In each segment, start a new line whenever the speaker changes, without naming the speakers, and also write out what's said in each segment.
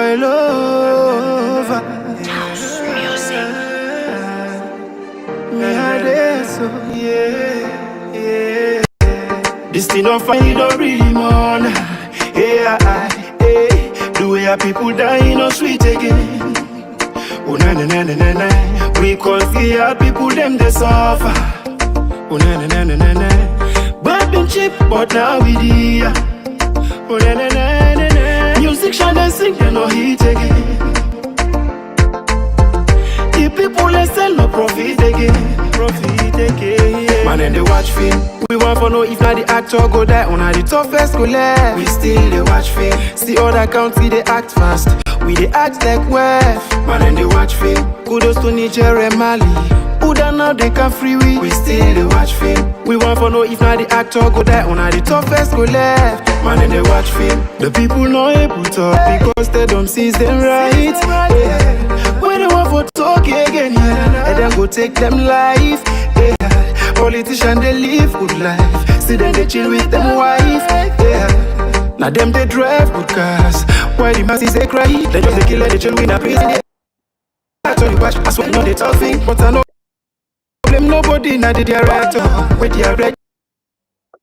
boil over. Yeah. This thing don't find no really man. Yeah, the way our people die, no sweet again. Oh na na na na na na. We call for our people, them they suffer. Oh na na na na na na. But been cheap, but now we dear. Oh na na na na na. Music shine and sing, they no hit again. The people they sell no profit again. Man and they watch film. We want for know if not the actor go die. On the toughest go left. We still they watch film. See other country they act fast. We they act like wef. Man and they watch film. Kudos to Niger and Mali. Who done now they can free we still they watch film. We want for know if not the actor go die. On the toughest go left. Man and they watch film. The people not able to talk because they don't see them right. Yeah. When they want for talk again, yeah. And then go take them life. Yeah. Politicians they live good life. See them they chill with them wife. Yeah. Now them they drive good cars. Why the masses they cry? They just they kill and they chill with a prison. I told you watch, I swear no they talking, but I know blame nobody. Now the director with the red.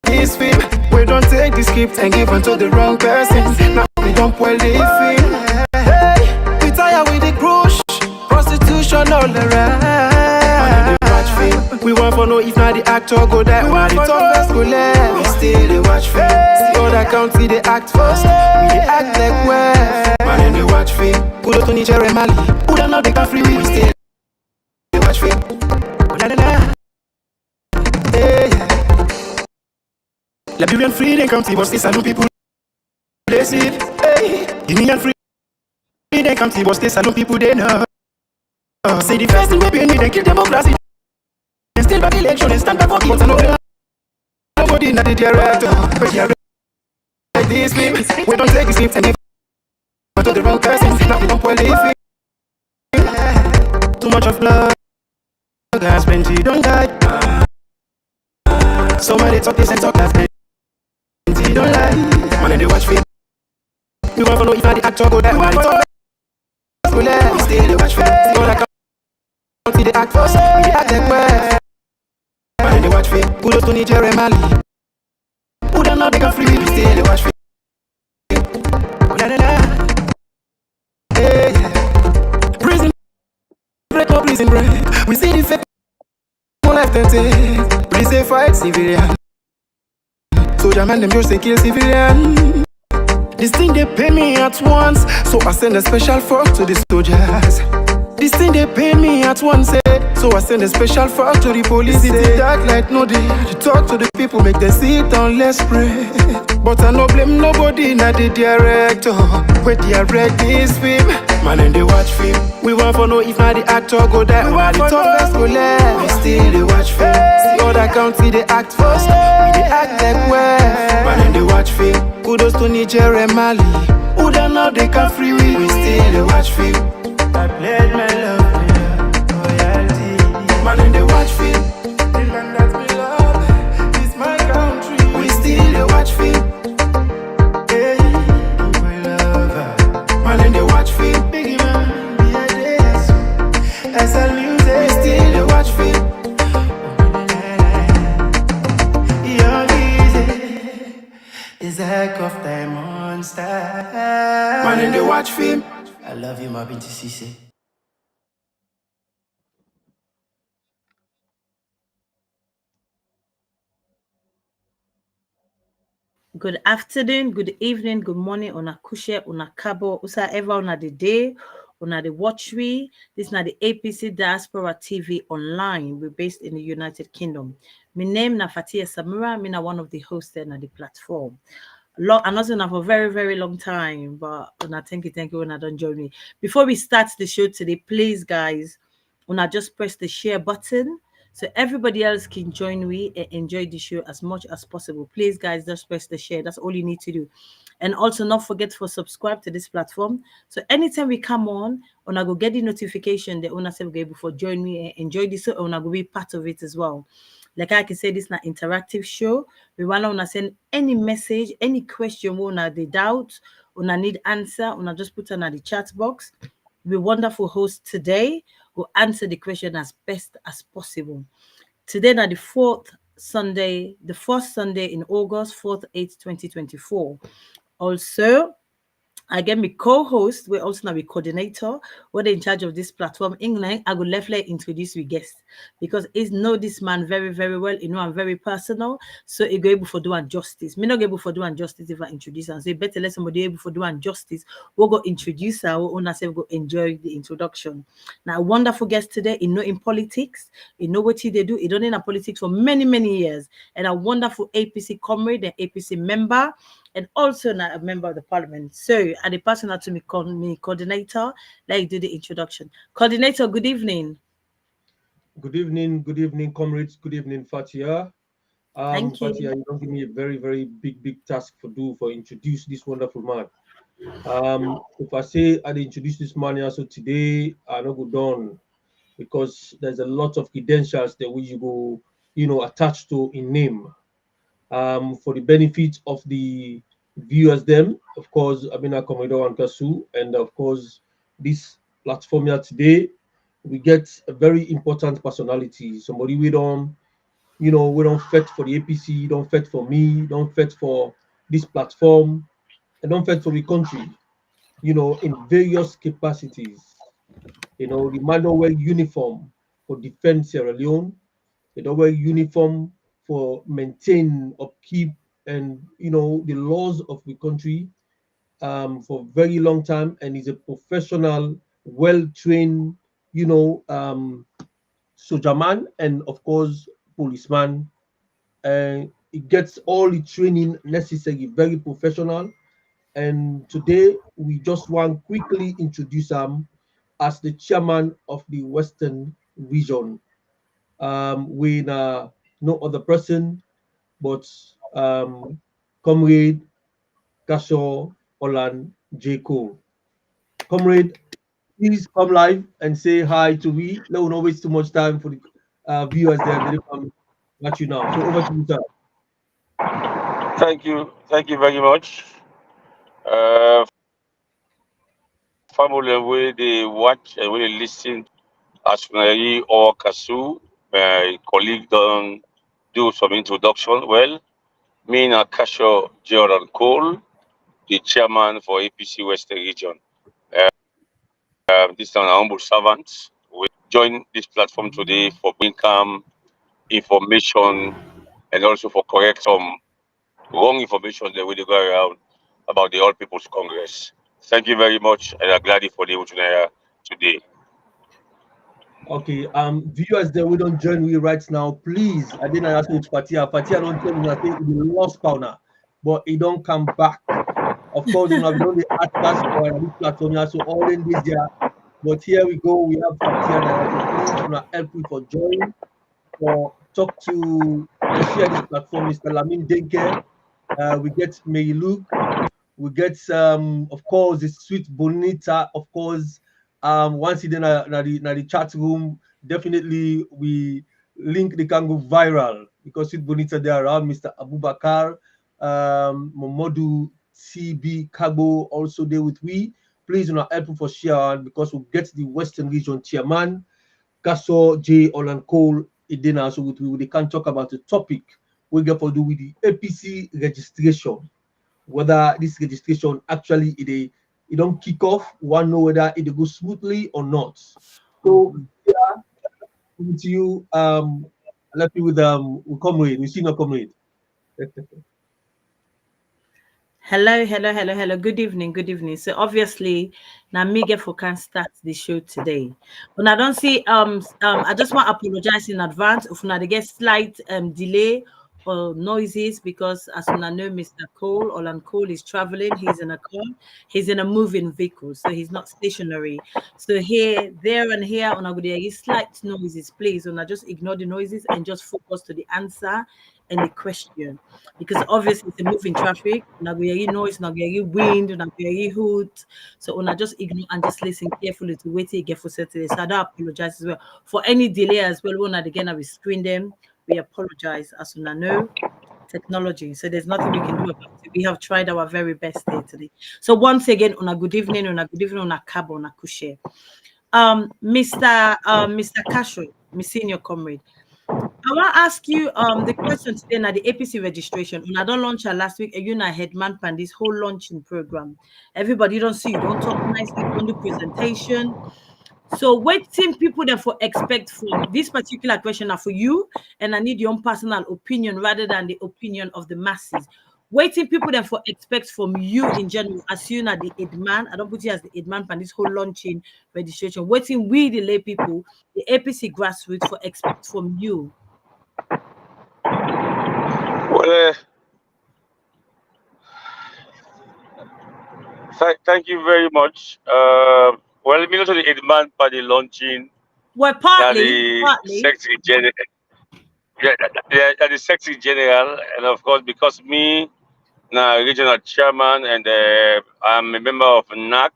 This film, we don't take the script and give unto the wrong person. Now we don't spoil the film. Hey, we tired with the crush, prostitution all around. We want for know if not the actor go die. We want the toughest go left. We still they watch film. See other country they act first. We they act like wef. Man and they watch film. Kudos to Niger and Mali. Who don't know they can free we still they watch film. La la la. Hey. Liberian free they come to but still salute people. They see it. Hey. Guinean free they come to but still salute people they know. Say the first thing we need they kill democracy. Still back election and stand back for kids. Nobody not the director. But you're like this film. We don't take the script and give to the wrong person. Now we don't spoil the film. Too much of blood. Gas plenty don't die. So many talk this and talk that plenty don't lie. Man and they watch film. We want to know if the actor go die. We want to know we still they watch film. See all that country they act first. We they act like wef. Man and they watch film. Kudos to Niger and Mali. Who don't know they can free we still they watch film. La la la. Hey. Prison break up, prison break. We see the fake one life them take. Police they fight civilian. Soldier man them just they kill civilian. This thing they pay me at once, so I send a special fork to the soldiers. This thing they pay me at once, so I send a special fork to the police. It's dark like no day. To talk to the people, make them sit down, let's pray. But I no blame nobody, not the director. Where direct this film. Man and they watch film. We want for know if not the actor go die. We want the toughest go left. We still they watch film. See other country they act first. We they act like wef. Man and they watch film. Kudos to Niger and Mali. Who don't know they can free we still they watch film. I pledge my love to your loyalty. Man and they watch film. The land that we love is my country. We still they watch film. Hey, my lover. Man and they watch film. Biggie man, yeah this. SL music. We still they watch film. Young easy is a heck of time monster. Man and they watch film. I love you, my Binti Cisse.
Good afternoon, good evening, good morning, una kushe, una kabo, usa ever una the day, una the watch we. This is na the APC Diaspora TV online. We're based in the United Kingdom. My name na Fattia Samura. Me na one of the hosts on the platform. I'm not enough for a very, very long time, but una thank you when I don't join me. Before we start the show today, please, guys, una just press the share button so everybody else can join me and enjoy the show as much as possible. Please, guys, just press the share. That's all you need to do. And also, not forget to subscribe to this platform. So anytime we come on, una go get the notification that una say we able to join me and enjoy this, so una go be part of it as well. Like I can say, this is an interactive show. We want to send any message, any question, we want the doubt, Una need answer, una just put on the chat box. The wonderful host today will answer the question as best as possible. Today, now the first Sunday in August, 4th, 8th, 2024. Also, I get my co-host, we're also now a coordinator, we're in charge of this platform. England, I will leftly introduce we guest because he's know this man very, very well. You know, I'm very personal, so he go able for doing justice. Me not able for doing justice if I introduce him. So you better let somebody able for doing justice. We'll go introduce her. We'll own ourselves go enjoy the introduction. Now, a wonderful guest today. He know in politics, he know what he they do. He done in politics for many, many years, and a wonderful APC comrade, an APC member, and also not a member of the parliament. So, and the person to me, me coordinator, like do the introduction. Coordinator, good evening.
Good evening, comrades. Good evening, Fattia.
Thank
Fattia,
you.
you don't give me a very, very big task for introduce this wonderful man. If I say I'd introduce this man also today, I don't go done because there's a lot of credentials that we you go, attached to in name. For the benefit of the viewers, them, of course, Abina Commodore and Kasu, and of course, this platform here today, we get a very important personality, somebody we don't fight for the APC, don't fight for me, don't fight for this platform, and don't fight for the country, in various capacities. The man don't wear uniform for defend Sierra Leone. They don't wear uniform for maintain, upkeep, and the laws of the country for a very long time. And he's a professional, well-trained, soldier man, and of course policeman. And he gets all the training necessary, very professional. And today we just want quickly introduce him as the chairman of the Western Region. With no other person but Comrade Kasho Holland J. Cole. Comrade, please come live and say hi to we. Let us not waste too much time for the viewers there. They come at you now. So over to you, sir.
Thank you very much. Uh, Family where they watch and where they listen as Funari or Kasu, my colleague done do some introduction. Well, me and Kasho Jordan Cole, the chairman for APC Western Region. This is an humble servant. We join this platform today for bringing information and also for correct some wrong information that we go around about the All People's Congress. Thank you very much, and I'm glad for the opportunity today.
Okay, viewers there we don't join me right now. Please, I didn't ask you to Fattia. Fattia don't tell me I think he lost corner, but he don't come back. Of course, we have done the podcast for this platform here, so all in this year. But here we go. We have Fattia now. So please, we help me for join or talk to or share this platform. Mr. Lamin Denke. We get May Luke. We get of course the sweet Bonita. Of course, once in the chat room, definitely we link the can go viral because sweet Bonita there around Mr. Abubakar, Momodu CB Kabo also there with we. Please do not help for share because we'll get the Western Region chairman, Kasho J. Olan Cole Idena. So we can talk about the topic we get for do with the APC registration. Whether this registration actually it don't kick off, one know whether it goes smoothly or not. So yeah, with you, let me with comrade, we see no comrade.
Hello. Good evening. So obviously, now Miguel for can start the show today. When I don't see I just want to apologize in advance if not get slight delay or noises because as soon I know Mr. Cole, Olan Cole is traveling, he's in a car, he's in a moving vehicle, so he's not stationary. So here, there, and here on a slight noises, please. And I just ignore the noises and just focus to the answer and the question because obviously it's a moving traffic. Not very noise, not very wind, not very hoot. So when I just ignore and just listen carefully to wait till you get for Saturday. So I don't apologize as well for any delay as well. When again I will screen them. We apologize as soon as I know. technology. So there's nothing we can do about it. We have tried our very best there today. So once again, on a good evening, on a cabo, on a kushe. Mr. Kasho, my senior comrade. I want to ask you the question today now the APC registration. When I don't launch her last week, you know headman pan this whole launching program. Everybody don't see you, don't talk nicely, don't do presentation. So waiting people therefore expect from this particular question are for you, and I need your own personal opinion rather than the opinion of the masses. Waiting people therefore expect from you in general, as soon as the Edman, I don't put you as the Edman and this whole launching registration. Waiting we the lay people, the APC grassroots for expect from you.
Well, thank you very much. Well, me also the demand for the launching.
Well, partly.
Secretary General. Yeah, the Secretary General, and of course, because me, now regional chairman, and I'm a member of NAC,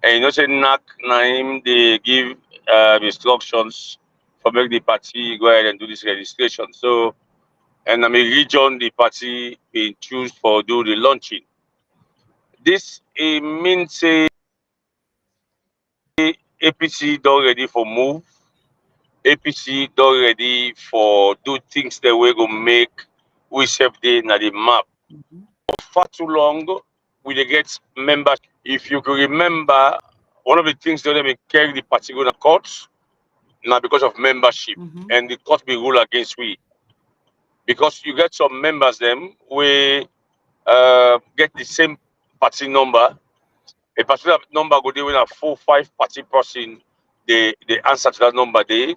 and you know, say NAC, name they give instructions for make the party go ahead and do this registration. So, and I'm a region, the party being choose for do the launching. This it means say APC don't ready for move. APC don't ready for do things that we go make we save the na the map. Far too long we dey get members. If you could remember, one of the things that they carry the party go to court now because of membership, and the court be rule against we because you get some members them we get the same party number. A particular number go there with a 4-5 party person. They answer to that number there.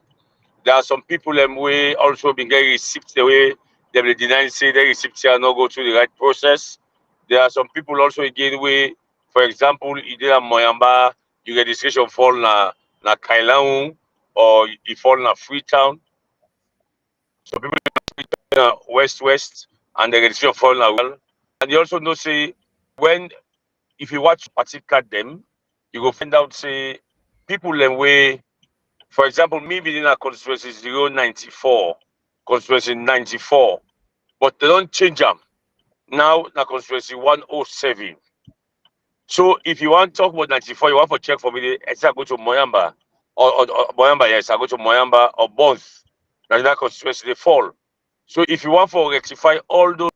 There are some people we also been getting receipts the way they will deny say the receipts are not go through the right process. There are some people also again where, for example, you did a Moyamba, you get registration fall na Kailaung or you fall na Freetown. So people west and the registration fall na well. And you also know say when if you watch party card them, you go find out say people way. For example, me being a constituency 094, constituency 94, but they don't change them. Now, na constituency 107. So, if you want to talk about 94, you want to check for me, I go to Moyamba, or Moyamba, yes, I go to Moyamba or both. Now, that constituency, they fall. So, if you want to rectify all those,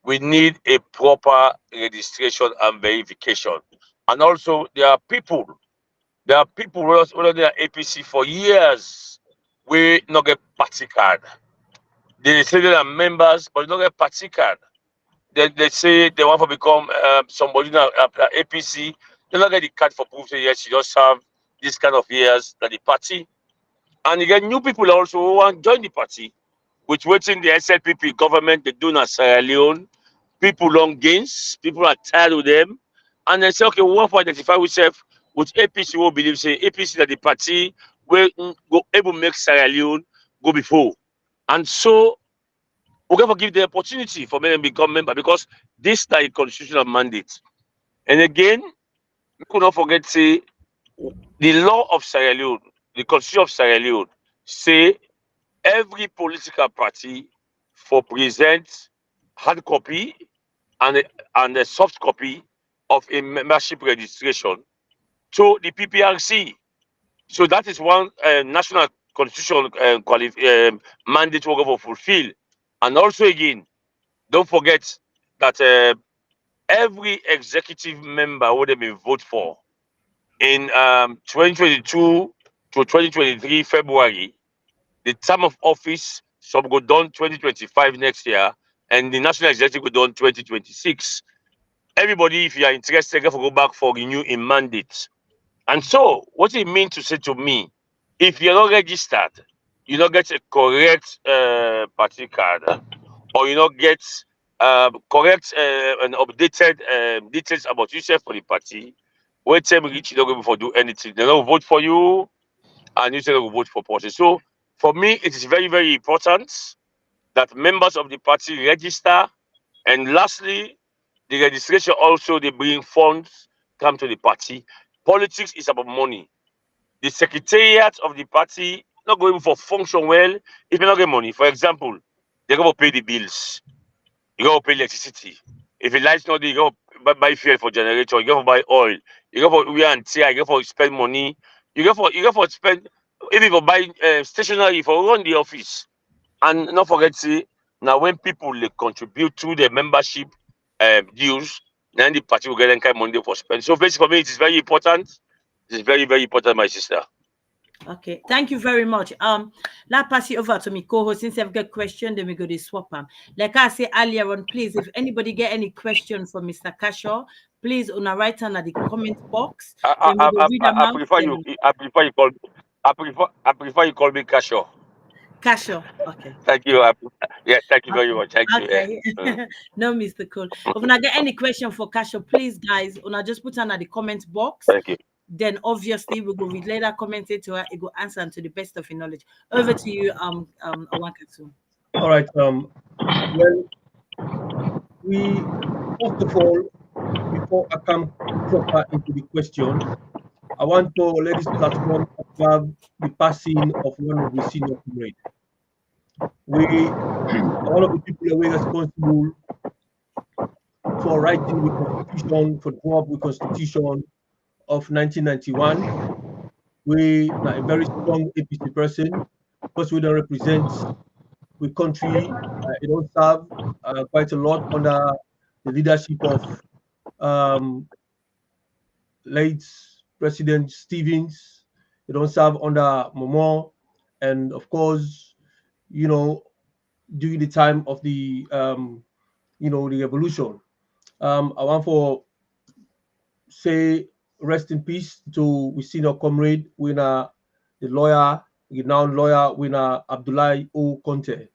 we need a proper registration and verification. And also, there are people who are APC for years. We not get party card. They say they are members, but they don't get party card. They say they want to become somebody in APC. They don't get the card for proof that yes, you just have this kind of years that the party. And you get new people also who want to join the party, which waiting the SLPP government they do in Sierra Leone. People long gains, people are tired of them. And they say, okay, we want to identify ourselves with APC will believe say APC that the party will go able to make Sierra Leone go before. And so we're going to give the opportunity for men to become member because this is a constitutional mandate. And again, we could not forget say the law of Sierra Leone, the constitution of Sierra Leone, say every political party for present hard copy and a soft copy of a membership registration to the PPRC. So that is one national constitutional mandate we're going to fulfill. And also again, don't forget that every executive member would have been voted for in 2022 to 2023 February. The term of office some go done 2025 next year, and the national executive go done 2026. Everybody, if you are interested, go back for renew in mandate. And so, what it means to say to me, if you're not registered, you don't get a correct party card, or you don't get correct and updated details about yourself for the party, when time reach, you don't go for do anything. They don't vote for you, and you say they will vote for party. So, for me, it is very, very important that members of the party register. And lastly, the registration also they bring funds come to the party. Politics is about money. The secretariat of the party not going for function well if you not get money. For example, they go pay the bills. You go pay electricity. If the lights not there, you go buy fuel for generator. You go buy oil. You go for wear and tear. You go for spend money. You go for spend even for buy stationery for run the office. And not forget say now when people they contribute to the membership dues, then the party will get any kind of money for spend. So basically for me, it is very important. It is very, very important, my sister.
Okay, thank you very much. Now pass it over to me co-host. Since I've got question, then we go to swap them. Like I said earlier on, please, if anybody get any question for Mr. Kasho, please on the right hand at the comment box. Then we will read them
I
out.
prefer you. I prefer you call. I prefer you call me Kasho.
Kasho. Okay.
Thank you. Yeah, thank you very much. Thank you.
Okay. No, Mr. Cole. If I get any question for Kasho, please, guys, una just put on at the comment box.
Thank you.
Then obviously we will read later comments to her. It will answer to the best of your knowledge. Over to you, Owankatu.
All right. Well, we first of all, before I come proper into the question, I want to let this platform observe the passing of one of the senior comrades. We are one of the people that were responsible for writing the constitution, for draw up the constitution of 1991. We are a very strong APC person because we don't represent the country. It don't serve quite a lot under the leadership of late President Stevens. It don't serve under Momoh, and of course, you know, during the time of the the revolution. I want for say rest in peace to we senior comrade winner, the lawyer, renowned lawyer winner Abdullahi O. Conte.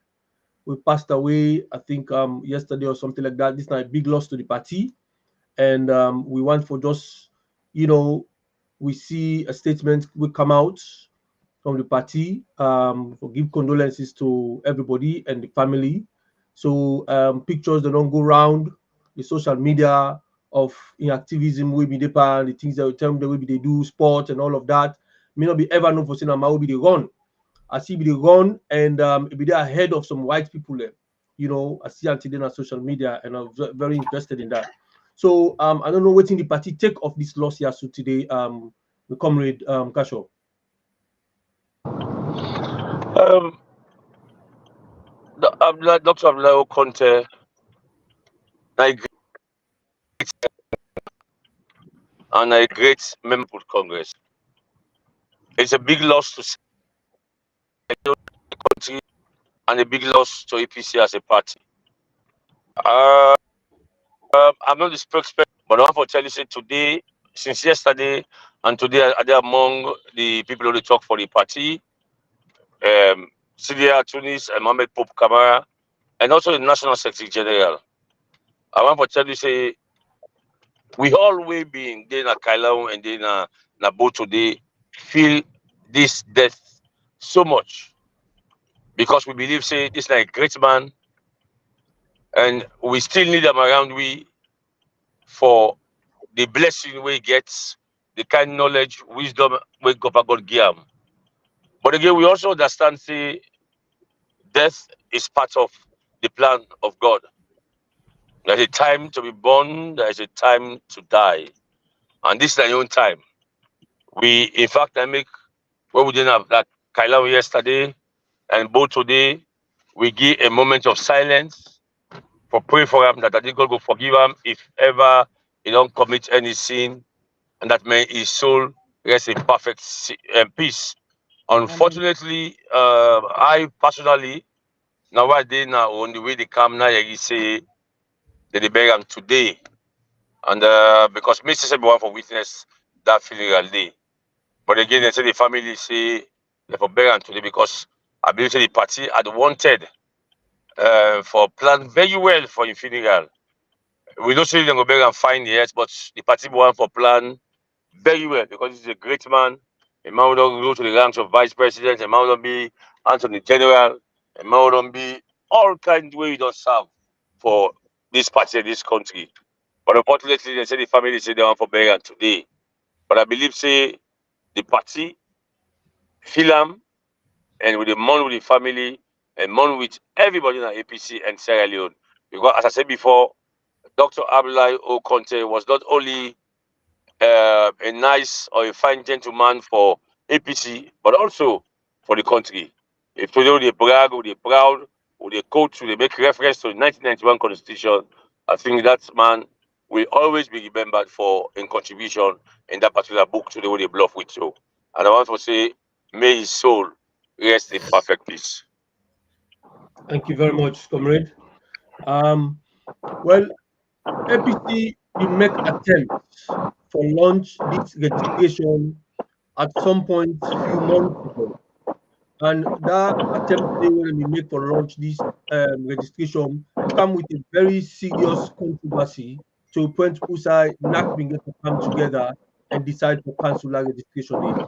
We passed away, I think yesterday or something like that. This is not a big loss to the party. And we want for just, we see a statement will come out from the party for give condolences to everybody and the family. So pictures that don't go around the social media of activism will be the things that will tell them the way they do sport and all of that may not be ever known for saying will be the run. I see the run and it be there ahead of some white people there. I see until on social media and I'm very interested in that. So I don't know what in the party take of this loss here so today, the comrade Kasho.
Dr. Abdullahi Conte, and a great member of Congress. It's a big loss to the country and a big loss to APC as a party. I'm not the spokesperson, but I want to tell you, say today, since yesterday and today, are they among the people who talk for the party, Syria Tunis and Mohamed Pope Kamara, and also the National Secretary General. I want to tell you, say, we always been there in Kailau and then Nabo today feel this death so much because we believe, say, this is like a great man, and we still need them around we for the blessing we get, the kind of knowledge, wisdom we God give him. But again, we also understand, say, death is part of the plan of God. There's a time to be born, there's a time to die. And this is our own time. We, in fact, I make what we didn't have that Kailaw yesterday and both today, we give a moment of silence for pray for him that I think God will forgive him if ever he don't commit any sin, and that may his soul rest in perfect peace. Unfortunately, I personally, now I did now on the way they come now, you say that they bury him today, and because Mr. said one for witness that funeral day, but again they say the family say they for bury him today because I believe the party had wanted for plan very well for your funeral. We don't say they're going to bury him fine yet, but the party want for plan very well because he's a great man. A man will not go to the ranks of vice president, a man will not be Anthony General, a man will not be all kinds of way you don't serve for this party and this country. But unfortunately, they say the family say they want for burial today. But I believe, say, the party, feel him, and with the man with the family, among with everybody in the APC and Sierra Leone. Because as I said before, Dr. Abdullahi O. Conte was not only a nice or a fine gentleman for APC, but also for the country. If today they brag, or they proud, or they quote, or they make reference to the 1991 Constitution, I think that man will always be remembered for in contribution in that particular book to the way they bluff with. So, and I want to say, may his soul rest in perfect peace.
Thank you very much, comrade. Well, APC will make attempts for launch this registration at some point few months ago. And that attempt they will make for launch this registration come with a very serious controversy to a point where NAC being able to come together and decide to cancel that registration day.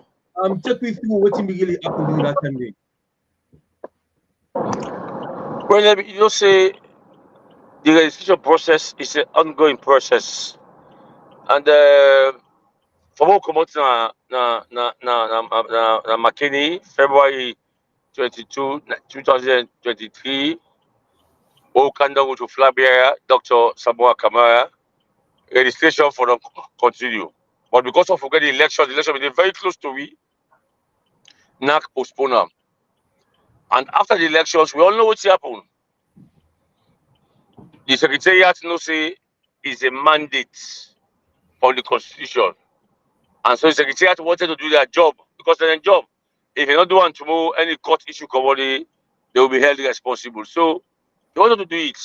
Take me through what really happened during that time day.
Well, you know, say the registration process is an ongoing process, and for more come out na McKinney, February 22, 2023. Okanda to Flabia, Dr. Samoa Kamara, registration for them continue. But because of forgetting the election is very close to we, NAC postpone them. And after the elections, we all know what's happened. The Secretariat no say is a mandate from the Constitution. And so the Secretariat wanted to do their job because they're their job. If you not do one tomorrow, any court issue commodity, they will be held responsible. So they wanted to do it.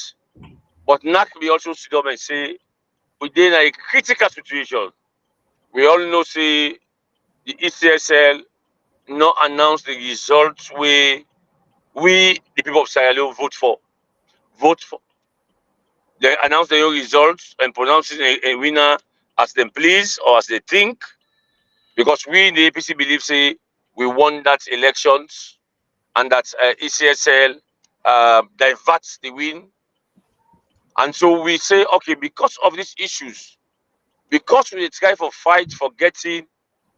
But NAC will also sit up and say, within a critical situation, we all know say the ECSL not announce the results we the people of Sierra Leone vote for. They announce their own results and pronounce a winner as them please or as they think. Because we in the APC believe say we won that elections and that ECSL diverts the win. And so we say, okay, because of these issues, because we try for fight for getting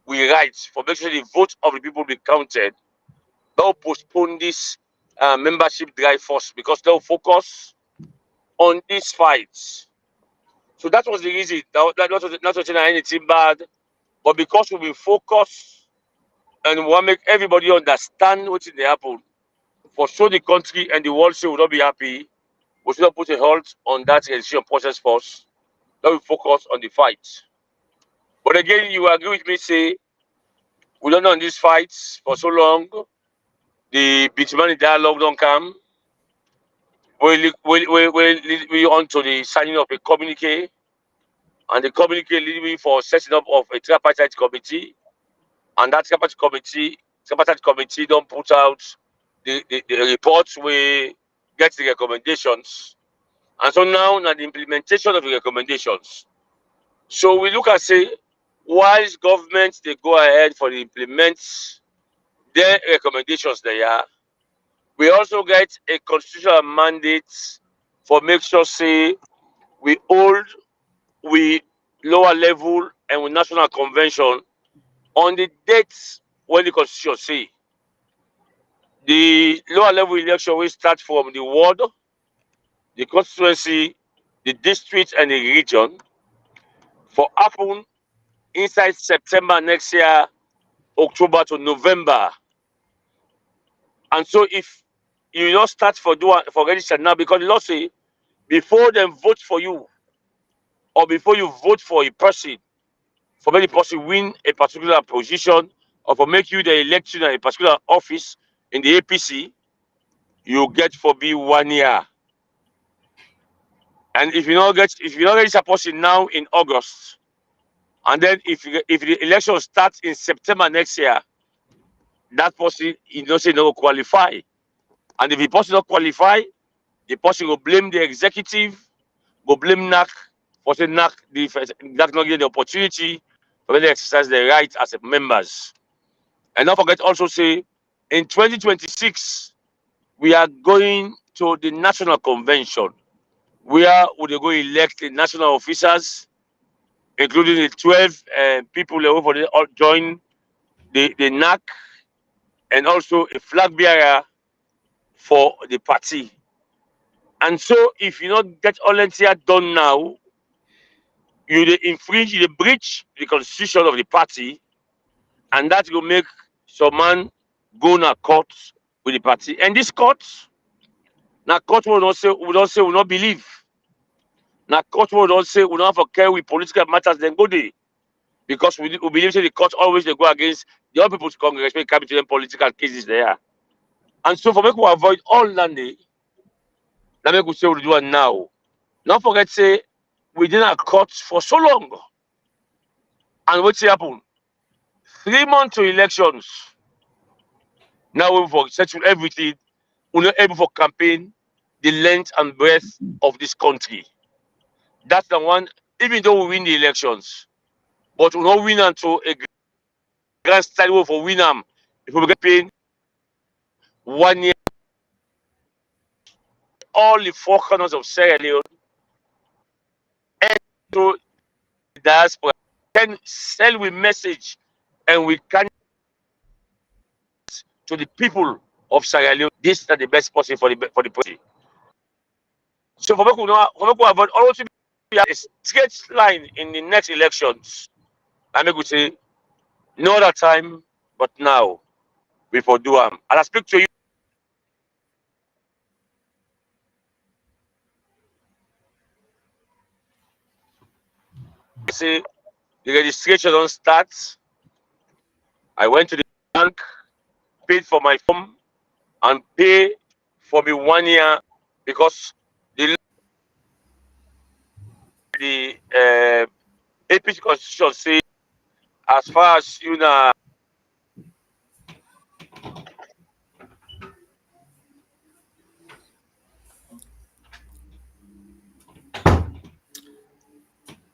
we rights, for making sure the vote of the people be counted, they'll postpone this membership drive first because they'll focus on these fights. So that was the reason. That was not anything bad, but because we will focus and we want to make everybody understand what's in the happen, for sure the country and the world will not be happy. We should not put a halt on that election process first. Now we focus on the fight. But again, you agree with me, say, we don't know on these fights for so long. The bitumen dialogue don't come. We on to the signing of a communique, and the communique leading me for setting up of a tripartite committee, and that tripartite committee don't put out the reports we get the recommendations, and so now the implementation of the recommendations. So we look and say, while government they go ahead for the implement their recommendations they are, we also get a constitutional mandate for make sure say we hold we lower level and with national convention on the dates when the constitution say. The lower level election will start from the ward, the constituency, the district and the region for happen inside September next year, October to November. And so if you not start for register now, because the law say before them vote for you or before you vote for a person, for make the person win a particular position or for make you the election in a particular office in the APC, you get for be 1 year. And if you not register person now in August, and then if the election starts in September next year, that person you know say no qualify. And if the person not qualify, the person will blame the executive, go blame NAC for saying NAC not getting the opportunity for them to exercise their rights as members. And don't forget also say in 2026 we are going to the national convention where we go elect the national officers, including the 12 people that for the join the NAC, and also a flag bearer for the party. And so if you not get all that here done now, you dey infringe, you dey breach the constitution of the party, and that will make some man go na court with the party. And this court, na court will not say will not believe. Na court will not say will not care with political matters, then go there. Because we believe that the court always they go against the other people's Congress when it comes to them political cases there. And so for me to avoid all that, let me go say we do it now. Don't forget say we did not court for so long. And what's happen? 3 months to elections. Now we for settle everything. We're not able for campaign the length and breadth of this country. That's the one, even though we win the elections, but we not win until a grand style for win them. If we get paid 1 year, all the 4 corners of Sierra Leone and to the diaspora can sell with message, and we can to the people of Sierra Leone. This is the best possible for the party. So for me to avoid all to be a straight line in the next elections, I may go say no other time but now before do and I speak to you. Say the registration don't start. I went to the bank, paid for my form, and pay for me 1 year because the APC constitution say as far as you know.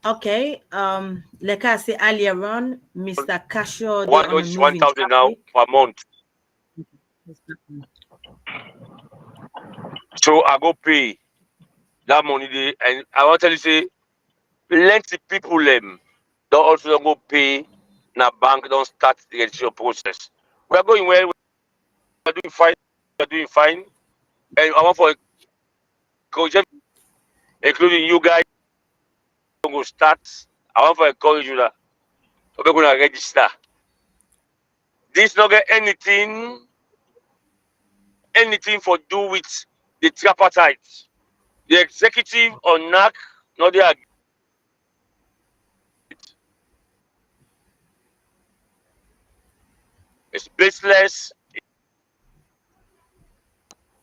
Okay. Like I said earlier on, Mr. Kasho,
One is 1,000 now per month. So I go pay that money there, and I want to tell you say plenty people don't also don't go pay na bank don't start the registration process. We are going well, we are doing fine, and I want for encourage, including you guys go start. I want for encourage you that we're gonna register. This not get anything for do with the tripartite. The executive or NAC, not the it's baseless,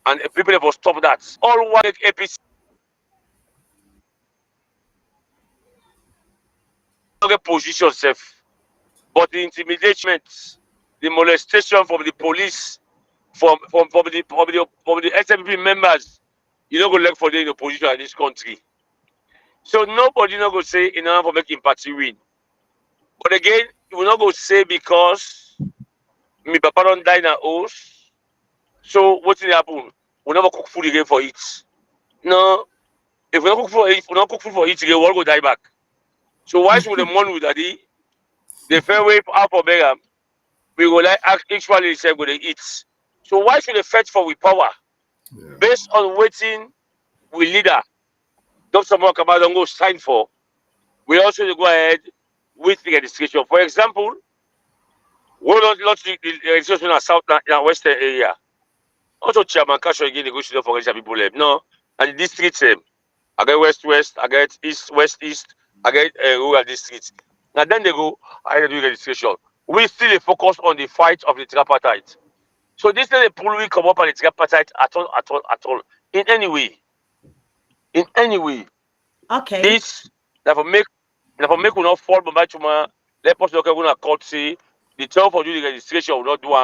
and people have stop that. All one APC position safe, but the intimidation, the molestation from the police, from the SMP members, you don't go look for them in opposition in this country. So nobody not go say in order for making party win. But again, you will not go say because me papa don't die in a house. So what's will happen? We never cook food again for it. No, if we don't cook food for it again, we'll go die back. So why should the money with daddy? The fair way out for beggar, we go like actually say go they eat. So why should they fight for with power? Yeah. Based on waiting we leader, Dr. Momoh don't go sign for. We also go ahead with the registration. For example, we don't launch the registration in South and Western area. Also, Chairman Kasho again negotiating for register people. No, and the districts I get West, I get West, I get rural districts. Now then they go, I do registration. We still focus on the fight of the tripartite. So this is the pull we come up on the tripartite at all. In any way.
Okay.
This never make we not fall by tomorrow. Let us look at when court say the term for doing the registration will not do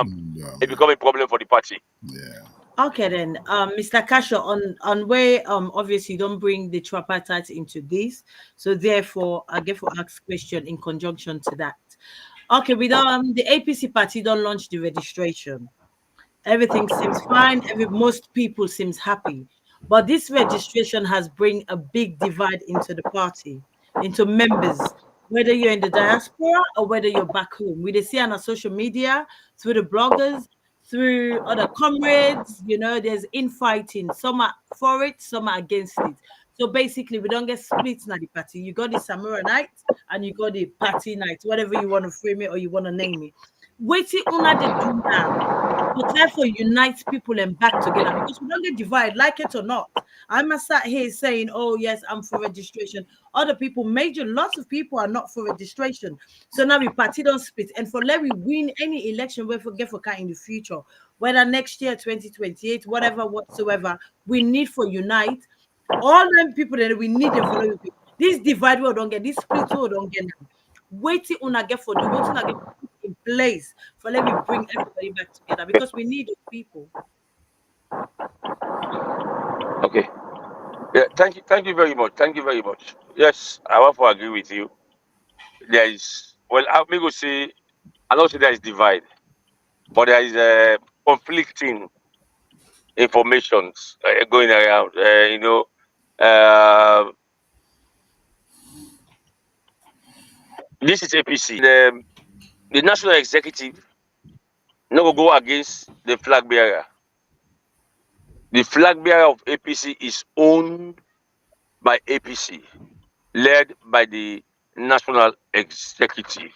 it become a problem for the party.
Yeah. Okay then, Mr. Kasho, on where obviously you don't bring the tripartite into this, so therefore I get for ask question in conjunction to that. Okay, we don't the APC party don't launch the registration. Everything seems fine. Most people seems happy, but this registration has bring a big divide into the party, into members, whether you're in the diaspora or whether you're back home. We see on our social media, through the bloggers, through other comrades. You know, there's infighting. Some are for it, some are against it. So basically, we don't get split in the party. You got the Samurai night and you got the party night, whatever you want to frame it or you want to name it. Waiting on the do now. So therefore, unite people and back together because we don't get divided, like it or not. I'm not sat here saying, "Oh yes, I'm for registration." Other people, lots of people are not for registration. So now we party don't split, and for let we win any election we forget for kind in the future, whether next year, 2028, whatever whatsoever, we need for unite all them people that we need them for this divide we don't get, this split we don't get now. Waiting on a get for the waiting I get in place for let me bring everybody back together because we need those people.
Okay. Yeah, thank you very much. Thank you very much. Yes, I want to agree with you. There is I'm going to say I don't say there is divide, but there is conflicting informations going around. Uh, this is APC. The national executive no go against the flag bearer. The flag bearer of APC is owned by APC, led by the national executive.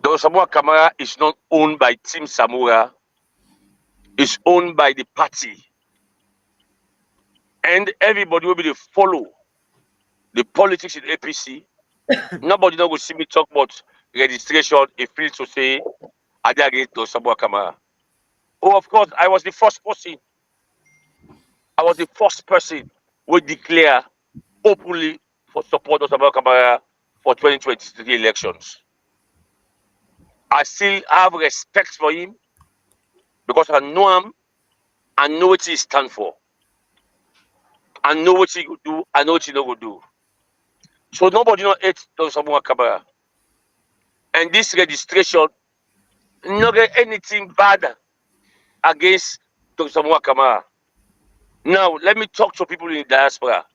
Don Samoa Kamara is not owned by Team Samura, it's owned by the party. And everybody will be to follow the politics in APC. Nobody not go see me talk about registration. It feels to say I did against Don Samoa Kamara. Oh, of course, I was the first person. I was the first person who declare openly for support of Samoa Kamara for 2023 elections. I still have respect for him because I know him, I know what he stand for. I know what he could do, I know what he not go do. So nobody not hate Don Samoa Kamara. And this registration, not get anything bad against Don Samoa Kamara. Now, let me talk to people in the diaspora.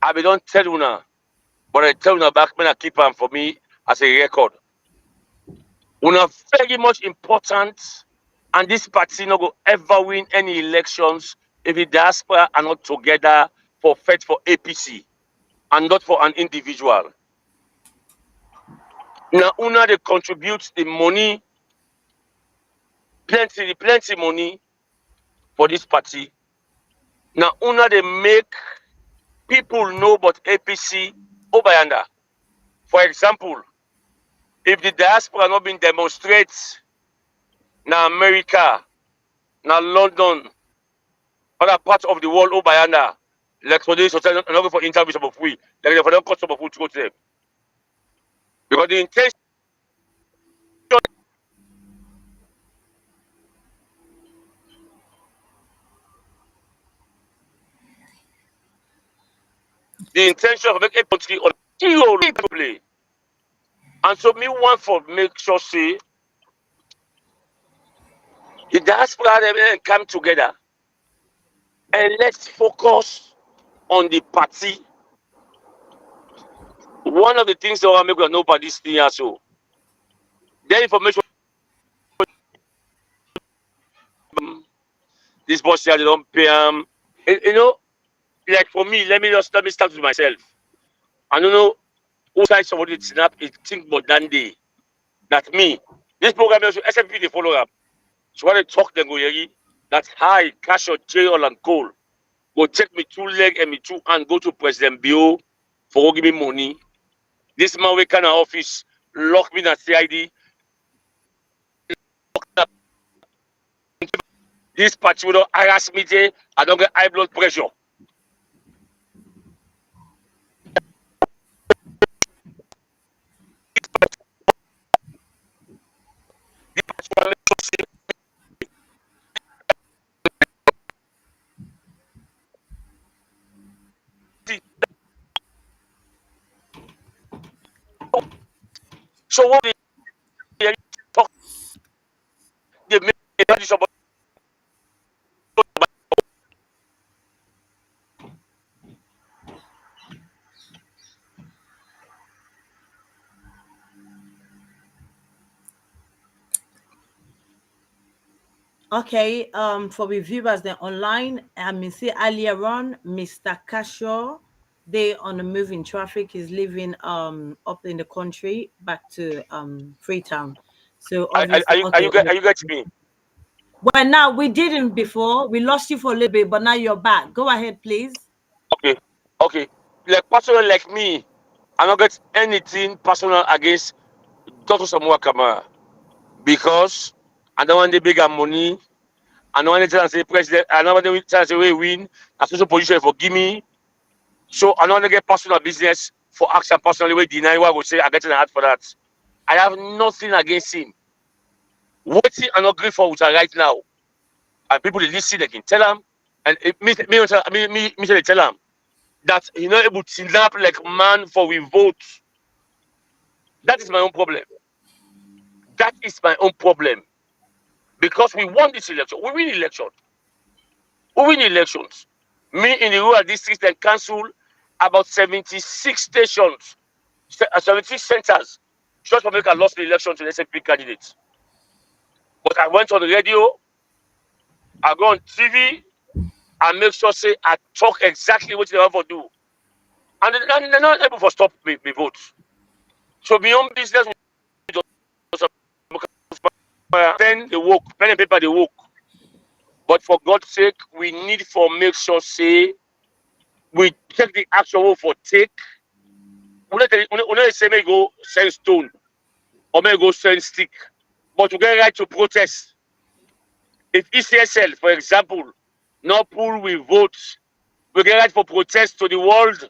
I don't tell you now, but I tell you back when I keep them for me as a record. Una very much important, and this party no go ever win any elections if the diaspora are not together for fight for APC and not for an individual. Now, una they contribute the money, plenty money for this party. Now, una they make people know about APC Obayanda. For example, if the diaspora not been demonstrates na America, na London, other parts of the world Obayanda, like for this hotel, not go for interview some of we, like for them cost some of food to go to them. Because the intention of making a country on zero play. And so me want for make sure say the diaspora them come together and let's focus on the party. One of the things that I make know about this thing also, the information this boss here they don't pay you know, like for me, let me start with myself. I don't know who side somebody snap it think about that day. That me. This program also SFP they follow up. So when they talk then go here, that high Kasho, J.L. and Cole go take me 2 leg and me 2 hand, go to President Bio for give me money. This man we kind of office lock me in a CID. This party will not harass me. I don't get high blood pressure. So what they talk, they make somebody.
Okay, for the viewers then online, I mean, see earlier on, Mr. Kasho, they on the moving traffic is living up in the country back to Freetown. So obviously, okay.
Are you getting me?
Well, now we didn't before. We lost you for a little bit, but now you're back. Go ahead, please.
Okay, okay. Like personal like me, I don't get anything personal against Dr. Samoa Kamara because I don't want the bigger money. I don't want to tell and say president. I don't want to tell and say we win. A social position for give me. So I don't want to get personal business for action personally. We deny what I would say. I get an ad for that. I have nothing against him. What he I'm not grateful with her right now, and people they listen, they can tell him, and me they tell him that he not able to stand up like man for we vote. That is my own problem. That is my own problem because we won this election. We win election. We win elections. Me in the rural districts and council about 76 stations, 76 centers. Just for America lost the election to the SFP candidates. But I went on the radio, I go on TV, and make sure say I talk exactly what they want to do. And they're not able to stop me vote. So beyond business, then they work, pen and paper they work. But for God's sake, we need for make sure say we take the action for take. We not say may go send stone or may go send stick, but we get right to protest. If ECSL, for example, not pull we vote, we get right for protest to the world,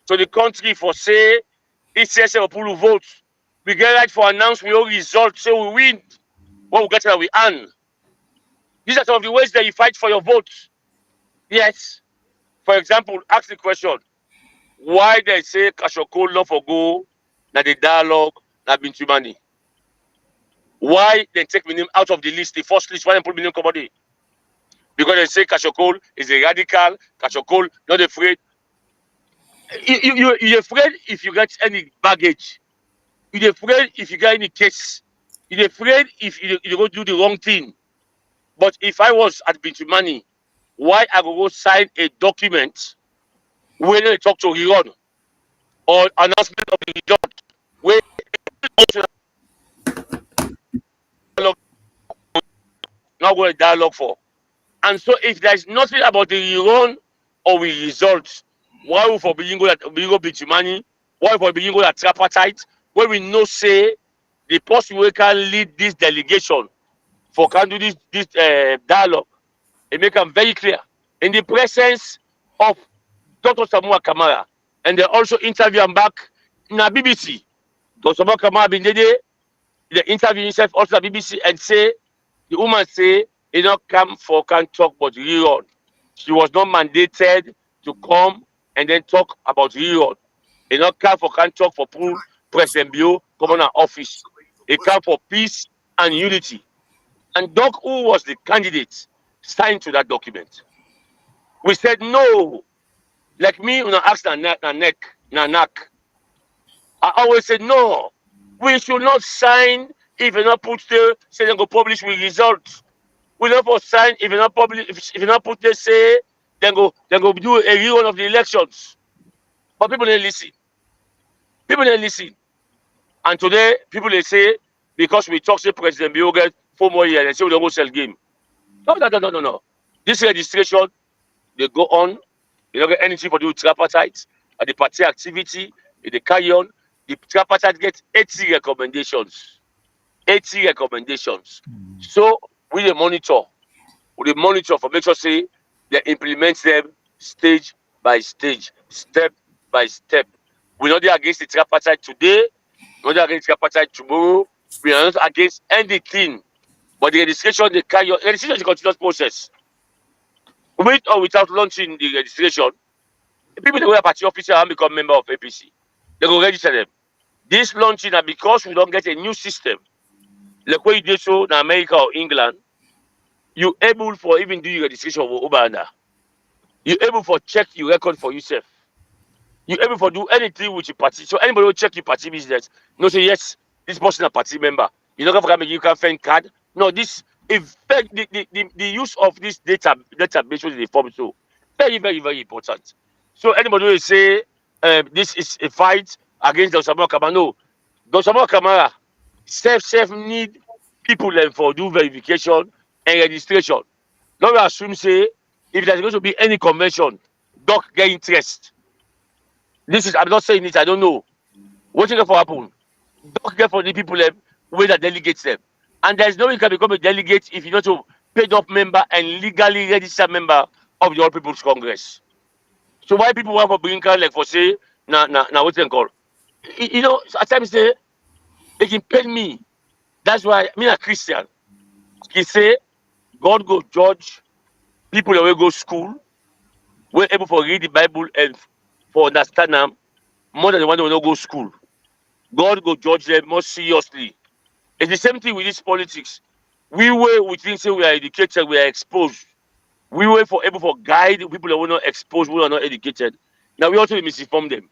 to the country for say ECSL or pull vote. We get right for announce we all result, say we win. What we get that we earn. These are some of the ways that you fight for your vote. Yes. For example, ask the question, why they say Kasho love for go, na the dialogue, na Bintumani? Why they take my name out of the list, the first list, why they put my name somebody? Because they say Kasho is a radical, Kasho not afraid. You're afraid if you get any baggage. You're afraid if you get any case. You're afraid if you go do the wrong thing. But if I was at Bintumani, why I go sign a document when they talk to Iran or announcement of the result where not going to dialogue for. And so if there is nothing about the Iran or the results, why we for being go Bintumani, why for being go at tripartite, where we know say the person who can lead this delegation for can do this dialogue, it make them very clear in the presence of Dr. Samoa Kamara, and they also interview him back in a BBC. Dr. Samoa Kamara been there, they interview himself also at BBC and say the woman say he not come for can talk about Iran. She was not mandated to come and then talk about Iran. He not come for can talk for pull President Bio come on our office. He come for peace and unity. And Doc, who was the candidate, signed to that document. We said no. Like me, when I asked na neck. I always said no. We should not sign if you not put there, say they go publish with results. We not for sign if you not publish if you not put there, say then go do a rerun of the elections. But people didn't listen. People didn't listen. And today, people they say because we talk say President Bio get 4 more years, they say we don't go sell game. No. This registration, they go on. You don't get anything for the tripartite and the party activity, they carry on. The tripartite gets 80 recommendations. 80 recommendations. So we the monitor. We the monitor for make sure say they implement them stage by stage, step by step. We're not there against the tripartite today, we're not against the tripartite tomorrow, we are not against anything. But the registration they carry on, registration is a continuous process. With or without launching the registration, the people that were party officer and become member of APC, they go register them. This launching are because we don't get a new system. Like when you do so in America or England, you able for even do your registration for Ubanda. You able for check your record for yourself. You able for do anything with your party. So anybody will check your party business. No say yes, this person a party member. You don't have to you can find card. No, this effect the use of this database in the form so very, very, very important. So anybody will say this is a fight against Dr. Samuel Kamara. No, Dr. Samuel Kamara self need people for do verification and registration. Don't assume say if there's going to be any convention, doc get interest. This is I'm not saying it, I don't know. What's going to happen? Doc get for the people where that delegates them. And there's no way you can become a delegate if you're not a paid up member and legally registered member of the All People's Congress. So why people want for bring like for say now what's it called? You know, at times they can pay me. That's why me a Christian. He say God go judge people that will go school, we're able to read the Bible and for understand them more than the one that will not go school. God go judge them more seriously. It's the same thing with this politics. We think say we are educated, we are exposed. We were for able to guide people that were not exposed, who are not educated. Now we also misinform them.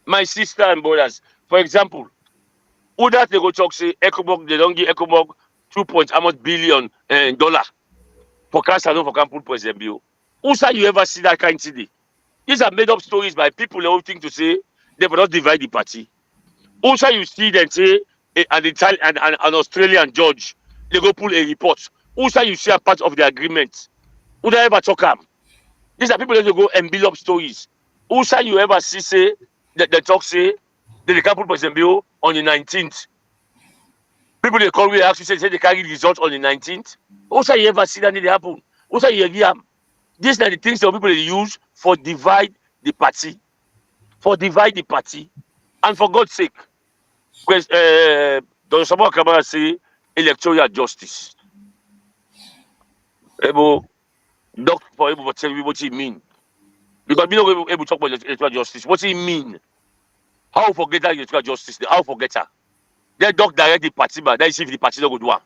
My sister and brothers, for example, who that they go talk say EcoBog, they don't give EcoBog 2 point how much billion dollar for cancer, no for campus president bill. Who say you ever see that kind of thing? These are made up stories by people who think to say they will not divide the party. Who say you see them say an Australian judge, they go pull a report. Who say you see a part of the agreement? Who they ever talk am? These are people that go and build up stories. Who say you ever see say that they talk say that the campus president bill on the 19th? People they call me actually say they carry the result on the 19th. Who say you ever see that need happen? Who say you hear am? These are the things that people they use for divide the party. For divide the party. And for God's sake, because Dr. Samuel Kamara say electoral justice. Able doc for able to tell me what he mean. Because we don't able to talk about electoral justice. What he mean? How forget that electoral justice? How forget her? Then doc direct the party, but then see if the party don't go do one.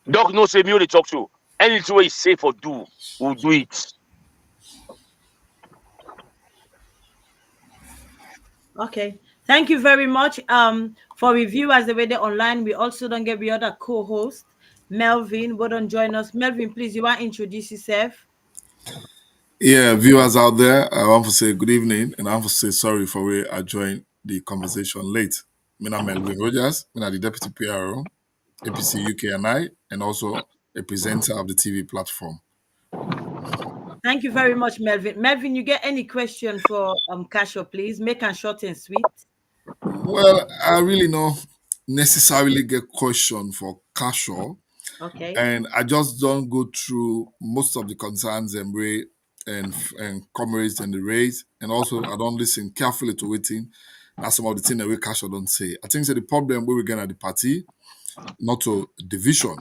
Doc no say me only talk to. Anything where he say for do, we'll do it.
Okay. Thank you very much. For reviewers the way they're online, we also don't get the other co-host, Melvin. Who don't join us. Melvin, please, you want to introduce yourself?
Yeah, viewers out there, I want to say good evening and I want to say sorry for where I joined the conversation late. I'm Melvin Rogers, I'm the Deputy PRO, APC UK and also a presenter of the TV platform.
Thank you very much, Melvin. Melvin, you get any question for Kasho, please? Make it short and sweet.
Well, I really don't necessarily get question for Kasho,
Okay.
and I just don't go through most of the concerns and way and comrades and the raise, and also I don't listen carefully to waiting. That's some of the things that we Kasho don't say. I think that the problem we get at the party, not to division.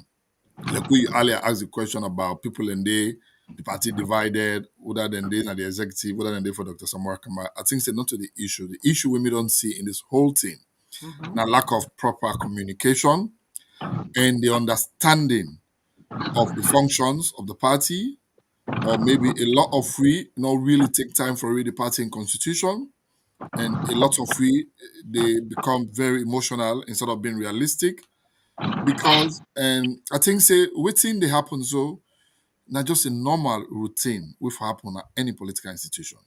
Like we earlier asked the question about people in the party divided, other than they and the executive, other than they for Dr. Samuel Kamara. I think it's not to the issue. The issue we don't see in this whole thing, now lack of proper communication and the understanding of the functions of the party, or maybe a lot of we not really take time for read the party and constitution, and a lot of we they become very emotional instead of being realistic. Because I think say waiting they happen so not just a normal routine which happen at any political institution.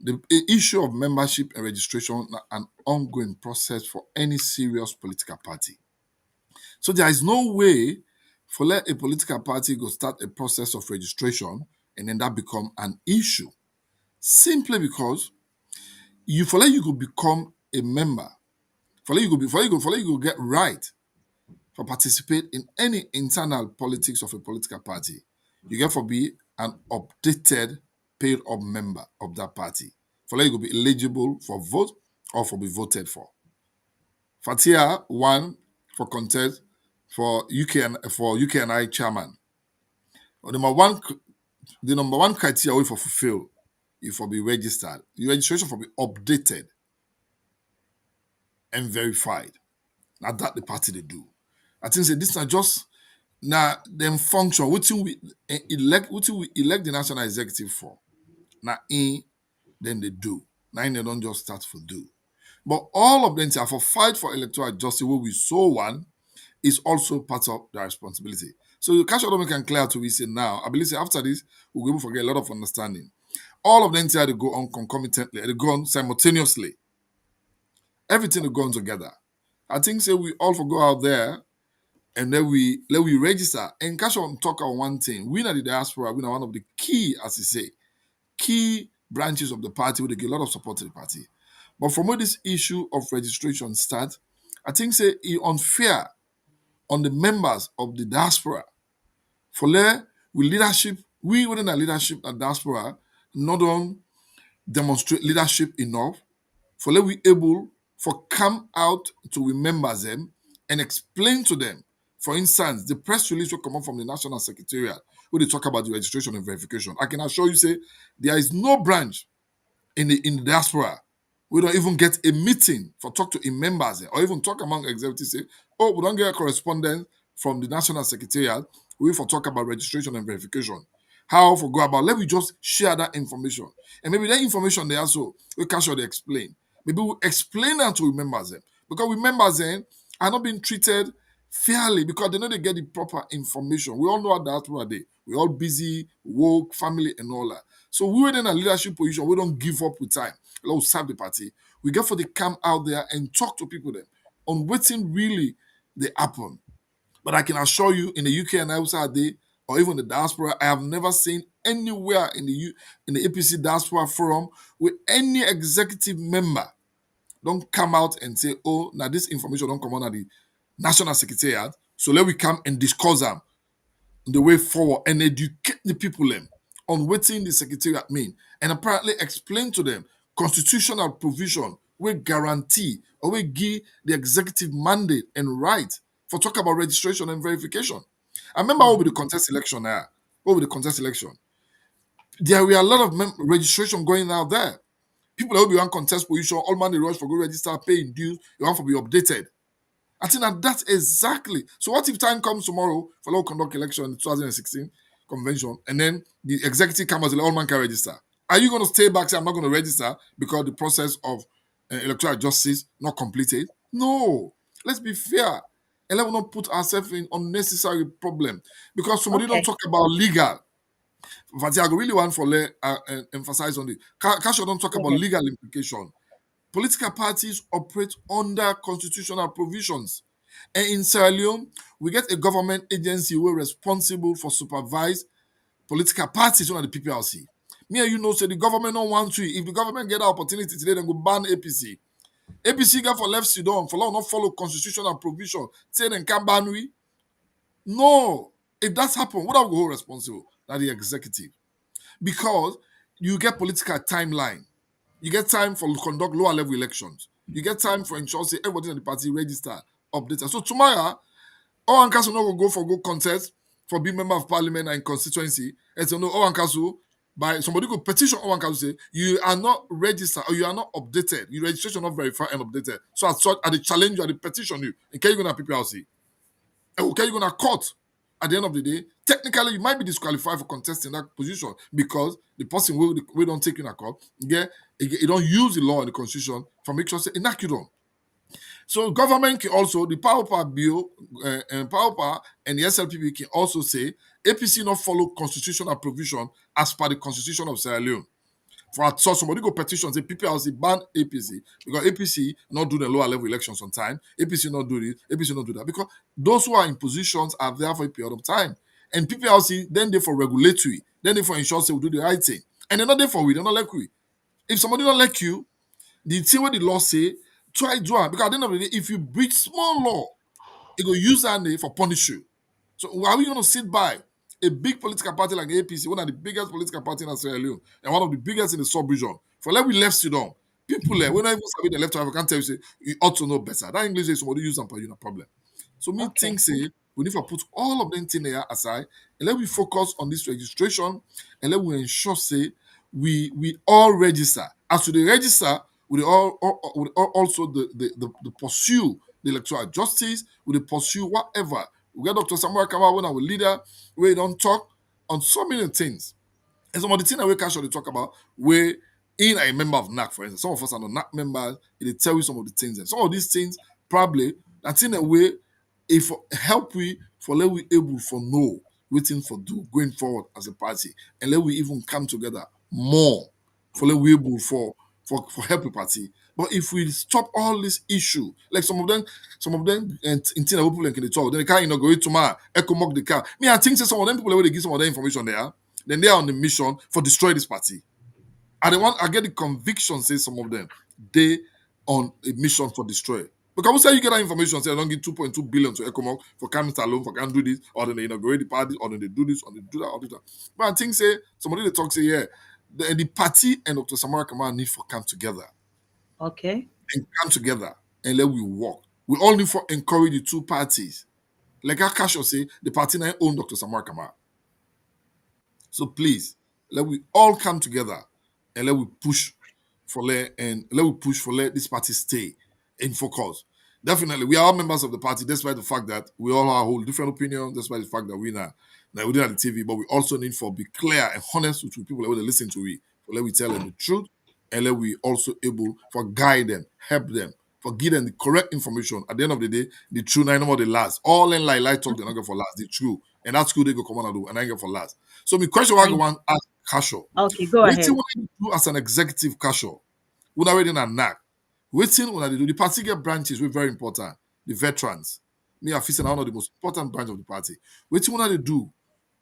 The issue of membership and registration na an ongoing process for any serious political party. So there is no way for let a political party go start a process of registration and then that become an issue. Simply because you for let you could become a member, for let you go for let you go get right for participate in any internal politics of a political party. You get for be an updated paid up member of that party. For let you go be eligible for vote or for be voted for. Fattia won for contest for UK and I chairman. The number one criteria we for fulfill if for be registered. Your registration for be updated and verified. Now that the party they do. I think say this not just now them function wetin we elect the national executive for. Now in then they do. Now they don't just start for do. But all of them are for fight for electoral justice where we saw one is also part of their responsibility. So Kasho don't can clear to we say now. I believe say after this, we'll be able to get a lot of understanding. All of the NTI they go on concomitantly, they go on simultaneously. Everything will go on together. I think say we all for go out there and then we register. And Kasho talk on one thing. We are the diaspora, we are one of the key, as you say, key branches of the party where they get a lot of support to the party. But from where this issue of registration start, I think say it unfair on the members of the diaspora. For there, with leadership, we within our leadership at diaspora, not on demonstrate leadership enough, for let we able for come out to remember them and explain to them. For instance, the press release will come out from the National Secretariat where they talk about the registration and verification. I can assure you, say, there is no branch in the diaspora. We don't even get a meeting for talk to in members or even talk among executives. Say, oh, we don't get a correspondence from the National Secretariat. We for talk about registration and verification. How for go about? Let me just share that information, and maybe that information they also we can show they explain. Maybe we explain that to members them because we members them are not being treated fairly because they know they get the proper information. We all know how diaspora they. We all busy, work, family, and all that. So we were in a leadership position. We don't give up with time. Let's serve the party. We get for the come out there and talk to people then on what's really they happen. But I can assure you, in the UK and outside there, or even the diaspora, I have never seen anywhere in the APC diaspora forum where any executive member don't come out and say, "Oh, now this information don't come on at the National Secretariat, so let we come and discuss them the way forward and educate the people them on what the secretariat mean and apparently explain to them constitutional provision will guarantee or will give the executive mandate and right for talk about registration and verification. I remember over the contest election there, over the contest election, there were a lot of registration going out there. People that will be on contest position, all man they rush for go register, paying dues, you want to be updated. I think that that's exactly. So what if time comes tomorrow for law conduct election in 2016 convention, and then the executive comes and all man can register? Are you going to stay back say I'm not going to register because the process of electoral justice not completed? No. Let's be fair and let us not put ourselves in unnecessary problem because somebody don't
Okay.
talk about legal. Fattia, I really want for emphasize on it. Kasho don't talk about
Okay.
legal implication. Political parties operate under constitutional provisions. And in Sierra Leone, we get a government agency who are responsible for supervise political parties under the PPRC. Me and you know, say the government don't want to. If the government get the opportunity today, then go ban APC. APC got for left Sudan, for law not follow constitutional provision. Say then can ban we? No. If that's happened, what are we hold responsible? That the executive. Because you get political timeline. You get time for conduct lower level elections. You get time for ensure say everybody in the party register, update. So tomorrow, all Council no go for go contest for being member of parliament and constituency. And so no, all Council by somebody could petition all Council say you are not registered or you are not updated. Your registration not verified and updated. So as such, at the challenge you, at the petition you, and can you gonna PPRC? And okay, you're gonna court. At the end of the day, technically you might be disqualified for contesting that position because the person will don't take you in a court. You don't use the law and the constitution for make sure say inaccurate. So government can also the power bill and power and the SLPP can also say APC not follow constitutional provision as per the constitution of Sierra Leone. For so somebody go petition say PPRC ban APC because APC not do the lower level elections on time. APC not do this. APC not do that because those who are in positions are there for a period of time. And PPRC then they for regulatory, then they for ensure say we do the right thing, and they're not there for we. They're not like we. If somebody don't like you, the thing what the law say, try do it because at the end of the day, if you breach small law, it will use that name for punish you. So are we going to sit by a big political party like the APC, one of the biggest political parties in Sierra Leone, and one of the biggest in the sub-region, for like we left Sudan, people there, when I even say the left, I can't tell you, say, you ought to know better. That English is somebody use them for you, no problem. So me
Okay.
think, say, we need to put all of them things there aside, and let we focus on this registration, and let we ensure, say, we all register. As to the register, we also the pursue the electoral justice, we pursue whatever. We get Dr. Samuel Kama when our leader, we don't talk on so many things. And some of the things that we can actually talk about, where in a member of NAC, for instance, some of us are not NAC members, it tell you some of the things. And some of these things, probably, that's in a way, if help we for let we able for know waiting for do going forward as a party, and let we even come together more for let we able for help the party. But if we stop all this issue, like some of them and in people like in the talk, then they can't inaugurate tomorrow, echo mock the car. Me, I think say some of them people when they give some of the information there, then they are on the mission for destroy this party. I get the conviction, say some of them, they on a mission for destroy. Because we say you get that information, say I don't give 2.2 billion to Ecomog for coming alone, for can't do this, or then they inaugurate the party, or then they do this, or they do that, or do that. But I think say somebody they talk say, yeah, the party and Dr. Samara Kamara need for come together.
Okay.
And come together and let we work. We all need for encourage the two parties. Like how Kasho say, the party now own Dr. Samara Kamara. So please, let we all come together and let we push for let this party stay in focus. Definitely, we are all members of the party, despite the fact that we all hold different opinions, despite the fact that we didn't have the TV, but we also need for be clear and honest with people that want to listen to we. For let we tell them the truth, and let we also able for guide them, help them, for give them the correct information. At the end of the day, the truth, no more the last. All in lie talk, they're not going for last. The truth. And that's good they go come on and do, and I get for last. So my question I go want ask Kasho.
Okay, go
What
ahead.
you want to do as an executive Kasho? We already in a knack. Waiting when I do the party get branches, we're very important. The veterans. Me and Fisa are one of the most important branch of the party. Waiting when I do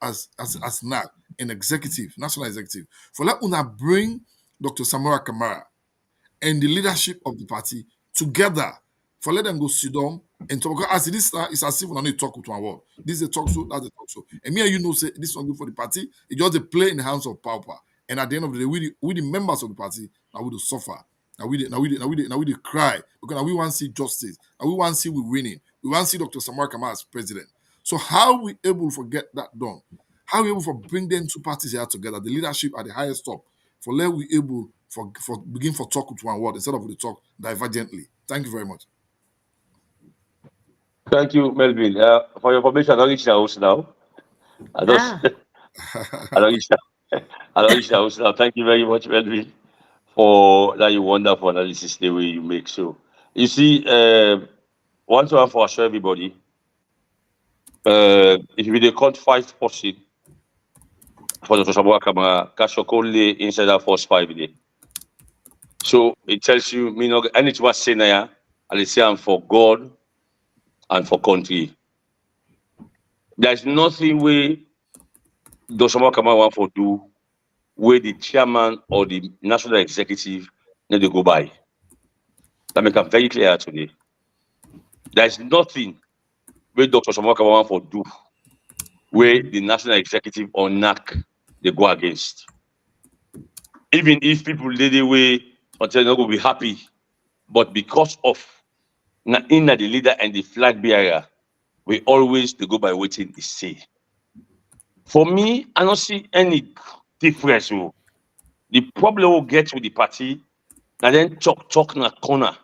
as NAC, an executive, national executive, for let una bring Dr. Samara Kamara and the leadership of the party together for let them go sit down and talk. As it is, it's as if we don't talk with one word. This is a talk show, that's a talk show. And me and you know, say this one good for the party. It just a play in the hands of power. And at the end of the day, we the members of the party, now we suffer. Now we cry because now we want to see justice. Now we want to see we winning. We want to see Dr. Samara Kamara as president. So how we able to get that done? How we able to bring them two parties here together, the leadership at the highest top, for let we able for begin for talk with one word instead of the talk divergently. Thank you very much.
Thank you, Melvin. For your information, I don't reach the house now. I don't reach the house now. Thank you very much, Melvin, for that wonderful analysis the way you make. So you see, one to have for assure everybody. If you dey count 5 person for the Samara Kamara, Kasho only inside that first 5 day. So it tells you, me not anything was saying here, and they say I'm for God and for country. There's nothing we Dr. Samara Kamara want for do where the chairman or the national executive need to go by. That make it very clear today. There's nothing where Dr. Samara Kamara want for do where the national executive or NAC they go against. Even if people did the way until they will be happy, but because of in the leader and the flag bearer, we always they go by waiting to say. For me, I don't see any difference. The problem we'll get with the party, and then talk in a corner.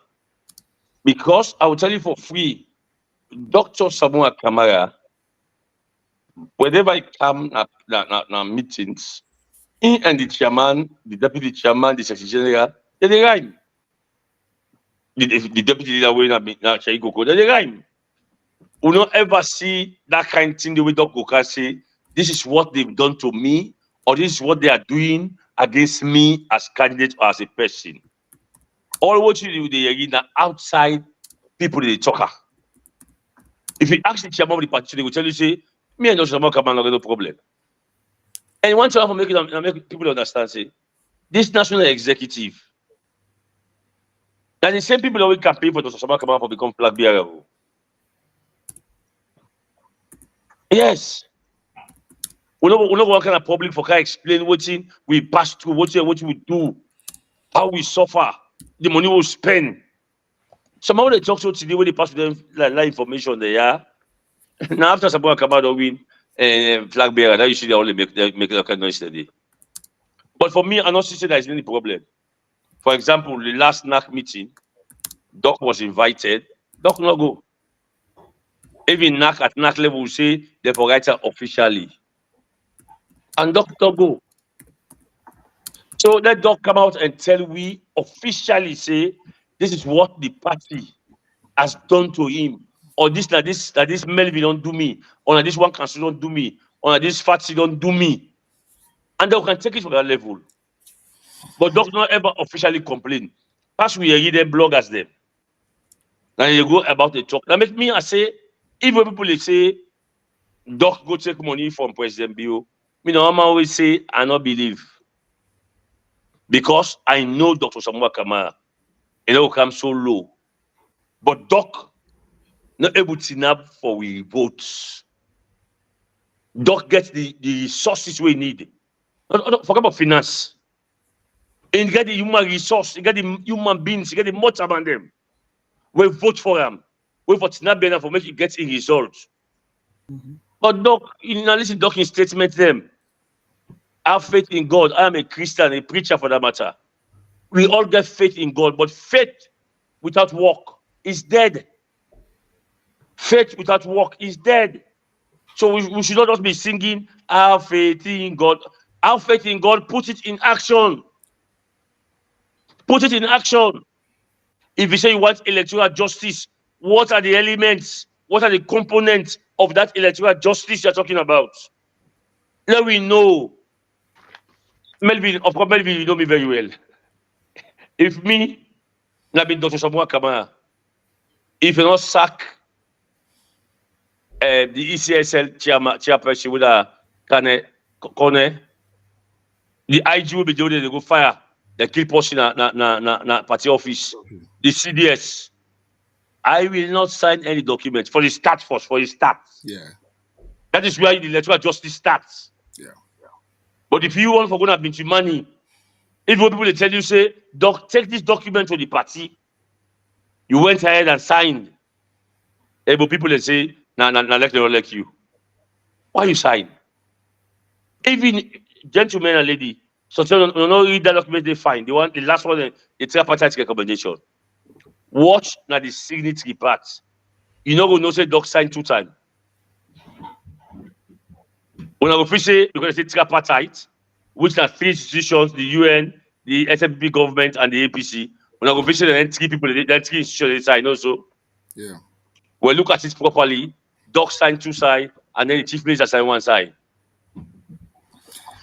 Because I will tell you for free, Dr. Samara Kamara, whenever I come na meetings, he and the chairman, the deputy chairman, the secretary general, they rhyme. The deputy leader will not say go, they rhyme. We don't ever see that kind of thing the way Dr. Goka say, this is what they've done to me, or this is what they are doing against me as candidate or as a person. All what you do, they are outside people they talk. If you ask the chairman of the party, they will tell you, say, me and Dr. Samara Kamara not no problem. And one time for make people understand, say, this national executive, and the same people that will campaign for Dr. Samara Kamara for become flag bearer. Yes. We know what kind of public for can explain what we pass through, what we do, how we suffer, the money we spend. Some of the talk show today when they pass to them like information there, yeah. Now after Samara Kamara win flag bearer, now you see they only make that kind of noise today. But for me, I don't see there is any problem. For example, the last NAC meeting, Doc was invited. Doc not go. Even NAC at NAC level will say they forget her officially. And Doc not go. So let Doc come out and tell we officially say this is what the party has done to him. or this Melvin don't do me, or this one Kasho don't do me, or this Fattia don't do me. And they can take it from that level. But doc not ever officially complain. As we read them bloggers them. Now you go about the talk. That makes me I say, if people they say doc go take money from President Bill, me no I'm always say I not believe. Because I know Dr. Samuel Kamara. It will come so low. But doc not able to nab for we votes. Doc gets the resources we need. Forget about finance. And get the human resource, you get the human beings, you get the much about them. We vote for them. We for Tinab Bena for make it get in results. But doc, you know, listen, doc in statement them. Have faith in God. I am a Christian, a preacher for that matter. We all get faith in God, but faith without work is dead. Faith without work is dead. So we should not just be singing, have faith in God. Have faith in God, put it in action. Put it in action. If you say you want electoral justice, what are the elements? What are the components of that electoral justice you're talking about? Let me know. Melvin, of course, Melvin, you know me very well. If me, Nabi Dr. Samuel Kamara, if you not sack the ECSL chairperson with a Kone, the IG will be doing they go fire, they kill person na party office, the CDS. I will not sign any document for the start first, for the start.
Yeah.
That is where the electoral justice starts.
Yeah.
But if you want for going to be money, if people they tell you, say, doc, take this document to the party, you went ahead and signed. But people they say, nah, let them elect you. Why you sign? Even gentlemen and lady, so tell them, no, read that document they find. The last one, the tripartite recommendation. Watch now the signatory part. You know go no say doc sign 2 times. When I go say because they say tripartite, which are 3 institutions, the UN, the SMPP government, and the APC. When I go say then 3 people, then 3 institutions they sign also.
Yeah.
Well, look at it properly. Doc sign 2 sides, and then the chief minister sign 1 side.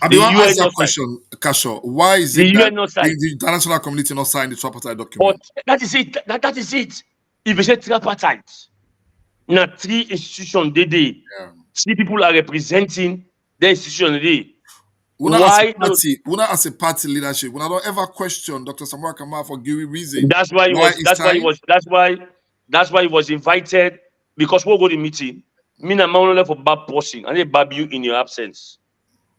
I do want to ask that question, Kasho. Why is it that the international community not signed the tripartite document?
But that is it. That is it. If you say tripartite, now 3 institutions they did. Yeah. 3 people are representing the institution they.
Why as a party leadership, when I don't ever question Dr. Samuel Kamara for giving reason.
That's why he was invited, because we'll go to the meeting. Me na man for bad posting, and they bab you in your absence.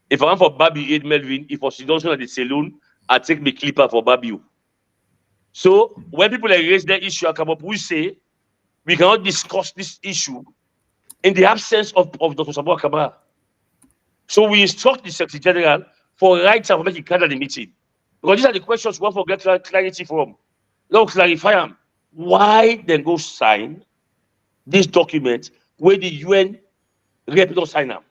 If I want for bab you, Melvin, if I sit down at the saloon, I take the clipper for bab you. So when people raise their issue, I come up, we say we cannot discuss this issue in the absence of Dr. Samuel Kamara. So we instruct the Secretary General for rights and for making carry the meeting. Because these are the questions we want to get clarity from. Now clarify them. Why then go sign this document where the UN rep don't sign them?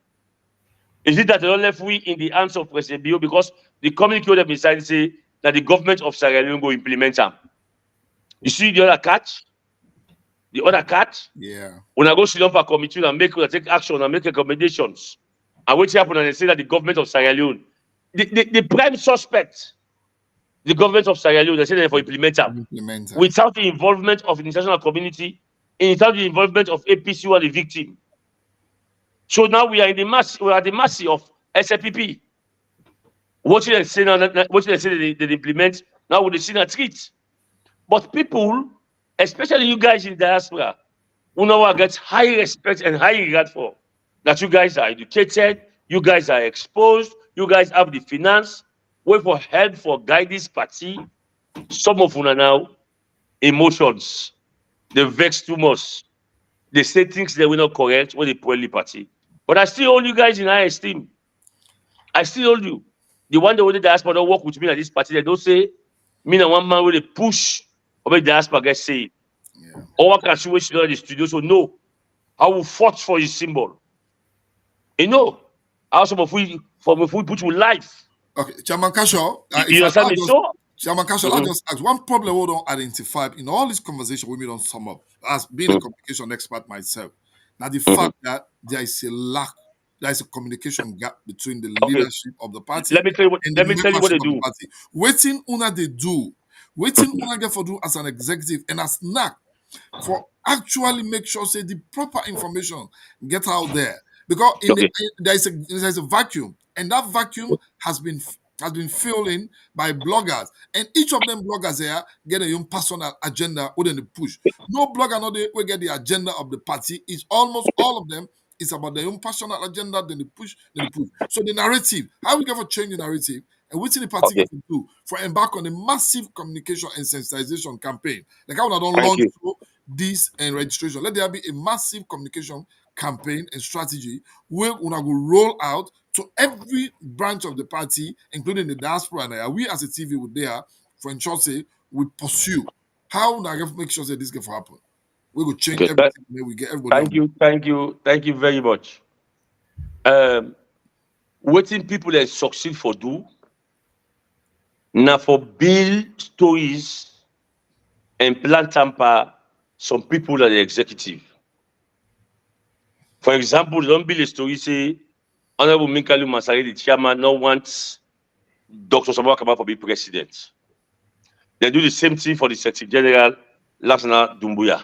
Is it that they don't left we in the hands of President Bio because the communique have been signed say that the government of Sierra Leone go implement them? You see the other catch? The other catch?
Yeah.
When I go sit down for a committee and take action and make recommendations, and what happened and they say that the government of Sierra Leone, the prime suspect, the government of Sierra Leone, they say they for implement them without the involvement of the international community, without the involvement of APC who are the victim. So now we are at the mercy of SLPP. What they say now, they implement, now we see a treat. But people, especially you guys in diaspora, who now get high respect and high regard for, that you guys are educated, you guys are exposed, you guys have the finance, wait for help for guide this party. Some of them are now emotions. They vex too much. They say things they will not correct when they pull the party. But I still hold you guys in high esteem. I still hold you. The one that will the diaspora don't work with me at this party, they don't say, me and one man will push or make the diaspora get saved. Yeah. Or I can see what you in the studio. So no, I will fight for his symbol. You know, how some of we put with life.
Okay, Chairman Kasho,
you understand me? So
Chairman Kasho, I just ask one problem we don't identify in all this conversation we don't sum up as being a communication expert myself. Now the fact that there is a lack, there is a communication gap between the leadership of the party
Let me tell you what,
and the
let me tell you what
membership
they
of the
do.
party. Waiting una they do, waiting una get for do as an executive and as knack for actually make sure say the proper information get out there because there's a vacuum and that vacuum has been filled in by bloggers and each of them bloggers here get a own personal agenda within the push. No blogger no they will get the agenda of the party. It's almost all of them. It's about their own personal agenda, then the push. So the narrative, how we get for change the narrative, and what the party get to do for embark on a massive communication and sensitization campaign. Like how we don't launch this and registration. Let there be a massive communication campaign and strategy where we will roll out to every branch of the party, including the diaspora. And we as a TV would there for ensure say we pursue. How we make sure that this can happen? We will change everything. We get everybody.
Thank you very much. Waiting people that succeed for do now for build stories and plan tamper some people are the executive. For example, don't build a story say Honorable Minkalu Masari, the chairman, no wants Dr. Samoa Kamara for be president. They do the same thing for the Secretary General, Laksana Dumbuya.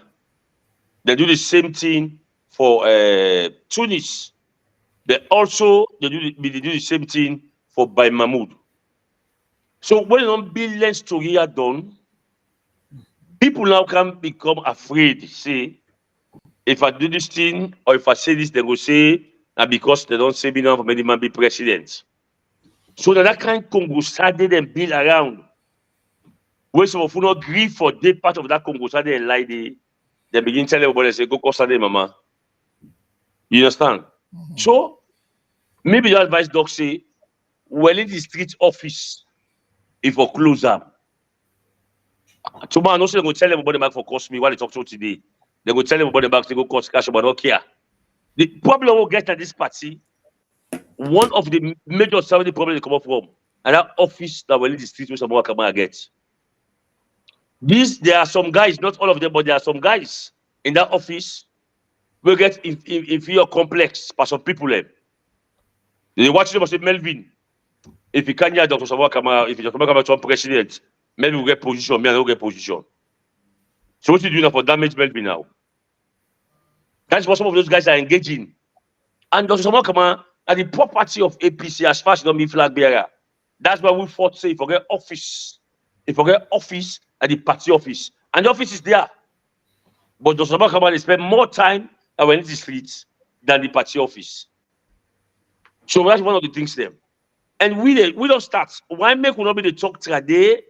They do the same thing for Tunis. They do the same thing for Bai Mahmoud. So when a billion story are done, people now can become afraid. Say, if I do this thing or if I say this, they will say, because they don't say me now for many man be president. So that kind of Congo started and build around. When some of you not agree for the part of that Congo started and lie, they begin telling everybody, say, go call Sunday, mama. You understand? So maybe the advice doc say, well, in the street office, if we close up. Tomorrow, no, they're going to tell everybody back for cost me while they talk to today. They're going to tell everybody back to go cost cash, but don't care. The problem we'll get at this party, one of the major salary problems they come up from, and that office that will in the street where someone come and get. There are some guys, not all of them, but there are some guys in that office will get inferior complex by some people. They watch them and say, Melvin, if you can't hear Dr. Samoa Kamara, if Dr. Samoa Kamara become president, Melvin will get position, me I don't get position. So what you do now for damage Melvin now? That's what some of those guys are engaging. And Dr. Samoa Kamara are the property of APC as far as don't be flag bearer. That's why we fought say, forget office. If forget office at the party office. And the office is there. But Dr. Samoa Kamara spend more time when in the streets than the party office. So that's one of the things there. And we don't start. Why make we not be the talk today?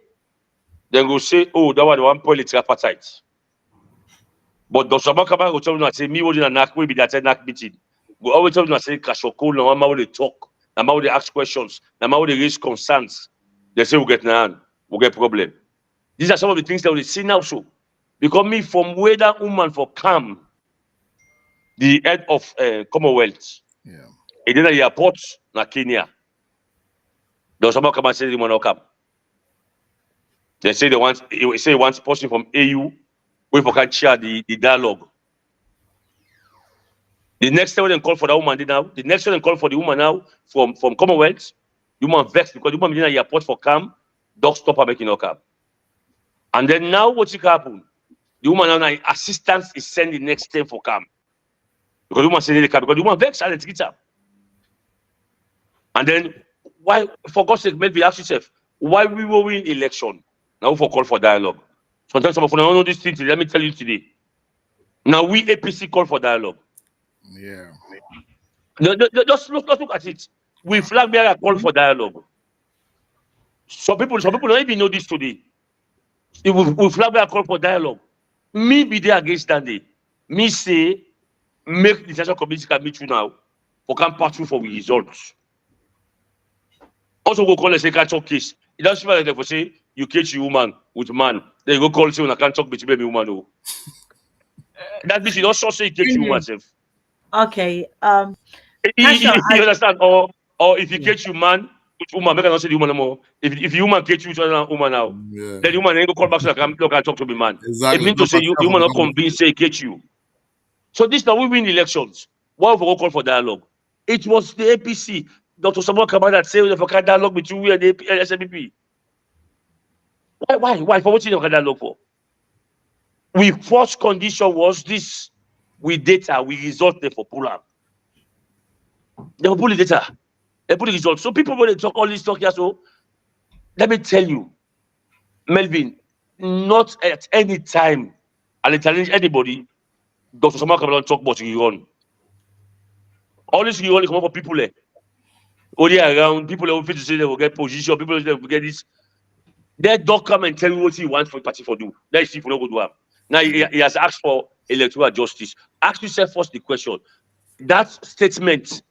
Then go say, oh, that was the one political appetite. But Dr. Samoa Kamara go tell you, say, me holding a knack, we be that knack meeting. Go always tell you, say, Kasho, no matter they talk, no matter they ask questions, no matter they raise concerns. They say, we'll get now, we'll get problem. These are some of the things that we see now. So, because me, from where that woman for come, the head of Commonwealth, and then the airport, na Kenya. Does someone come and say they want to come? They say they want person from AU, we can share the dialogue. The next time they call for the woman now, the next time they call for the woman now from Commonwealth, the woman vexed because the woman in the airport for come, dog stop her making no come. And then now what happen? The woman now assistance is sent the next time for come. Because the woman send the come because the woman vexed and it's up. And then why, for God's sake, maybe ask yourself, why we will win election? Now for call for dialogue. Sometimes some of you don't know this thing, let me tell you today. Now we APC call for dialogue.
Yeah.
Just look at it. We flag bearer call for dialogue. Some people don't even know this today. We flag bearer call for dialogue. Me be there against that day. Me say, make the international community can meet you now for come pass through for results. Also go call and say can't talk case. It doesn't matter if they say you catch your woman with man. Then you go call say I can't talk between me woman. Oh. That means you don't say you catch your woman self.
Okay.
You understand? Or if you catch your man, with woman, make I not say the woman no more. If the woman catch you with another woman now,
Yeah.
then the woman ain't go call back so I can talk to me, man.
Exactly.
It means to say you woman not convince say catch you. So this now we win elections. Why we go call for dialogue? It was the APC, Dr. Samuel Kabal that said we have dialogue between we and the SNPP. Why? For what you have dialogue for? We first condition was this: with data, we result there for pull up. They will pull the data. They put the results. So people when they talk all this talk here, so let me tell you, Melvin, not at any time I'll challenge anybody. Dr. Samuel Kabal talk about rerun. All this rerun is come up for people there. Only around people who feel to say they will get position, people they will get this. They don't come and tell you what he wants for the party for do. That is people not go do. Now he has asked for electoral justice. Ask yourself first the question: that statement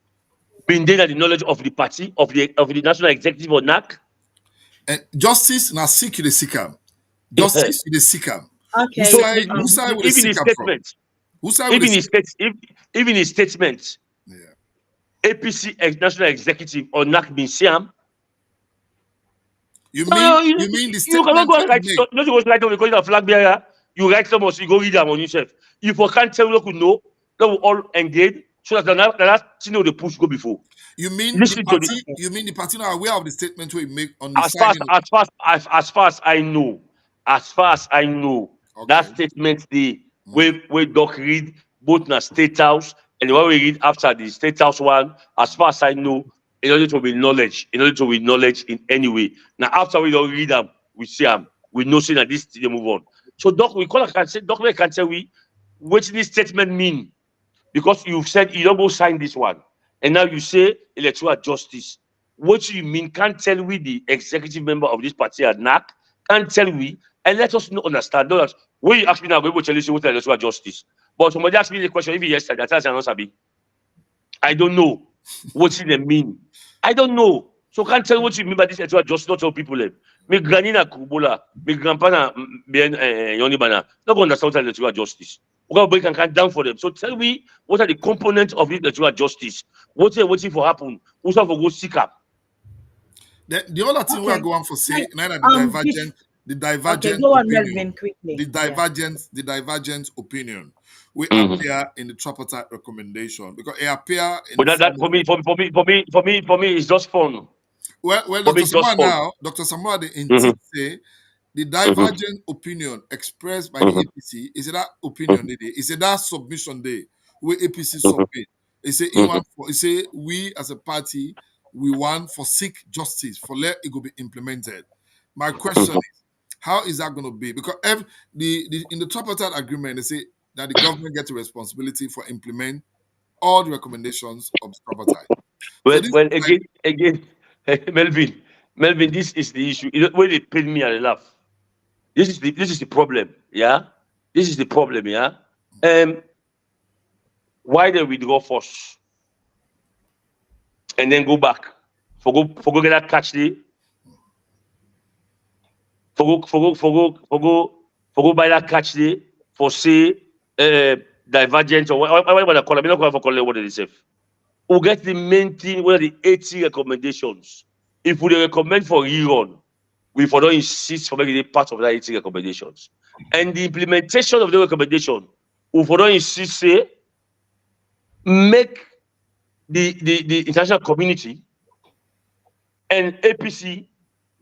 been there at the knowledge of the party of the national executive or NAC?
And justice na seek you the seeker. Justice you the seeker.
Okay.
Who side will the
Even his
seeker from?
statement,
Who side will the seeker?
even his statement,
Yeah.
APC national executive or NAC been Siam.
You
No,
mean the
you
statement
cannot go and
that
write.
you make?
Not you go write down because you're a flag bearer. You write them or you go read them on yourself. If you can't tell you could know, that will all engage so that the last thing they push go before.
You mean
Listen
the
to
party? You mean the party are aware of the statement we make on the
as far
signing?
as far as I know, that
Okay.
statement the we doc read both na state house and the one we read after the state house one, as far as I know, in order to be knowledge in any way. Now after we don't read them, we see them, we know say that this they move on. So doc we call can say document can tell we what this statement mean because you've said you don't go sign this one and now you say electoral justice. What you mean can't tell we the executive member of this party at NAC, can't tell we, and let us know understand. Don't when you ask me now, we will tell you what electoral justice. But somebody asked me the question, even yesterday, that's an answer be. I don't know what it mean. I don't know. So can't tell what you mean by this electoral justice, not tell people. Me granny na Kubola, me grandpa na bien Yoni Bana, not going to understand what electoral justice. We're going to break and count down for them. So tell me what are the components of this electoral justice? What's waiting for happen? Who's going to go seek up?
The other thing we are going for say, neither the
Okay,
divergent
go on,
opinion,
Melvin, quickly.
the divergent opinion we appear in the tripartite recommendation because it appear in
But
the
that
form
for me, it's just fun.
well,
For me,
Dr.
it's just
Samuel
fun.
now, Dr. Samuel, the intent say the divergent opinion expressed by the APC is that opinion day. Is that submission day where APC submit. It say it say we as a party we want for seek justice for let it go be implemented. My question is, how is that going to be? Because in the tripartite agreement they say that the government gets a responsibility for implement all the recommendations of the tripartite. So this
Well, again, Melvin, this is the issue. You know, when they pay me, I laugh. This is the problem. Yeah, this is the problem. Yeah. Why they withdraw first and then go back for go get that catch day. For go buy that catch day for say divergent or whatever they call it. I'm not going to call it what it is. We'll get the main thing, what are the 80 recommendations. If we recommend for rerun, we for don't insist for making it part of that 80 recommendations. And the implementation of the recommendation, we for don't insist say, make the international community and APC,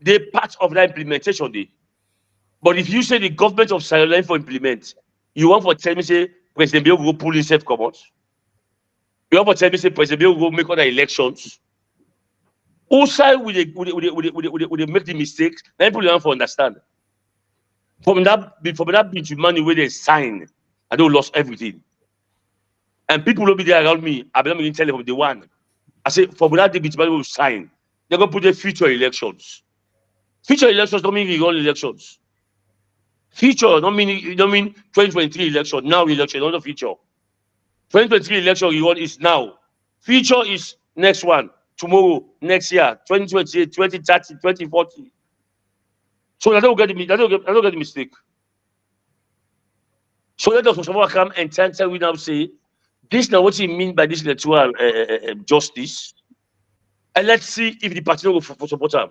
they part of that implementation day. But if you say the government of Sierra Leone for implement, you want for tell me say President Bill will go pull himself come out. You want for tell me say President Bill will go make other elections. Who side will they make the mistakes? Now people don't understand. From that bit money where they sign, I don't lost everything. And people will be there around me. I be not tell them from the one. I say from that bit money will sign. They're gonna put the future elections. Future elections don't mean rerun elections. Future don't mean 2023 election, now election, not the future. 2023 election rerun is now. Future is next one, tomorrow, next year, 2028, 2030, 2040. So I don't get the mistake. So let us come and tell we now say, this now what you mean by this electoral justice.
And let's see if the party will support him.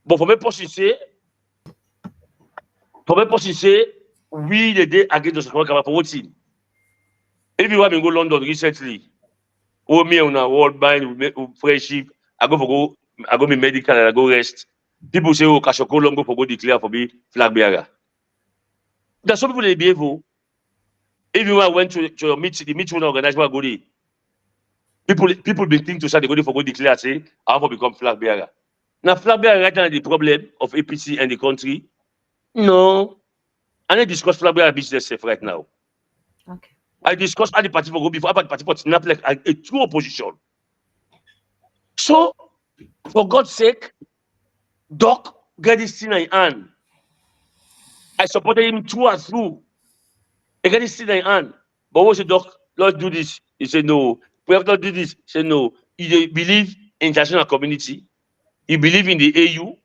But for me, person say, we the day against the support for what team? If you have been go London recently, oh me on a world buying friendship, I go me medical and I go rest. People say, oh, Kasho long go for go declare for me flag bearer. There's some people they behave. Even when I went to your meeting, the meeting organized by go there. People been thinking to say they go there for go declare, say, I want to become flag bearer. Now, flag bearer right now is the problem of APC and the country. No. I don't discuss flag bearer business safe right now.
Okay.
I discuss how the party for go before, how the party for snap like a true opposition. So, for God's sake, Doc get this thing in hand. I supported him through and through. I get this thing in hand. But what say, Doc, let's do this. He said, no. We have to do this. He said, no. He believe in international community. He believe in the AU.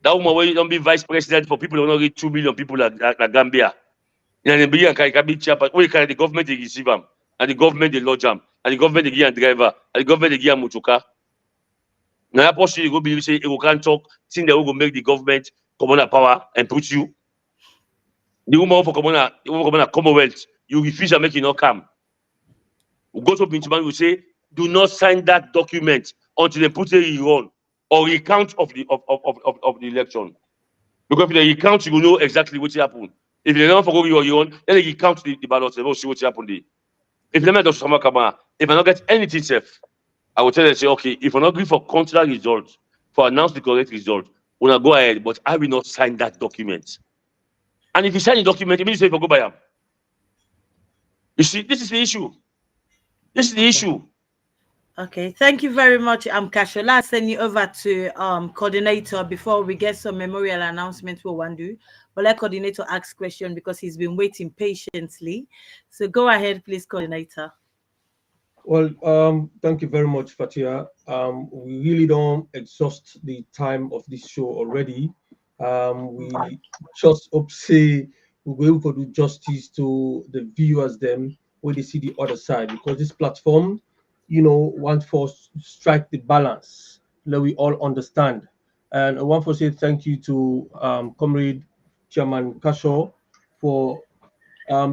That woman will don't be vice president for people who don't reach 2 million people like Gambia. And the government they receive them, and the government they lodge them, and the government they give them driver, and the government they give them mutuka. Now that person you go believe say you can't talk, think that we go make the government come on power and put you. The woman for come on Commonwealth, you refuse to make it not come. We go to Bintuman, we say, do not sign that document until they put a rerun or recount of the election. Because if they recount, you will know exactly what happened. If they don't forget your own, then they recount the ballots, they will see what happened there. If they don't if I don't get anything safe, I will tell them, say, okay, if I not agree for contrary results, for announce the correct result, we'll not go ahead, but I will not sign that document. And if you sign the document, it means you go by them. You see, this is the issue. This is the issue.
Okay, thank you very much, Kasho. Let's send you over to coordinator before we get some memorial announcements for Wandu. But let coordinator ask question because he's been waiting patiently. So go ahead, please, coordinator.
Well, thank you very much, Fattia. We really don't exhaust the time of this show already. We just hope say we'll be able to do justice to the viewers them when they see the other side, because this platform, you know, want for strike the balance that we all understand. And I want to say thank you to Comrade Chairman Kasho for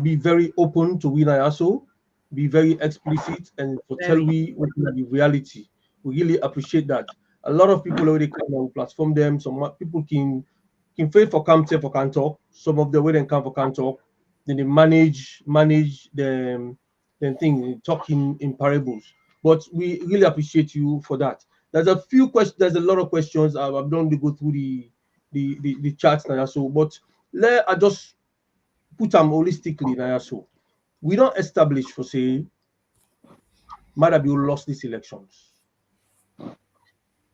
be very open to Winayaso, be very explicit, and for tell we what the reality. We really appreciate that. A lot of people already come on platform them. Some people can fail for come for can talk. Some of the way they come for can talk. Then they manage the thing talking in parables. But we really appreciate you for that. There's a few questions. There's a lot of questions. I've done to go through the charts now. So, but I just put them holistically now. So, we don't establish for say Madabio lost these elections. The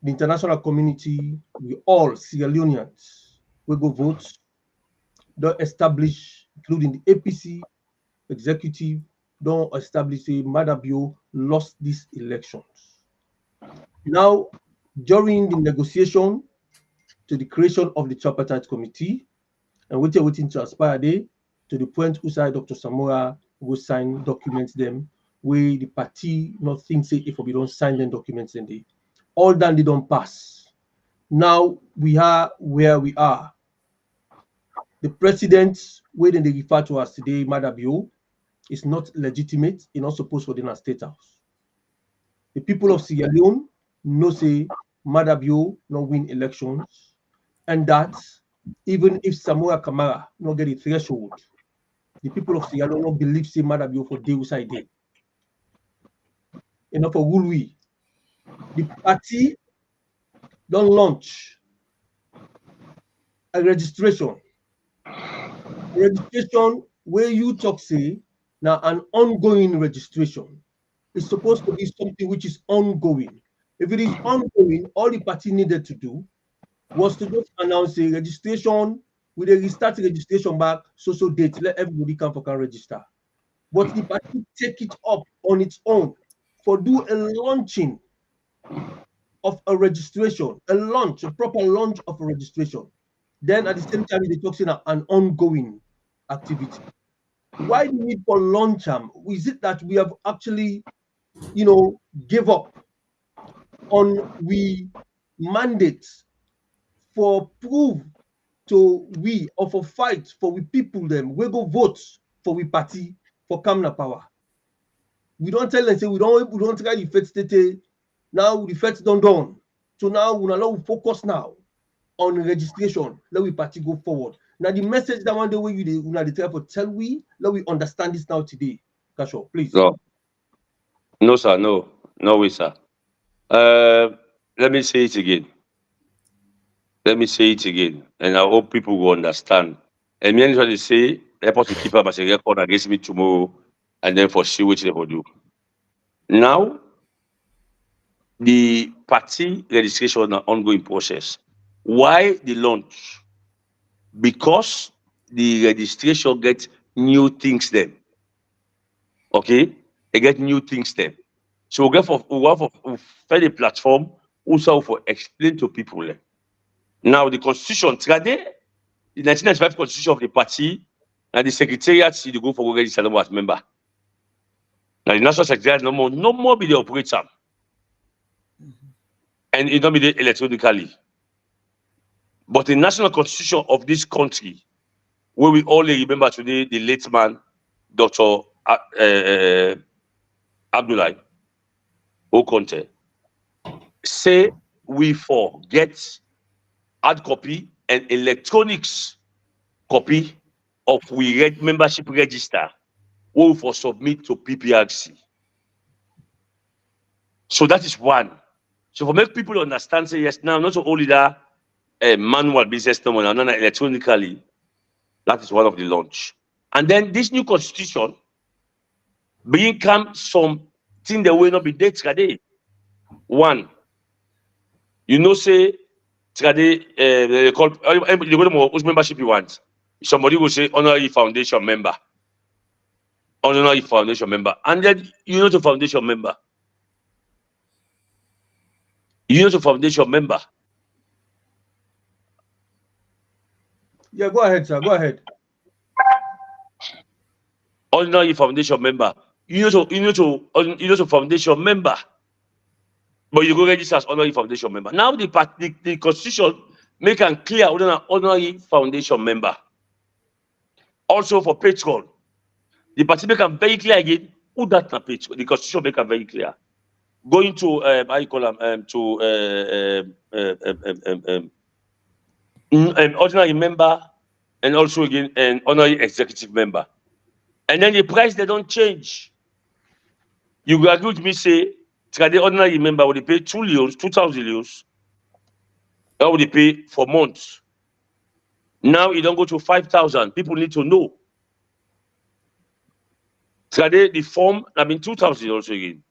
international community, we all Sierra Leoneans, we go vote. Don't establish, including the APC executive, don't establish a Madabio lost these elections. Now, during the negotiation to the creation of the tripartite committee, and we're waiting to aspire there to the point where Dr. Samora will sign documents them, where the party not think say if we don't sign them documents in the all done they don't pass. Now we are where we are. The president, waiting they refer to us today, Madabio, is not legitimate, it's not supposed for the state house. The people of Sierra Leone know say Madabio not win elections, and that even if Samora Kamara not get a threshold, the people of Sierra Leone believe say Madabio for day side day. Enough for Wulwi. The party don't launch a registration. Registration where you talk say now an ongoing registration. It's supposed to be something which is ongoing. If it is ongoing, all the party needed to do was to just announce a registration. We restart registration back so date, let everybody come for can register. But the party take it up on its own for do a launching of a registration, a proper launch of a registration. Then at the same time, they talk about an ongoing activity. Why do we need for launch them? Is it that we have actually, give up on we mandate for prove to we or for fight for we people them we go vote for we party for come na power. We don't tell them say we don't try the first state now the first done. So now we now focus now on registration. Let we party go forward. Now the message that one day when you try for tell we let we understand this now today. Kasho, please.
No, sir, no way, sir. Let me say it again. And I hope people will understand. And me usually say, help us to keep up as a record against me tomorrow, and then for see what they will do. Now, the party registration is an ongoing process. Why the launch? Because the registration gets new things then. Okay? They get new things then. So we find a platform also for explain to people. Now the constitution, the 1995 constitution of the party, and the secretariat see the go for register as member. Now the national secretariat no more be the operator. And it don't be the electronically. But the national constitution of this country, where we all remember today the late man, Dr. Abdullahi Okonte, say we get hard copy and electronics copy of we membership register we for submit to PPRC. So that is one. So for make people understand, say yes, now not only that manual business number, now electronically, that is one of the launch. And then this new constitution bring come something that will not be there today. One, you know, say today they call you go to whose membership you want. Somebody will say honorary foundation member. Honorary foundation member. And then you know the foundation member. You know the foundation member.
Yeah, go ahead, sir. Go ahead.
Honorary foundation member. You know the foundation member. But you go register as honorary foundation member. Now the constitution make and clear honorary foundation member. Also for patron, the party make them very clear again who that na patron. The constitution make them very clear. Going to how you call them ordinary member and also again an honorary executive member. And then the price they don't change. You will agree with me say the ordinary member will pay 2,000 leons. That will pay for months. Now it don't go to 5,000. People need to know. The form I mean 2,000 also again.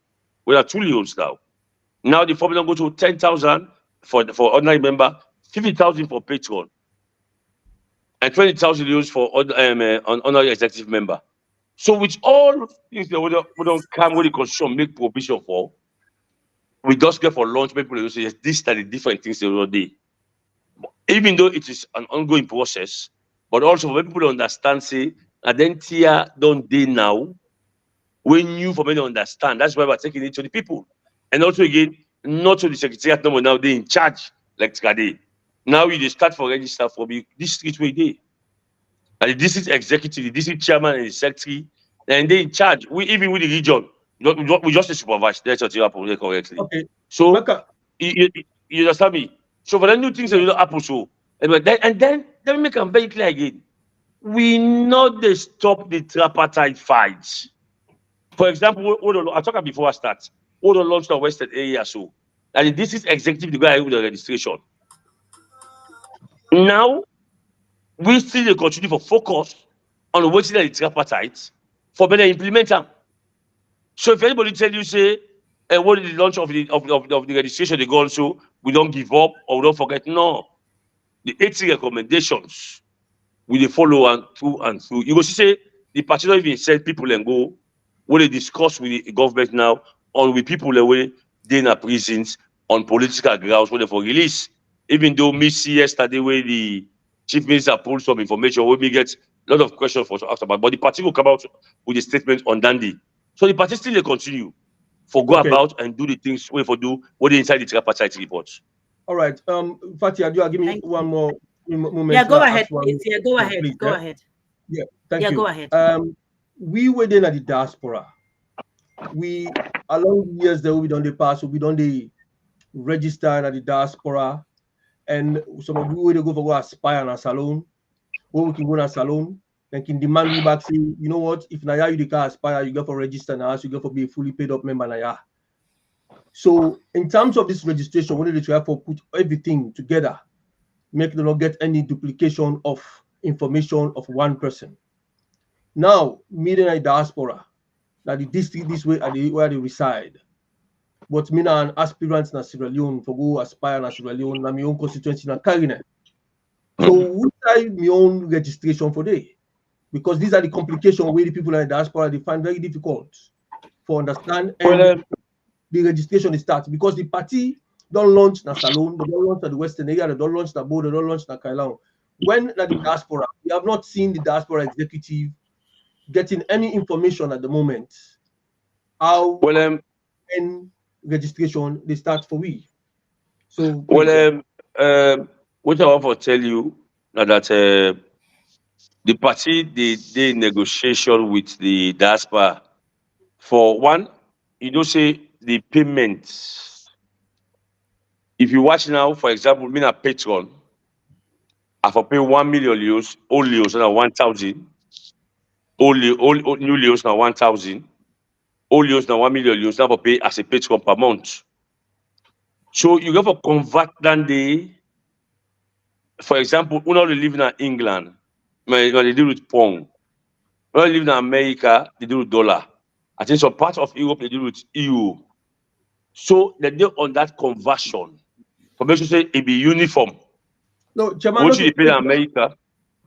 We are 2 leons now. Now the form don't go to 10,000 for ordinary member, 50,000 for patron, and 20,000 leons for honorary executive member. So with all things that we don't come with the constitution make provision for, we just get for launch people will say yes, these are the different things they will do. Even though it is an ongoing process, but also for people to understand, say, Adentia don't day now, when you for me to understand, that's why we're taking it to the people. And also again, not to the secretariat number now, they in charge, like today. Now you start for register for the district way day. And the district executive, the district chairman and the secretary, and they in charge. Even with the region, we just supervise. That's what you happen correctly.
Okay.
So you understand me? So for the new things that will happen, so and then let me make them very clear again. We know they stop the tripartite fights. For example, I talked before I start. All the launch the Western area, so and the district executive the guy with the registration. Now we still continue for focus on waiting at the tripartite for better implement them. So if anybody tell you say what is the launch of the registration they go on, so we don't give up or we don't forget. No, the 80 recommendations we follow and through. You go see say the party don't even send people and go when they discuss with the government now on with people away they in prisons on political grounds when they for release. Even though me see yesterday where the chief minister pulled some information where we get a lot of questions for to ask about, but the party will come out with a statement on Dandy. So the party still they continue. for go
Okay.
about and do the things we for do what inside the tripartite report.
All right. Fattia, do you give me
Thank
one more moment?
Yeah, go
Now
ahead,
ask one
please. Yeah, go
more,
ahead.
please,
Go
yeah?
ahead.
Yeah, thank
Yeah,
you.
go ahead.
We were then at the diaspora. We along the years that we done the past, we done the register at the diaspora, and some of we will go for go aspire in a salon, where we can go in a salon, and can demand we back say, you know what, if now you the car aspire, you go for register now, so you go for be a fully paid up member now. So in terms of this registration, we need to try for put everything together, make them not get any duplication of information of one person. Now, meeting a diaspora, that the district this way are where they reside. But me na an aspirant na Sierra Leone for go aspire na Sierra Leone na my own constituency na Carine. So we try my own registration for day, because these are the complications where the people in the diaspora they find very difficult for understand, and the registration is start because the party don't launch na Salone, they don't launch na the Western area, they don't launch na Bo, they don't launch na Kailan. When na the diaspora, we have not seen the diaspora executive getting any information at the moment. How when registration they start for we. So please,
what I want to tell you now that the party they negotiation with the diaspora for one, you don't say the payments. If you watch now, for example, me a patron, I for pay 1 million euros, old euros now 1,000, old new euros now 1,000, old euros now 1 million euros now for pay as a patron per month. So you go for convert that day. For example, when they live in England, when they deal with pound. When they live in America, they deal with dollar. I think some parts of Europe they deal with EU. So they deal on that conversion. For me to say it be uniform.
no, Chairman,
What you pay in America?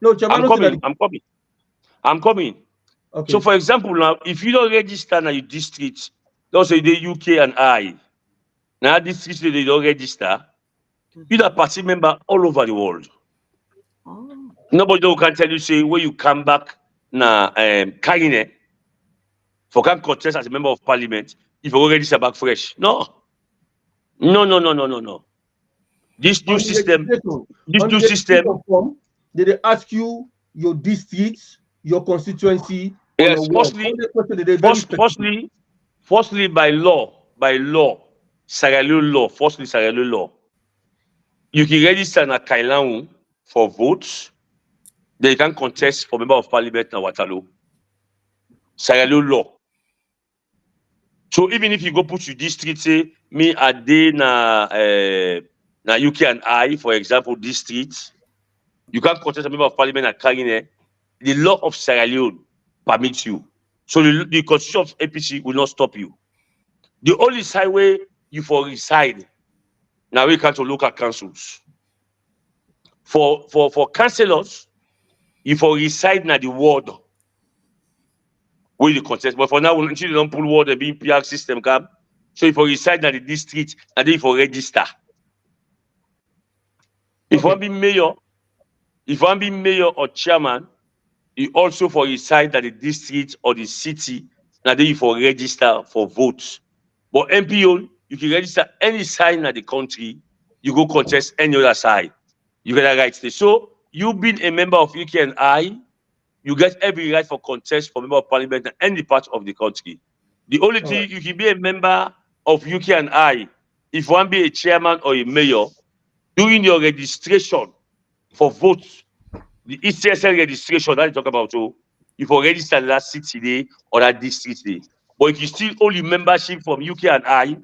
no, Chairman,
I'm coming.
Okay.
So for example, now if you don't register now your district, don't say the UK and I. Now district they don't register. You're a party member all over the world.
Oh.
Nobody can tell you say when you come back na Karine for can contest as a member of parliament if you already register back fresh. No. This new system,
form, did they ask you your district, your constituency, or
yes,
your ward?
Firstly, by law, Sierra Leone law, you can register na Kailan for votes. Then you can contest for member of parliament na Waterloo. Sierra Leone law. So even if you go put your district, say me a day na UK and I, for example, district, you can contest a member of parliament at Karine. The law of Sierra Leone permits you. So the constitution of APC will not stop you. The only side way you for reside now we come to local councils. For councillors, you for reside na the ward where you contest. But for now, until you don't pull ward the being PR system come. So if you reside na the district, and then you for register. If you want to be mayor or chairman, you also for reside at the district or the city, and then you for register for votes. But MPO, you can register any side in the country, you go contest any other side. You get a right there. So you being a member of UK and I, you get every right for contest for member of parliament in any part of the country. The only thing you can be a member of UK and I, if you want to be a chairman or a mayor, during your registration for votes, the ECSL registration that you talk about, so if you register that city day or that district day, but if you still hold your membership from UK and I,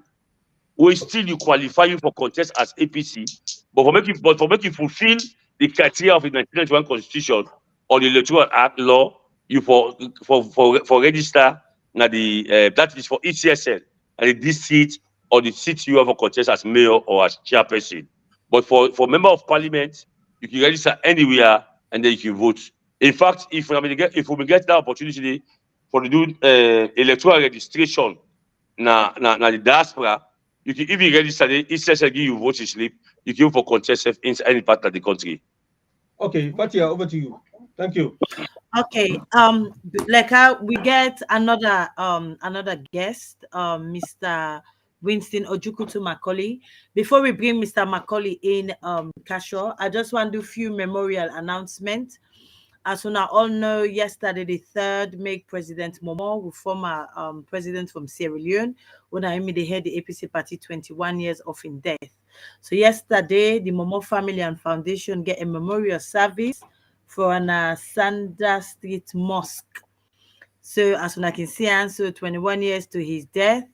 we still you qualify you for contest as APC, but for make you fulfill the criteria of the 1991 Constitution or the Electoral Act law, you for register now the that is for ECSL and the district or the city you have a contest as mayor or as chairperson. But for member of parliament, you can register anywhere and then you can vote. In fact, if we get that opportunity for the do electoral registration na the diaspora, you can even register the ECSL give you voting slip, you can for contest in any part of the country.
Okay, Fattia, over to you. Thank you.
Okay. We get another guest, Mr. Winston Ojukutu Macaulay. Before we bring Mr. Macaulay in, Kasho, I just want to do few memorial announcements. As we now all know, yesterday the third make President Momoh, who former president from Sierra Leone, when I mean they had the APC party 21 years of in death. So yesterday, the Momoh family and foundation get a memorial service for an Sandra Street Mosque. So as one can see, and so 21 years to his death,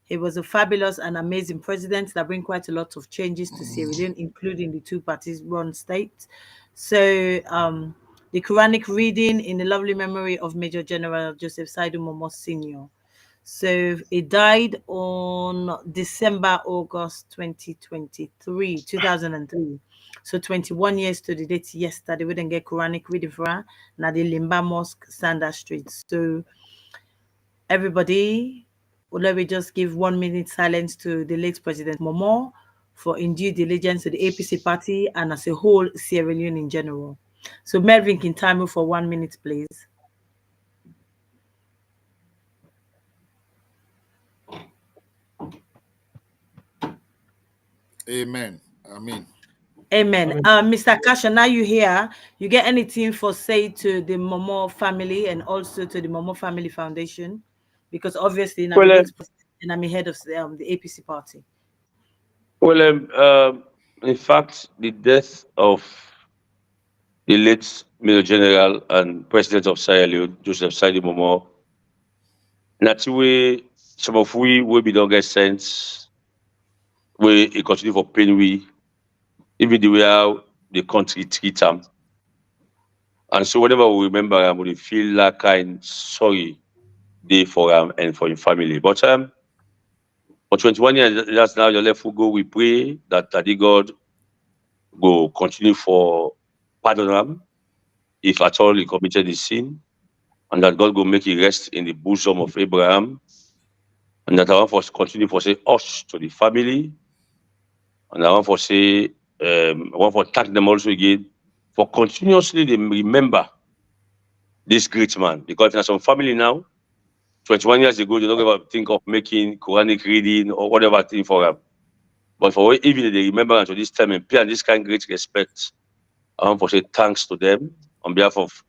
he was a fabulous and amazing president that bring quite a lot of changes to Sierra Leone, including the two parties run state. So the Quranic reading in the lovely memory of Major General Joseph Saidu Momoh Sr. So he died on August 2023, 2003. So 21 years to the date yesterday, we didn't get Quranic reading for her. Now the Limba Mosque, Sanders Street. So everybody, let me just give 1 minute silence to the late President Momoh for in due diligence to the APC party and as a whole Sierra Leone in general. So Melvin can time you for 1 minute, please.
Amen. Amen.
Amen. Mr. Kasho, now you here. You get anything for say to the Momoh family and also to the Momoh Family Foundation? Because obviously now the
Well,
next president and I'm head of the APC party.
well, in fact, the death of the late Major General and President of Sierra Leone, Joseph Saidu Momoh, naturally, some of we will be don't get sense, we continue for pain we, even the way how the country treat them. And so whenever we remember him, we feel like kind sorry day for him and for his family. But for 21 years, that's now your left will go. We pray that Daddy God will continue for pardon him if at all he committed a sin, and that God will make it rest in the bosom of Abraham, and that I want for continue for say us to the family, and I want for say I want for thank them also again for continuously they remember this great man, because there's some family now 21 years ago they don't ever think of making Quranic reading or whatever thing for them. But for even they remember until this time and pay and this kind of great respect, I want to say thanks to them on behalf of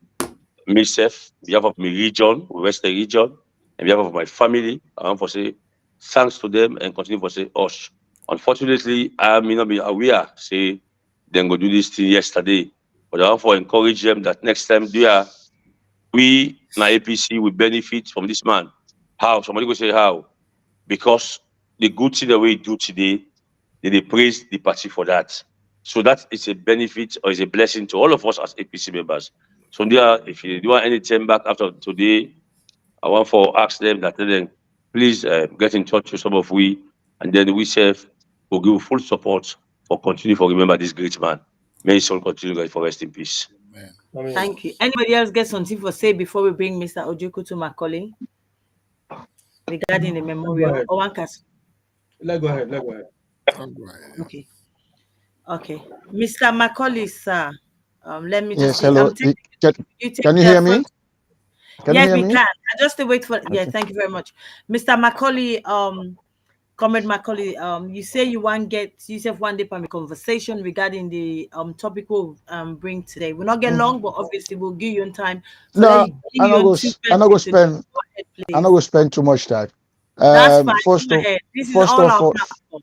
myself, on behalf of my region, Western region, on behalf of my family. I want to say thanks to them and continue to say us. Unfortunately, I may not be aware, say, then go do this thing yesterday. But I want to encourage them that next time we, my APC, will benefit from this man. How? Somebody go say how? Because the good thing that we do today, they praise the party for that. So that is a benefit or is a blessing to all of us as APC members. So there, if you do anything back after today, I want to ask them that then please get in touch with some of we, and then we self will give full support for continue for remember this great man. May his soul continue to for rest in peace.
Amen.
Thank you. Anybody else get something for say before we bring Mr. Ojuku to Macaulay regarding the
Go
memorial?
ahead.
Oh, one cast.
Let go ahead.
All right.
Okay. Okay. Mr. Macaulay, sir. Let me just
Yes,
see.
hello.
You take
Can you
the
hear me?
first.
Can you
Yes,
hear
we
me?
can. I just wait for yeah,
Okay.
thank you very much. Mr. Macaulay, Comrade Macaulay, you say you want get yourself one day from a conversation regarding the topic we'll bring today. We'll not get long, but obviously we'll give you in time. So let
No,
you give you on two
I'm not
minutes
gonna
to go
spend.
ahead,
I'm not
please.
gonna spend too much time.
That's fine.
First
Go
of
ahead. This is
first
all
of
our
all,
platform.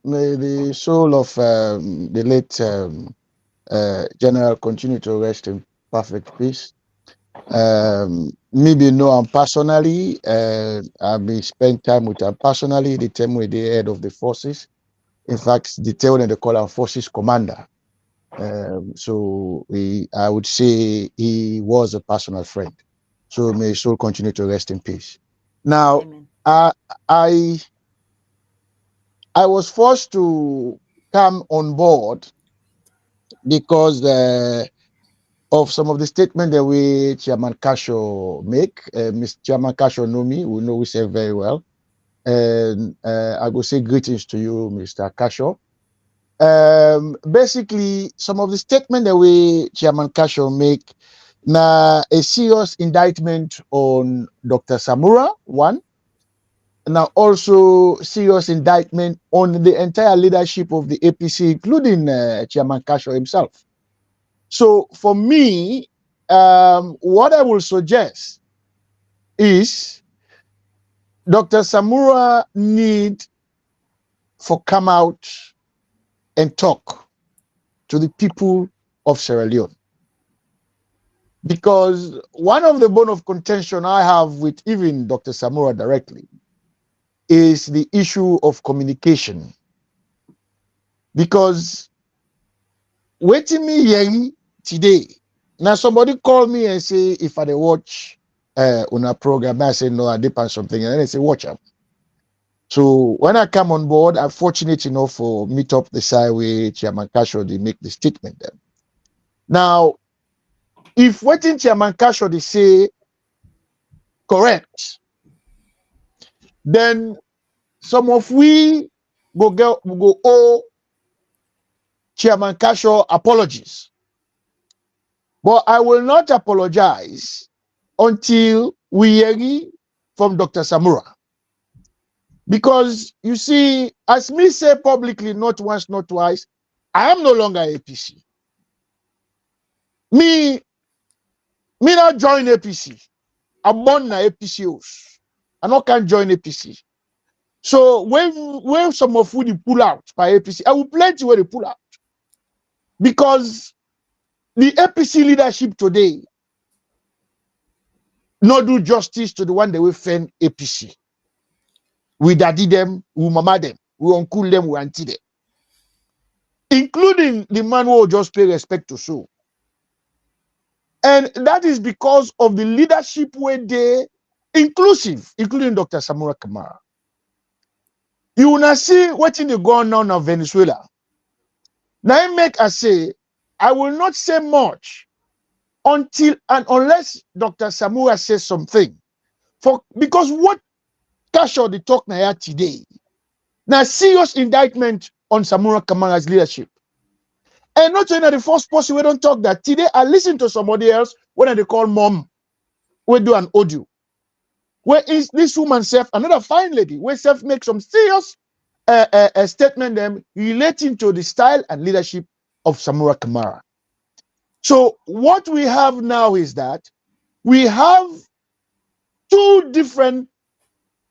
may the soul of the late general continue to rest in perfect peace. Maybe know him personally. I've been spent time with him personally. The time with the head of the forces. In fact, the term they call him forces commander. So I would say he was a personal friend. So may his soul continue to rest in peace. Now,
Amen.
I was forced to come on board because of some of the statement that we Chairman Kasho make. Mr. Chairman Kasho know me. We know we say very well. And I will say greetings to you, Mr. Kasho. basically some of the statement that we Chairman Kasho make now a serious indictment on Dr. Samura, one. Now also serious indictment on the entire leadership of the APC, including Chairman Kasho himself. So for me, what I will suggest is Dr. Samura need for come out and talk to the people of Sierra Leone. Because one of the bone of contention I have with even Dr. Samura directly is the issue of communication. Because waiting me here today, now somebody call me and say if I dey watch on a program, I say no, I depend something, and then they say watch up. So when I come on board, I'm fortunate enough for meet up the side where Chairman Kasho they make the statement then. Now, if waiting Chairman Kasho they say correct, then some of we go owe Chairman Kasho apologies. But I will not apologize until we hear from Dr. Samura. Because you see, as me say publicly, not once, not twice, I am no longer APC. Me not join APC. I'm born na APCOs. I not can join APC. So when some of you pull out by APC, I will plenty where they pull out. Because the APC leadership today not do justice to the one they will fend APC. We daddy them, we mama them, we uncle them, we auntie them. Including the man who will just pay respect to so. And that is because of the leadership where they inclusive, including Dr. Samura Kamara. You will not see what in the going on in Venezuela. Now I make I say, I will not say much until and unless Dr. Samura says something. Because what Kasho the talk now today, now serious indictment on Samura Kamara's leadership. And not only the first person we don't talk that today, I listen to somebody else when they call Momoh. We do an audio. Where is this woman self, another fine lady, where self make some serious statement them relating to the style and leadership of Samura Kamara. So what we have now is that we have two different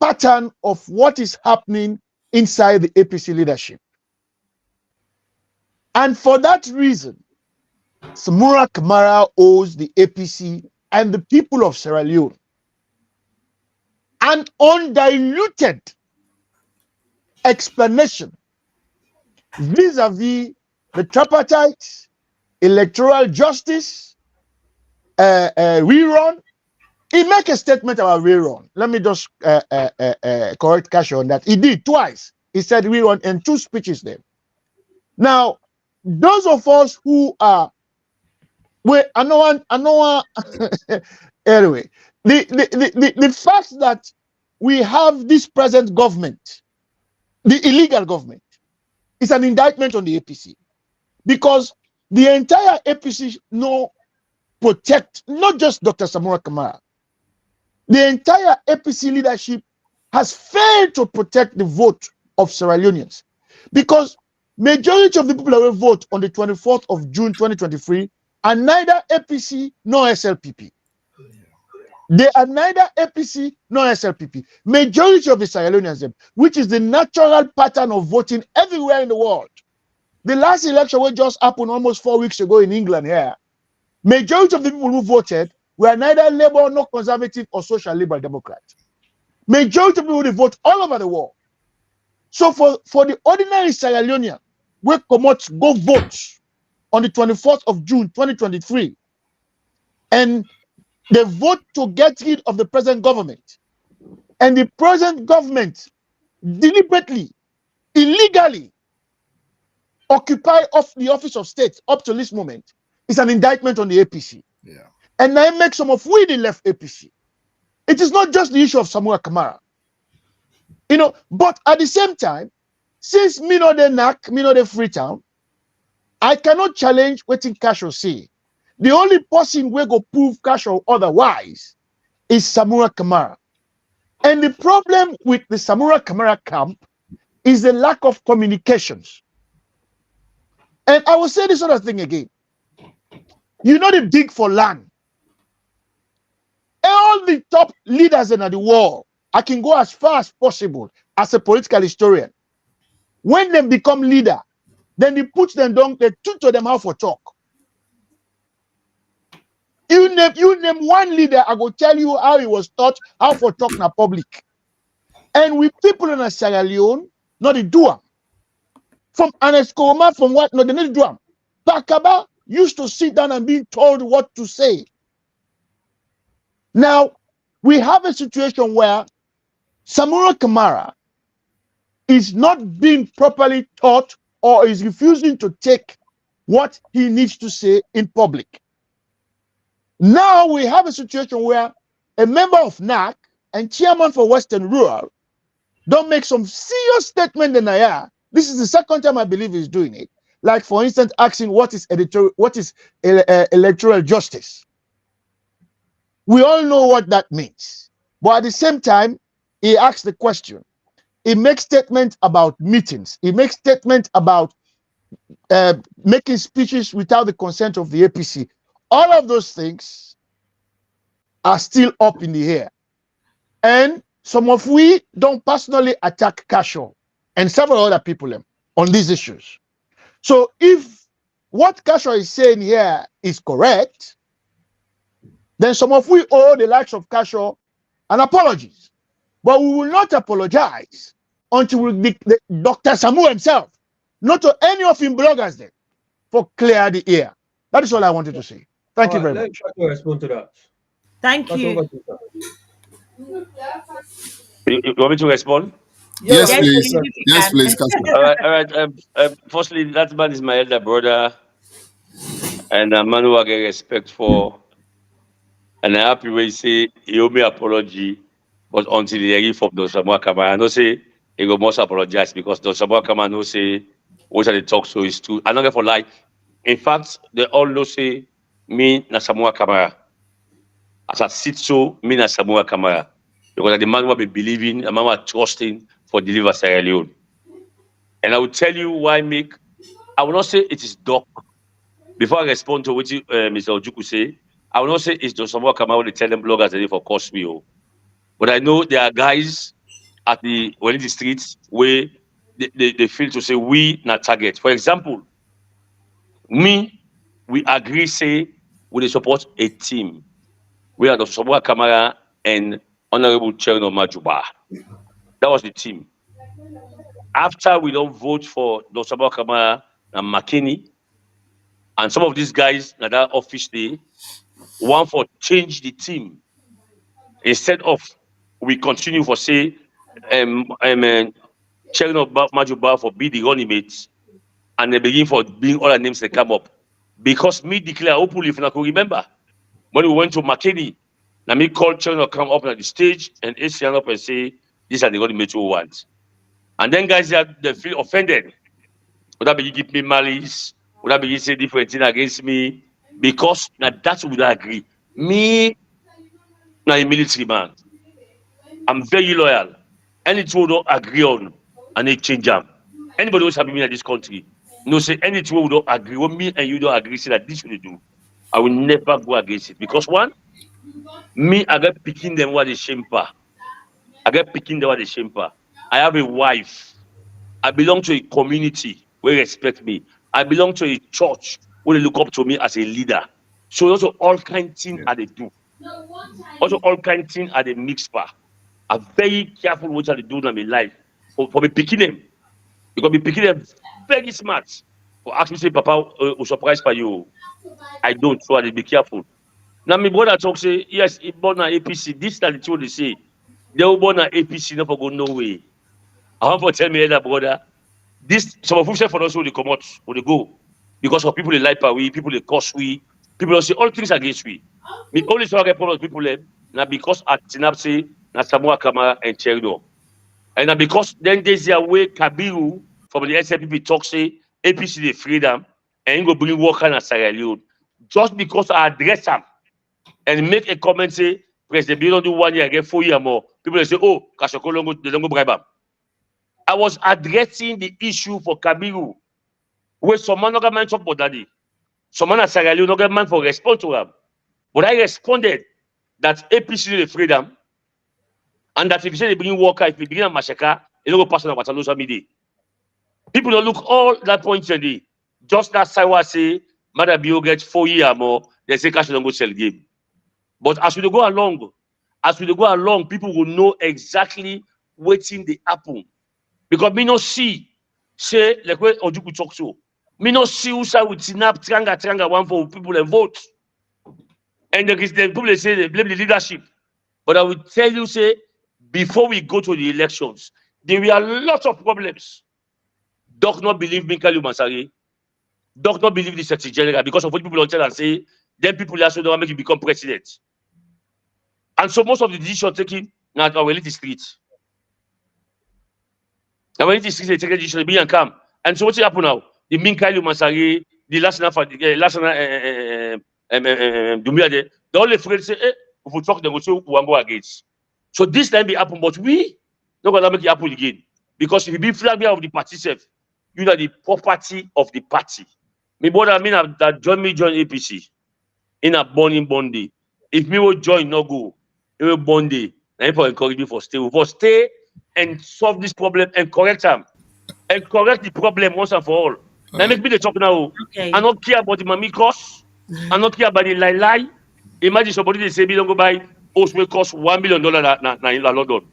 patterns of what is happening inside the APC leadership. And for that reason, Samura Kamara owes the APC and the people of Sierra Leone an undiluted explanation vis-a-vis the tripartite, electoral justice, rerun. He make a statement about rerun. Let me just correct Kasho on that. He did twice. He said rerun in two speeches there. Now, those of us who are I know anyway, the fact that we have this present government, the illegal government, is an indictment on the APC. Because the entire APC no protect, not just Dr. Samura Kamara. The entire APC leadership has failed to protect the vote of Sierra Leoneans. Because majority of the people that will vote on the 24th of June 2023 are neither APC nor SLPP. They are neither APC nor SLPP. Majority of the Sierra Leoneans, which is the natural pattern of voting everywhere in the world. The last election which just happened almost 4 weeks ago in England here, majority of the people who voted were neither Labour nor Conservative or Social Liberal Democrat. Majority of people who vote all over the world. So for the ordinary Sierra Leonean, we come out go vote on the 24th of June 2023, and they vote to get rid of the present government. And the present government deliberately, illegally occupy of the office of state up to this moment is an indictment on the APC.
Yeah.
And I make some of we the left APC. It is not just the issue of Samura Kamara. But at the same time, since me know the knack, me know the Freetown, I cannot challenge what Kasho say. The only person we go prove Kasho otherwise is Samura Kamara. And the problem with the Samura Kamara camp is the lack of communications. And I will say this other thing again. You know the dig for land. All the top leaders in the world, I can go as far as possible as a political historian. When they become leader, then they put them down, they tutor them how for talk. You name one leader, I will tell you how he was taught how for talk in public. And with people in Sierra Leone, not the do am. From Aneskoma, from what? No, they need to do am. Bakaba used to sit down and be told what to say. Now, we have a situation where Samura Kamara is not being properly taught or is refusing to take what he needs to say in public. Now we have a situation where a member of NAC and chairman for Western Rural don't make some serious statement in Naya. This is the second time I believe he's doing it. Like, for instance, asking what is electoral justice. We all know what that means. But at the same time, he asks the question. He makes statements about meetings. He makes statements about making speeches without the consent of the APC. All of those things are still up in the air. And some of we don't personally attack Kasho and several other people on these issues. So if what Kasho is saying here is correct, then some of we owe the likes of Kasho an apologies. But we will not apologize until Dr. Samu himself, not to any of him bloggers there, for clear the air. That is all I wanted to say. Thank you very much.
Let me try to respond to that.
Thank
That's
you.
over to you.
You want me to respond?
Yes,
Yes,
please.
please, if you
Yes,
can.
please, Kasho.
All right. Firstly, that man is my elder brother, and a man who I get respect for. And I'm happy when he say he owe me apology, but until the hearing from Dr. Samuel Kamara, I know say he go must apologize because Dr. Samuel Kamara know say what they talk so is true. I don't get for lie. In fact, they all know say me na Samuel Kamara. As I sit so, me na Samuel Kamara. Because the man will be believing, the man will trusting for deliver Sierra Leone. And I will tell you why I will not say it is Doc. Before I respond to what Mr. Ojuku say, I will not say it's Dr. Samuel Kamara when they tell them bloggers that they for cost me. But I know there are guys at the streets where they feel to say we not target. For example, we agree say we support a team. We are Dr. Samuel Kamara and Honorable Cherno Majuba. That was the team. After we don't vote for Dr. Samuel Kamara and McKinney, and some of these guys that are office day want for change the team. Instead of we continue for say Cherno Majuba for be the running mates, and they begin for being all the names that come up. Because me declare openly, if I could remember, when we went to McKinney, now me call Cherno come up on the stage and they stand up and say, these are the running mates who want. And then guys they feel offended. Would that be give me malice? Would that be say different thing against me? Because now that's what I agree. Me, now a military man. I'm very loyal. Anything we don't agree on, and they change them. Anybody who's happy me in this country, no say anything we don't agree with me and you don't agree, say that this will do. I will never go against it. Because one, me, I get picking them what they shimper. I have a wife. I belong to a community where they respect me. I belong to a church where they look up to me as a leader. So also all kind of things they do. Also all kind of things they mix pa. I'm very careful what they do in my life. For me picking them. Because me picking them very smart. For ask me say, Papa, will surprise for you. I don't, so I be careful. Now my brother talk say, yes, he born an APC. This is the truth they say. They will born an APC, not for go no way. I want to tell me that brother. This some of them say for us who they come out, who they go. Because of people they like we, people they curse we, people don't say all things against we. Me only so I get problem with people now because at Tinapse, na Samuel Kamara and Cherno. And now because then there's a way Kabiru from the SLPP talk say APC they freedom and go bring worker and Sierra Leone just because I address them and make a comment say President Bill don't do 1 year, get 4 years more. People say, oh, Kasho they don't go bribe him. I was addressing the issue for Kabiru, where someone not man talk about daddy. Someone at Sierra Leone not man for respond to him. But I responded that APC the freedom and that if you say they bring worker, if you begin a massacre, they don't go pass on what social media. People don't look all that point in the just that Sawa say Mother Bio gets 4 years more, they say Kasho don't go sell game. But as we go along, people will know exactly waiting the happen. Because me no see, say like where Ojuku talk so. Me no see who say with snap tranga one for people and vote. And the people say they blame the leadership. But I will tell you, say, before we go to the elections, there were a lot of problems. Doc not believe Minkalu Mansari. Doc not believe the Secretary General because of what people don't tell and say, then people also don't make you become president. And so most of the decision taking now our elite street. Now when it is street, they take a decision, be and come. And so what's happening now? The Minkalu Mansari, the last Dumia, the only friend say, hey, if we talk, they go say we go against. So this time be happen, but we not gonna make it happen again. Because if you be flag bearer of the party self, you are the property of the party. Me brother, I mean that join APC in a burning Bondi. If me will join, no go. It will Bondi. And people encourage me for stay. We for stay and solve this problem and correct them. And correct the problem once and for all. Now make me the talk now.
Okay.
I don't care about the mammy cost. I don't care about the lie. Imagine somebody they say me don't go buy house will cost $1 million in London.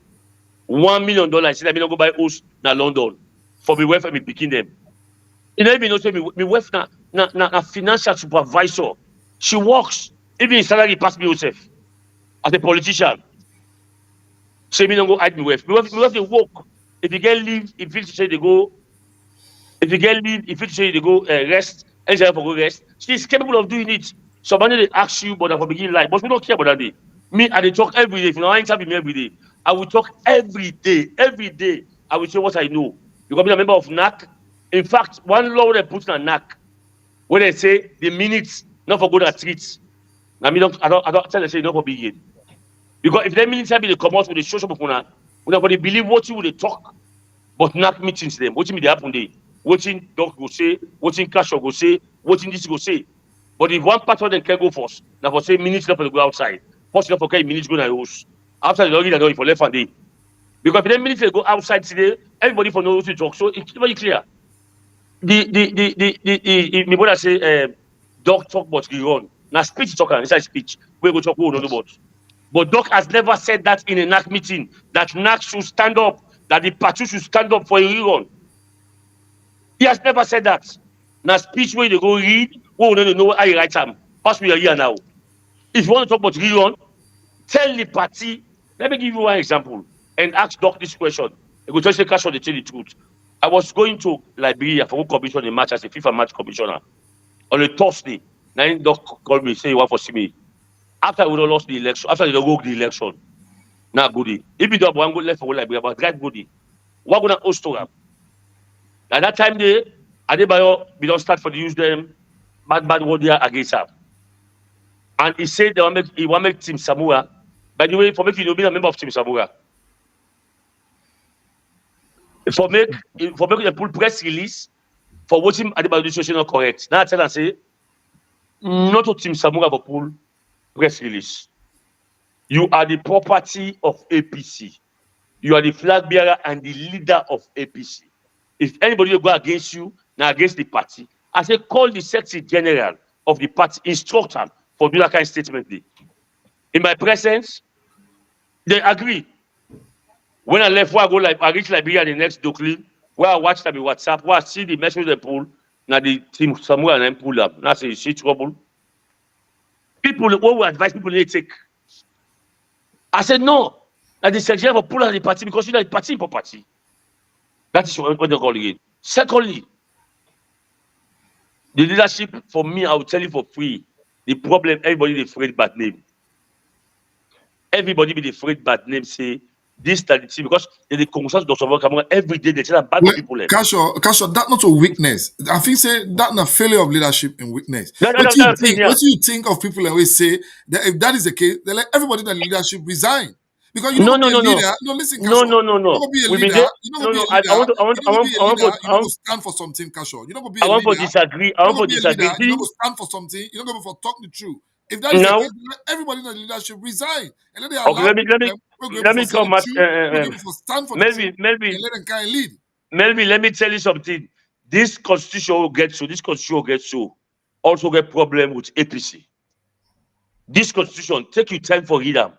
$1 million. Say that me don't go buy house in London for me wife and me picking them. You know, me say me wife na financial supervisor. She works even in salary pass me herself as a politician. Say me don't go hide me wife. Me wife they work. If you get leave, if you say they go. If you get leave, if you say they go rest, and say for go rest, she's capable of doing it. Somebody they ask you, but for begin life, but we don't care about that day. Me, I talk every day. If you know, I interview me every day. I will talk every day. Every day, I will say what I know. You can be a member of NAC. In fact, one law they put in NAC, when they say the minutes not for good at streets. I mean, I don't tell them say not for begin. Because if the minutes have been the come out with the social people, nobody believe what you will talk. But NAC meetings them. What they happen there? Watching Doc go say, watching Kasho go say, watching this go say. But if one part of them can go first, now for say minutes not for go outside. First not for minutes go na house. After the already know for left and day. Because if the minutes they go outside today, everybody for know what to talk. So it's very clear. My brother say Doc talk but he run. Now speech talker inside speech. We go talk who about. But Doc has never said that in a NAC meeting that NAC should stand up, that the party should stand up for a rerun. He has never said that. Now speech where they go read, we don't know how you write them. Pass me a year now. If you want to talk about rerun, tell the party. Let me give you one example and ask Doc this question. I go just say Kasho they tell the truth. I was going to Liberia for commission in March as a FIFA match commissioner on a Thursday. Now Doc called me say you want to see me. After we don't lost the election, after they don't go the election, now goody. If you don't want to go left for Liberia, but right goody. What gonna host to them? At that time they Adebayo, we don't start for the use them bad word there against her. And he said he want make Team Samura. By the way, for make you be a member of Team Samura. For make a pull press release for watching Adebayo situation not correct. Now I tell and say, not to Team Samura for pull press release. You are the property of APC. You are the flag bearer and the leader of APC. If anybody will go against you, now against the party, I say call the Secretary General of the party, instruct him for doing that kind of statement. In my presence, they agree. When I left, where I reach Liberia the next Dockley, where I watched them in WhatsApp, where I see the message they pull, now the Team Samura and then pull up. Now I say, you see trouble. People, what we advise people they take. I said, no, that the Secretary will pull out the party because you know the party for party. That is what they call it. Secondly, the leadership, for me, I will tell you for free, the problem, everybody is afraid bad name. Everybody be afraid bad name, say, this strategy because they consult Dr. Kamara every day. They tell them bad people.
Kasho, that not a weakness. I think say that not failure of leadership and weakness.
No,
What do you think of people that always say that if that is the case, they let everybody in the leadership resign? Because you don't be a leader. No, listen, Kasho.
No.
You don't be a leader. You don't be a leader. You don't stand for something, Kasho. You don't be a leader.
I want to disagree.
You don't stand for something. You don't go for talk the truth. If that is the case, let everybody in the leadership resign and let they allow
let me come at Melvin,
and let them kind of lead.
Melvin, let me tell you something. This constitution will get so. Also get problem with APC. This constitution take you time for reading.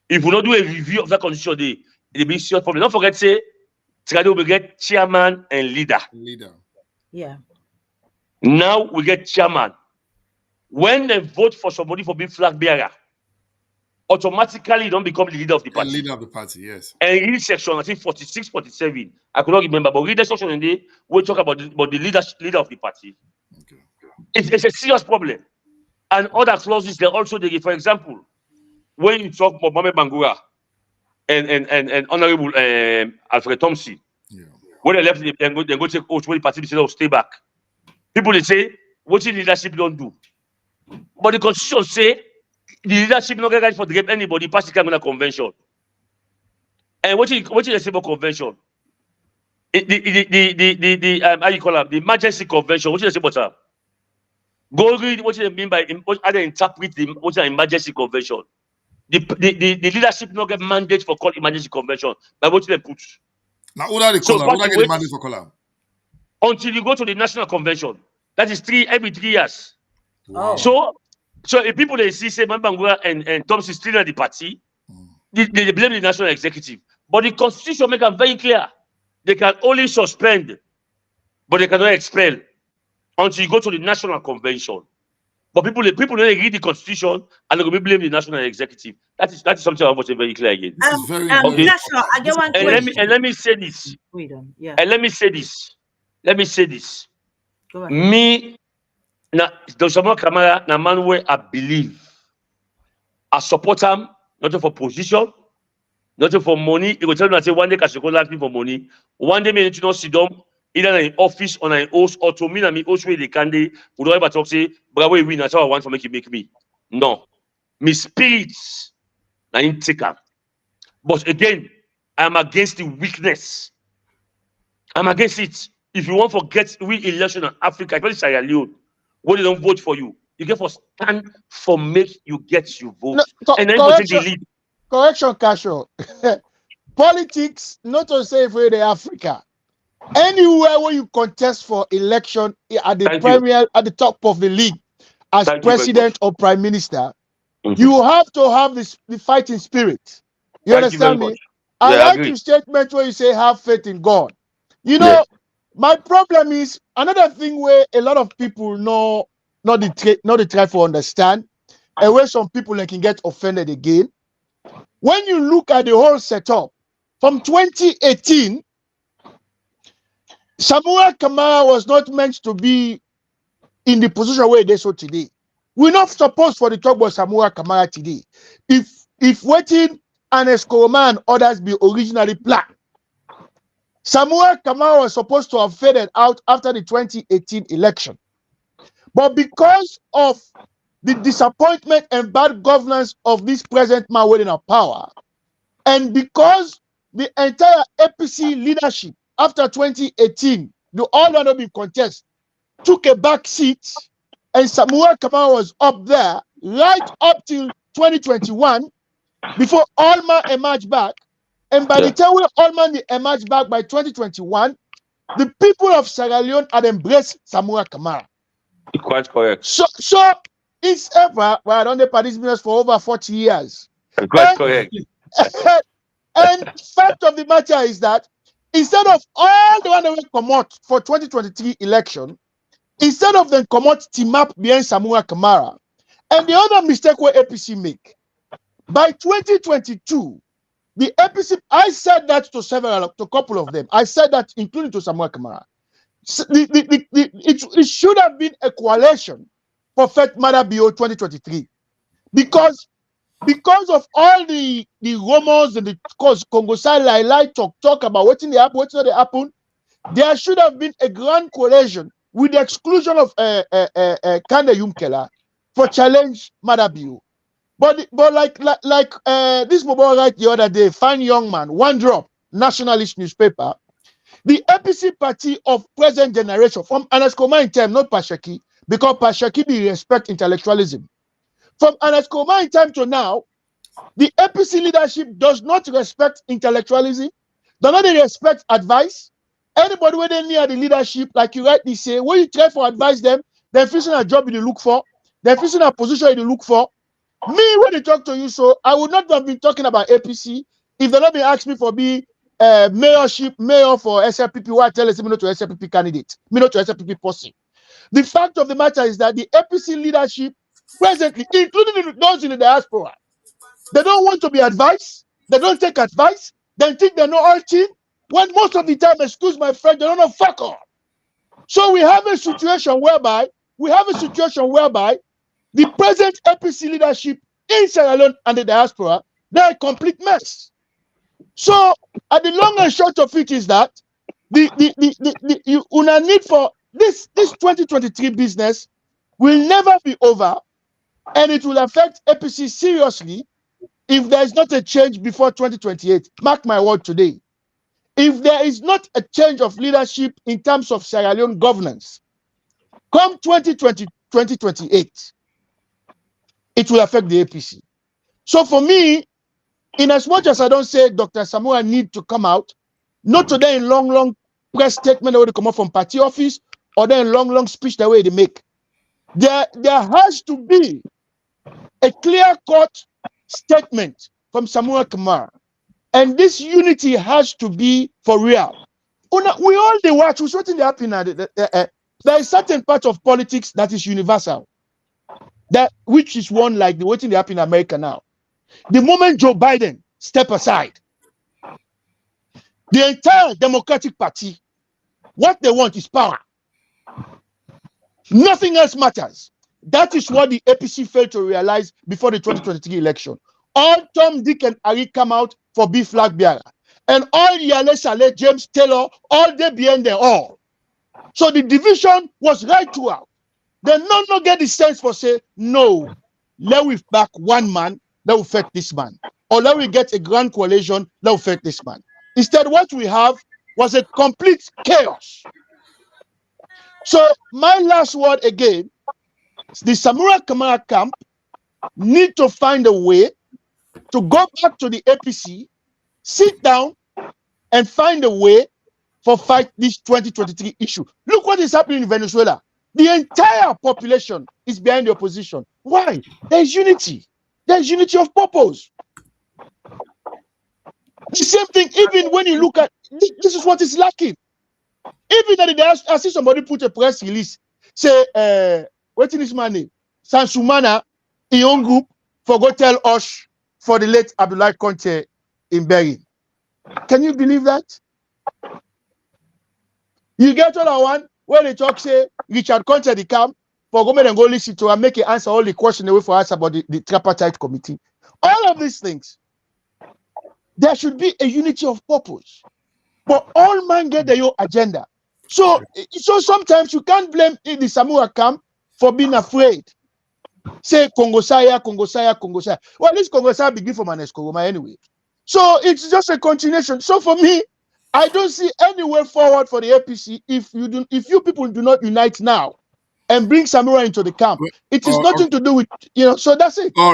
If we don't do a review of that constitution, it'll be serious problem. Don't forget, say, Trado will get chairman and leader.
Yeah.
Now we get chairman. When they vote for somebody for being flag bearer, automatically you don't become the leader of the party.
The leader of the party, yes.
And in this section, I think 46, 47, I could not remember, but read the section in there, we'll talk about the leader of the party.
Okay.
It's a serious problem. And other clauses, they also, for example, when you talk about Momoh Bangura and Honorable Alfred Thompson, when they left, they go take oath when the party decided to stay back. People, they say, what the leadership don't do? But the constitution say the leadership not right for to get anybody pass the Camera Convention. And what is the civil convention? The how you call it? The emergency convention. What is the about that? Go read what they mean by how they interpret what's an emergency convention. The leadership not get mandate for call emergency convention by what they put.
Now, what are they call? What are they mandate for call?
Until you go to the national convention, that is every 3 years.
Wow.
So if people they see say Bangura and Thompson still at the party, they blame the national executive. But the constitution make it very clear. They can only suspend, but they cannot expel until you go to the national convention. But people don't read the constitution and they will blame the national executive. That is something I want to say very clear again.
Very
Kasho, I get one question.
And let me say this.
Yeah.
And let me say this.
Go ahead.
Me, now, Dr. Momoh Kamara, na man where I believe. I support him, not for position, not for money. He will tell me that say one day Kasho go ask me for money. One day me need to not sit down either in office or in house or to me and me host where they can we don't ever talk say, bravo, we win. That's how I want to make me. No, me spirits, I ain't take up. But again, I'm against the weakness. I'm against it. If you want to get re-election in Africa, especially Sierra Leone, when they don't vote for you, you get for stand for make you get your vote.
No,
and then you take the lead.
Correction, Kasho. Politics, not to say for the Africa. Anywhere where you contest for election at the at the top of the league as president or prime minister, you have to have the fighting spirit. You understand me? I like your statement where you say have faith in God. You know, my problem is another thing where a lot of people not try to understand, and where some people can get offended again. When you look at the whole setup from 2018, Samoa Kamara was not meant to be in the position where it is so today. We're not supposed for the talk about Samoa Kamara today. If waiting and Escoroma and others be originally planned, Samoa Kamara was supposed to have faded out after the 2018 election. But because of the disappointment and bad governance of this present man within our power, and because the entire APC leadership after 2018, the all-honorable contest, took a back seat, and Samoa Kamara was up there right up till 2021 before Alma emerged back. And by the time we Alma emerged back by 2021, the people of Sierra Leone had embraced Samoa Kamara.
Quite correct.
So it's ever, well, I don't know this business for over 40 years.
Quite correct.
And the fact of the matter is that instead of all the one that will come out for 2023 election, instead of them come out team up behind Samoa Kamara, and the other mistake where APC make, by 2022, the APC, I said that to a couple of them. I said that including to Samoa Kamara. It should have been a coalition for Fet Mada BO 2023. Because because of all the rumors and the Congo lie talk about what's not they happen, there should have been a grand coalition with the exclusion of Kande Yumkela for challenge Madabiu. But like this Momoh right the other day, fine young man, One Drop, nationalist newspaper, the APC party of present generation from Anaskoma in time, not Pashaki, because Pashaki be respect intellectualism. From Anaskoma in time to now, the APC leadership does not respect intellectualism, does not respect advice. Anybody when they near the leadership, like you rightly say, when you try for advise them, they're facing a job you look for, they're facing a position you look for. Me, when they talk to you, so I would not have been talking about APC if they not been asked me for be mayor for SLPP. Why tell us me not to SLPP candidate, me not to SLPP person. The fact of the matter is that the APC leadership presently, including those in the diaspora, they don't want to be advised. They don't take advice. They think they know all things. When most of the time, excuse my friend, they don't know fuck all. So we have a situation whereby the present APC leadership in Sierra Leone and the diaspora, they're a complete mess. So at the long and short of it is that the need for this 2023 business will never be over, and it will affect APC seriously if there is not a change before 2028. Mark my word today. If there is not a change of leadership in terms of Sierra Leone governance, come 2028, it will affect the APC. So for me, in as much as I don't say Dr. Samoa need to come out, not today in long press statement that will come out from party office, or then long speech the way they make. There has to be a clear-cut statement from Samoa Kamara. And this unity has to be for real. We all they watch, what's what happening. There is certain part of politics that is universal. That which is one like the waiting happen in America now. The moment Joe Biden step aside, the entire Democratic Party, what they want is power. Nothing else matters. That is what the APC failed to realize before the 2023 election. All Tom, Dick, and Harry come out for B flag bearer. And all Yale Saleh, James Taylor, all they behind them all. So the division was right throughout. They not get the sense for say, no, let we back one man, that will fight this man. Or let we get a grand coalition, that will fight this man. Instead, what we have was a complete chaos. So my last word again, the Samoa Kamara camp need to find a way to go back to the APC, sit down, and find a way for fight this 2023 issue. Look what is happening in Venezuela. The entire population is behind the opposition. Why? There is unity. There is unity of purpose. The same thing, even when you look at this is what is lacking. Even that I see somebody put a press release, say, what is his name? Sansumana, in own group, for go tell us for the late Abdullah Conte in Berry. Can you believe that? You get all I want when they talk, say, Richard Conte, the camp, for government and go listen to and make it answer all the questions away for us about the tripartite committee. All of these things, there should be a unity of purpose. But all men get their own agenda. So sometimes you can't blame the Samoa camp for being afraid. Say Congo Saya. Well, this Congo Saya begin from an Eskoroma anyway. So it's just a continuation. So for me, I don't see any way forward for the APC if you people do not unite now and bring Samoa into the camp. It is nothing to do with so that's it.
All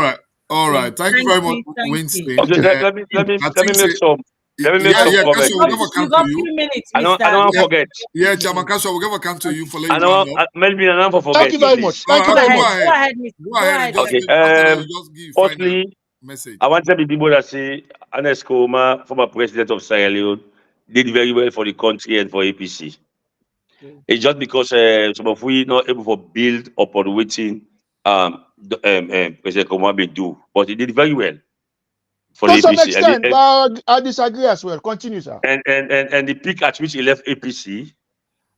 right. Thank you very much, Winston.
Okay, let me make some. Let me make some comments.
Kasho, we'll never come to you.
Few minutes,
I don't want to forget.
Yeah, Chairman Kasho, we'll never come to you for
I
later
don't
on.
Melvin, I don't want to forget.
Thank you very much.
All
Thank you
right,
very
go
much.
ahead.
Go ahead.
Just
Okay,
just give final
firstly,
message.
I want to tell the people that say Ernest Koroma, former president of Sierra Leone, did very well for the country and for APC. It's just because some of we not able to build upon waiting President Koroma may do, but he did very well for
To
the
some
APC.
extent, I disagree as well. Continue, sir.
And the peak at which he left APC,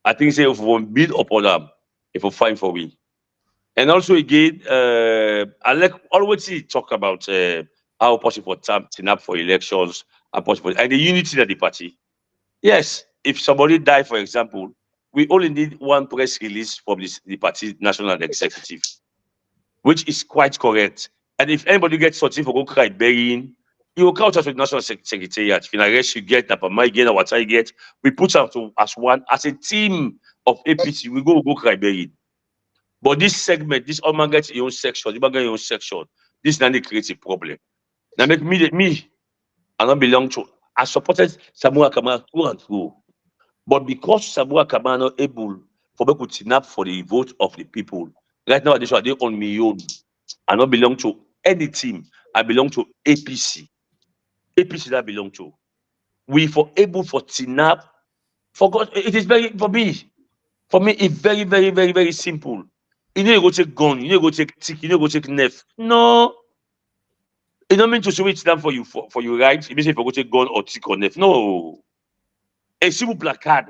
I think say if we build upon them, if we find for we. And also again, I like always talk about how possible to turn up for elections and possible and the unity of the party. Yes, if somebody die, for example, we only need one press release from the party national executive, which is quite correct. And if anybody gets something for go cry burying, you will count us with national secretariat. If you arrest, you get Napama again, what I get, we put out to as one as a team of APC. We go cry burying. But this segment, this all man gets your own section, you man get your own section. This now they create a problem. Now make me, I don't belong to. I supported Samoa Kama through and through. But because Samoa Kama not able for me to kidnap for the vote of the people, right now they on my own. I don't belong to any team. I belong to APC. APC that I belong to. We for able for kidnap. For God, it is very for me. For me, it's very, very, very, very simple. You need to go take gun, you need to go take tick, you need to go take knife. No, it don't mean to switch down for you for your rights. It means if you go take gun or tick or knife. No, a simple placard,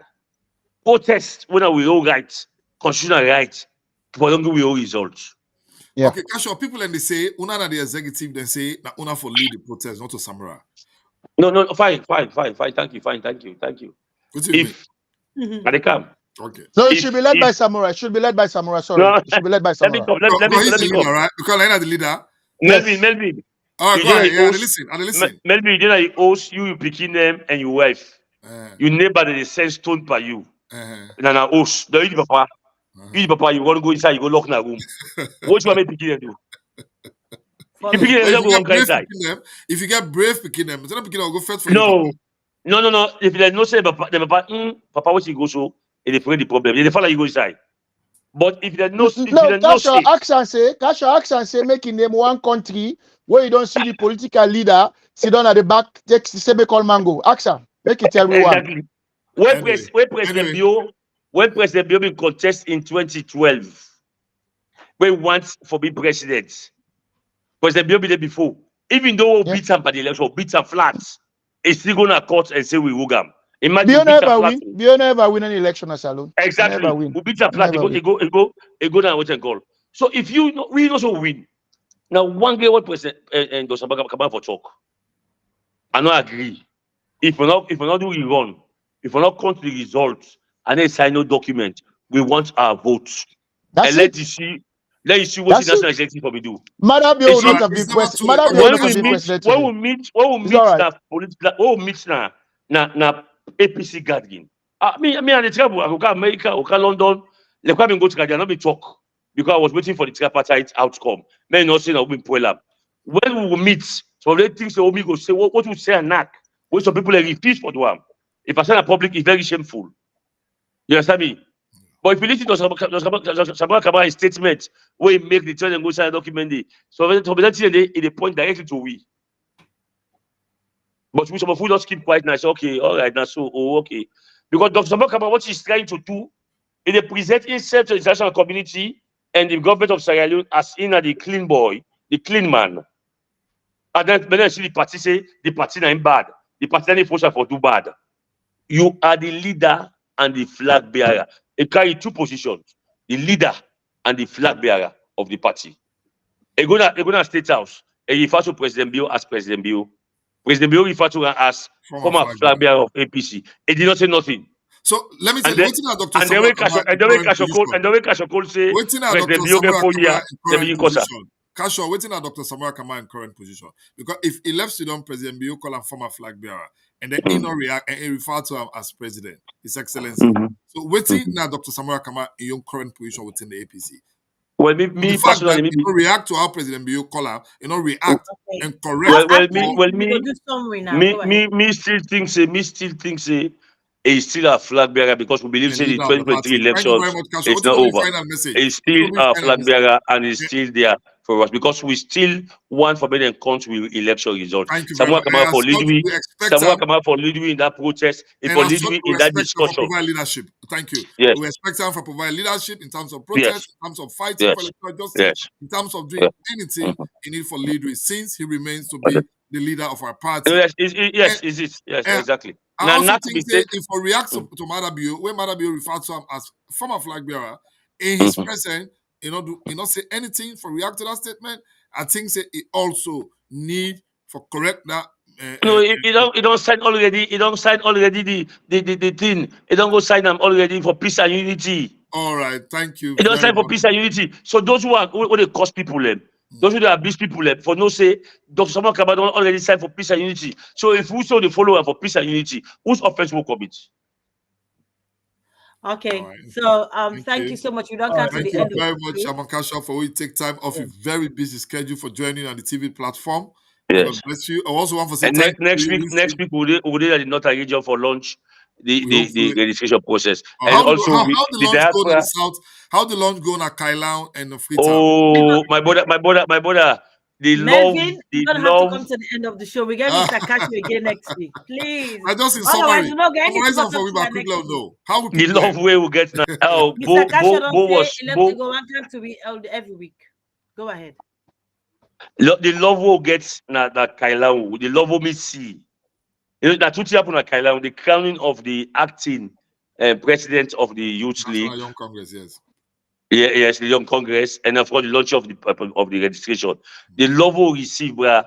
protest when we all rights, constitutional rights, for don't we all results.
Yeah.
Okay, Kasho, people and they say, una na the executive, then say, na una for lead the protest, not to Samara.
No, fine. Thank you.
What do you
If they come,
Okay.
So it should be led by Samurai. It should be led by Samurai. Sorry.
No,
It should be led by
let me
Samurai.
come. Let me
he's the leader,
come.
right? Because I'm the leader.
Melvin.
All right,
You
go
know
ahead.
he
Yeah,
host-
I listen.
Melvin, you know he host you picking them and your wife. You neighbor they send stone by you. Na host. Don't you papa? You papa, you want to go inside, you go lock in a room. What you want me picking them do? You picking them,
If
don't
you
go
get
one
brave
inside.
picking them, if you get brave picking them, instead of picking them, I'll go first for you.
No. If there's no say papa, papa, what you go so, and they pray the problem. They follow you go inside. But if there's no,
Kasho ask and say, making them one country where you don't see the political leader sit down at the back, take the same call mango. Ask him, make it everyone.
Exactly. When President Bio been contest in 2012, when once for being president, President Bio be there before. Even though we beat him by the election, beat him flat, he's still gonna court and say we wugam. Imagine
Bio
beat him
never
flat.
win. Bio never win any election as alone.
Exactly.
Never win.
We beat him flat. He go down what and call. So if you know, we also win. Now one day what President and Dosabaka come out for talk. I not agree. If we not do it wrong, if we not count the results and then sign no document, we want our votes.
That's
and
it.
Let you see what the national executive for me do.
Madabio will not have been president. Madabio will not have been president.
When we meet na APC gathering. Me and the trouble. I go America, I go London. Let me go to Ghana. Not be talk because I was waiting for the tripartite outcome. Men not saying I will be pull up. When we will meet, so they think so. Me go say what we say and knock. When some people refuse for one. If I say in public, it's very shameful. You understand me? But if you listen to Sabaka statement, where he make the turn and go sign a document, so that they point directly to we. But we some of just keep quiet now. Say, okay, all right, now so okay. Because Dr. Sabaka, what he's trying to do, he present himself to the international community and the government of Sierra Leone as in the clean boy, the clean man. And then see the party say the party not bad, the party not force for too bad. You are the leader and the flag bearer. It carry two positions: the leader and the flag bearer of the party. They go to State House and refer to President Bio as President Bio. President Bio refer to her as former flag bearer of APC. He did not say nothing.
So let me say, waiting at Dr.
And the way Kasho Cole say, President Bio get 4 years, they begin cosa.
Kasho, waiting at Dr. Samuel Kama in current position. Because if he left Sudan, President Bio call him former flag bearer, and then he not react and he refer to him as president, His Excellency. So waiting now, Dr. Samuel Kama in your current position within the APC.
Well, me personally,
you don't react to how President Bio call him, you don't react and correct.
Me still think say he's still a flag bearer because we believe say the 2023 elections is not over. He's still a flag bearer and he's still there for us because we still want for better country election results. Someone come out for lead we in that protest, for lead we in that discussion.
Leadership. Thank you.
Yes.
We expect him for provide leadership in terms of protest, in terms of fighting for electoral justice, in terms of doing anything he need for lead with, since he remains to be the leader of our party.
Yes, exactly.
I also think that if we react to Madabio, when Madabio referred to him as former flag bearer, in his presence, not say anything for react to that statement. I think say it also need for correct that.
No, he don't sign already. He don't sign already the thing. He don't go sign them already for peace and unity.
All right, thank you
He don't
very
sign for
much.
peace and unity. So those who they cost people them, those who they abuse people them, for no say Dr. Samuel Kaba don't already sign for peace and unity. So if we saw the follower for peace and unity, whose offense will commit?
Okay,
All right.
so
Thank
you
you
so much. You don't come to
Thank
the
you
end of
very
the
much,
show.
Chairman Kasho, for we take time off your very busy schedule for joining on the TV platform.
Yes.
God bless you. I also want to say
And
thank
next
you.
week we'll be at the Northern region for launch the
hopefully-
registration process.
Oh,
And also
how
the
the launch go in the
diaspora.
south? How the launch go in Kailan and Freetown?
Oh, my brother.
Melvin, you don't have to come
love.
to the end of the show. We're going to Mr. Kasho again next week, please.
I just in
Otherwise,
summary.
we're not getting
Summarize
to
them for me, but quick let know. How we
The
prepare?
love way we get now. Oh,
Mr. Kasho don't say
was
electoral one time to be held every week. Go ahead.
the love will get na Kailan. The love will me see. You know that what happened at Kailan, the crowning of the acting president of the Youth League.
National Young Congress, yes.
Yeah, yes, the Young Congress, and of course the launch of the registration. The love will receive, bruh.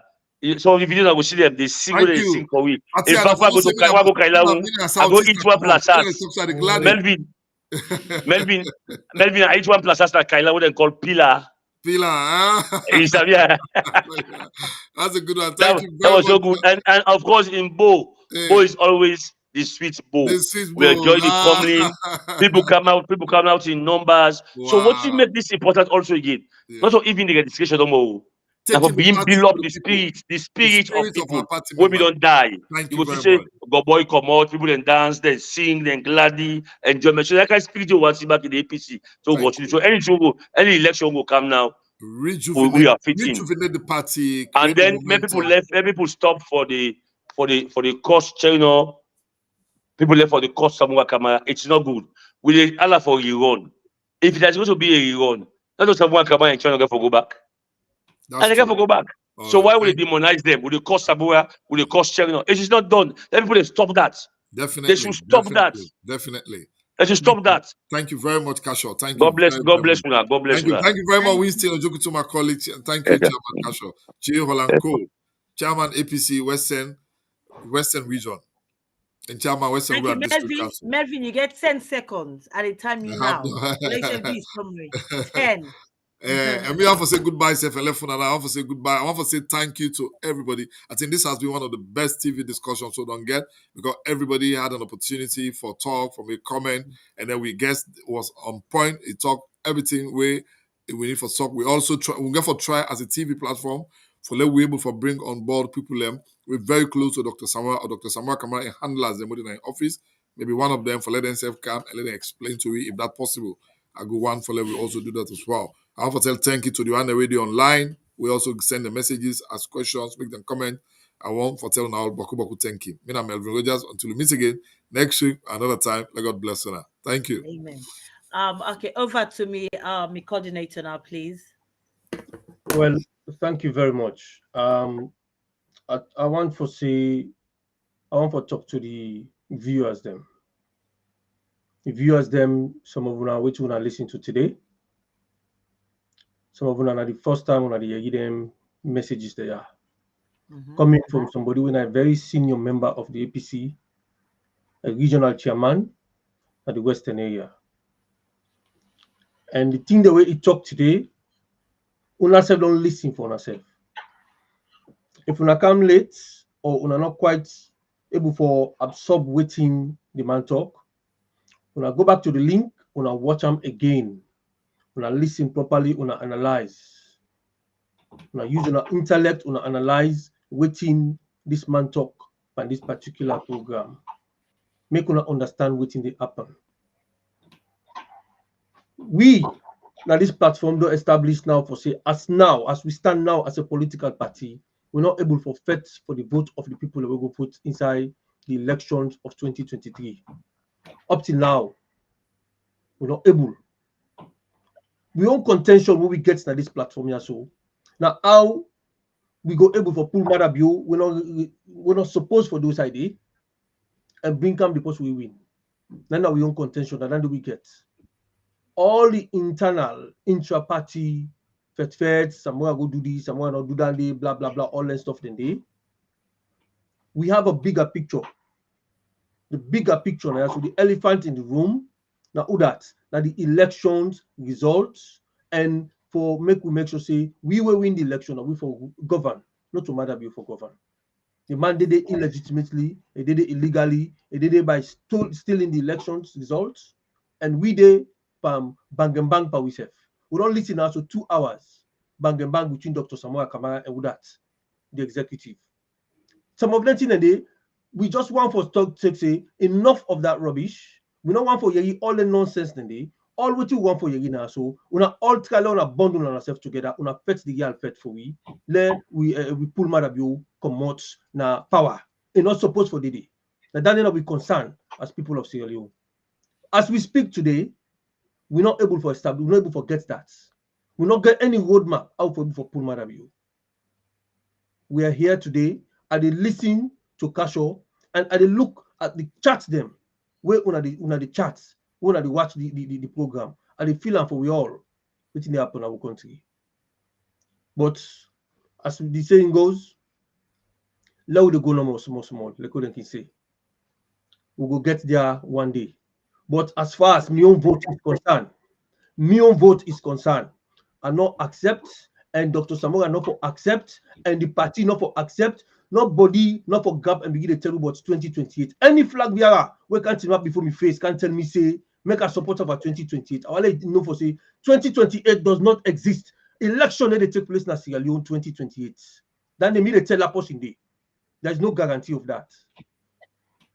So if you don't go see them, they sing what they sing for we. In fact, I go Kailan, I go each one plazas. Melvin, I each one plazas like Kailan, what they call pillar.
Pillar, That's a good one. Thank you very
that was
much.
so good. And of course in Bo is always the sweet Bo.
The sweet
We
Bo.
enjoy the coming. People come out in numbers. So what you
Wow.
make this important also again? Not so even the registration no more. Now for
Taking
being
part
build
for
up
the
the
people.
spirit of
Our
people
party
when we
members.
don't die.
Thank
You
you
go see
very
say go boy come out, people then dance, then sing, then gladly enjoyment. So that kind of spirit you want to see back in the APC. So
Thank
watch. So any election will come now. We are fitting.
Rejuvenate the party.
And
Create
then
momentum.
many people stop for the cost, you know. People left for the cost somewhere camera. It's not good. We allow for a rerun. If there's going to be a rerun, not just someone camera and China for go back.
That's
and they
true.
can go back.
All
So
right.
why would they demonize them? Would they cost Sabua? Would they cost China? It is not done. Let people stop that.
Definitely.
They should stop that.
Definitely.
They should stop that.
Thank you very much, Kasho. Thank
God
you.
bless. God bless you. God bless you.
Thank you very much, Winston Ojoku, to my colleagues. Thank you, Chairman Kasho. J. Holland Cole, Chairman APC Western Region, and Chairman Western
Thank you,
District Council.
Melvin, you get 10 seconds at a time you now. Let's be summary. 10.
And we have to say goodbye, Seth and Lefun, and I want to say goodbye. I want to say thank you to everybody. I think this has been one of the best TV discussions, so don't get, because everybody had an opportunity for talk, from a comment, and then we guessed was on point. It talked everything we need for talk. We also try as a TV platform for let we able for bring on board people. We're very close to Dr. Samuel Kamara and handlers them within our office. Maybe one of them for let them self come and let them explain to you if that's possible. I go one for let we also do that as well. I want to tell thank you to the one radio online. We also send the messages, ask questions, make them comment. I want to tell now Baku thank you. Me and Melvin Rogers, until we meet again next week, another time. Let God bless you. Thank you.
Amen. Okay, over to me, my coordinator now, please.
Well, thank you very much. I want to talk to the viewers them. The viewers them, some of them which are listening to today. Some of them are the first time when they hear them messages they are coming from somebody when a very senior member of the APC, a regional chairman at the Western area. And the thing the way he talked today, una self don't listen for yourself. If una come late or una not quite able for absorb waiting the man talk, una go back to the link, una watch them again, una listen properly, una analyze. Una use una intellect, una analyze waiting this man talk on this particular program. Make una understand waiting they happen. We now this platform don't establish now for say as we stand now as a political party, we're not able for fight for the vote of the people that will go put inside the elections of 2023. Up till now, we're not able. We own contention when we get to this platform here. So now how we go able for pull Marabio, we're not supposed for those ideas and bring come because we win. Then now we own contention, and then do we get. all the internal intra-party fet, someone go do this, someone not do that, blah blah blah, all that stuff. Then we have a bigger picture. The bigger picture now, so the elephant in the room. Now, who that? Now the elections results, and for we make sure say we will win the election, or we for govern, not to matter be for govern. The man did it illegitimately, he did it illegally, he did it by stealing the elections results, and we did bang and bang by ourselves. We don't listen now, so 2 hours bang and bang between Dr. Samoa Kamara and Udat, the executive. Some of them things we just want for talk to say enough of that rubbish. We don't want for yegi all the nonsense then all what you want for yegi now. So we all try to bundle ourselves together. We fet the girl fet for we. Then we pull Marabio come na power. And not supposed for the day. Now that we concerned as people of Sierra Leone. As we speak today, we're not able to establish. We're not able to get that. We not get any roadmap out for pull Marabio. We are here today. I did listen to Kasho and I did look at the chats them where una the chats, when I watch the program, and the feel for we all waiting there happen in our country. But as the saying goes, let the go no more small, like what can say. We will get there one day. But as far as my own vote is concerned, I not accept, and Dr. Samora not for accept, and the party not for accept. Nobody, not for gap and begin to tell you about 2028. Any flag bearer, we can't team up before me face, can't tell me say, make a support of 2028. I want to know for say 2028 does not exist. Election they take place in Sierra Leone 2028. Then they need to tell us in there. There's no guarantee of that.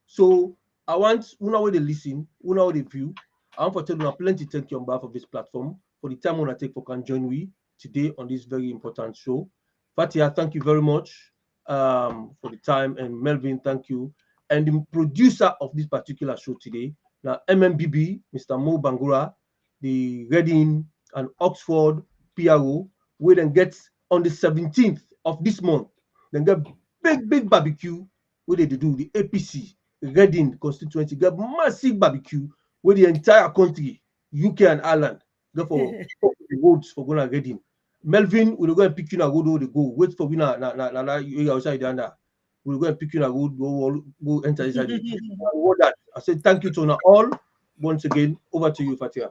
So I want una way they listen, una way they view. I want to tell you plenty thank you on behalf of this platform for the time I take for can join we today on this very important show. Fattia, thank you very much. For the time, and Melvin, thank you. And the producer of this particular show today, now MMBB, Mr. Momoh Bangura, the Reading and Oxford PRO, we then get on the 17th of this month, then get big barbecue where they do the APC Reading constituency, get massive barbecue where the entire country, UK and Ireland, go for the votes for going to Reading. Melvin, we'll go and pick you a road where they go. Wait for we outside the under. We'll go and pick you a road, go enter inside. That. I said thank you to all. Once again, over to you, Fattia.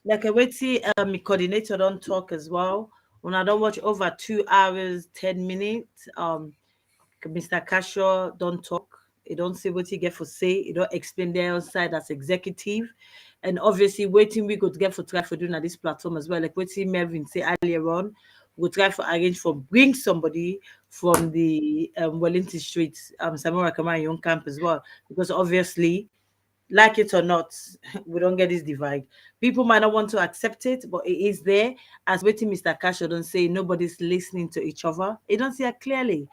Like I wait see my coordinator don't talk as well. When I don't watch over 2 hours, 10 minutes, Mr. Kasho don't talk. You don't see what he get for say. You don't explain their side as executive. And obviously, waiting we could get for try for doing at this platform as well. Like what Melvin say earlier on, we'll try for arrange for bring somebody from the Wellington Street, Samora Kamara Young Camp as well. Because obviously, like it or not, we don't get this divide. People might not want to accept it, but it is there. As waiting Mr. Kasho don't say nobody's listening to each other. It don't see it clearly.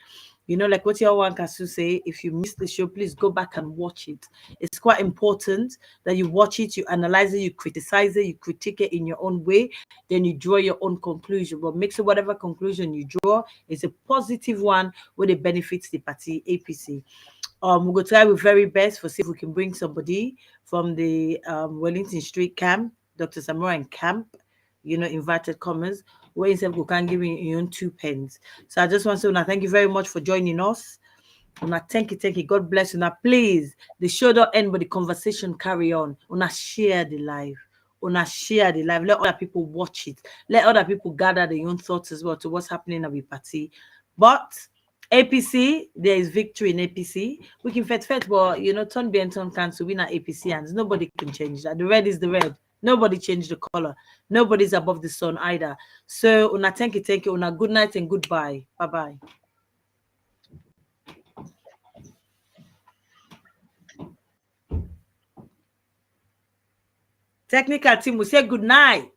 You know, like what your one Kasho say, if you missed the show, please go back and watch it. It's quite important that you watch it, you analyze it, you criticize it, you critique it in your own way, then you draw your own conclusion. But make sure whatever conclusion you draw is a positive one where it benefits the party APC. We'll go try our very best for see if we can bring somebody from the Wellington Street camp, Dr. Samoran camp, you know, inverted commas, where instead we can give you own 2 pence. So I just want to say, thank you very much for joining us. Thank you. God bless you. Now, please, the show don't end, but the conversation carry on. Share the live. Share the live. Let other people watch it. Let other people gather their own thoughts as well to what's happening at the party. But APC, there is victory in APC. We can fet, but you know, turn be and turn can to win at APC hands. Nobody can change that. The red is the red. Nobody changed the color. Nobody's above the sun either. So, thank you. Good night and goodbye. Bye-bye. Technical team will say good night.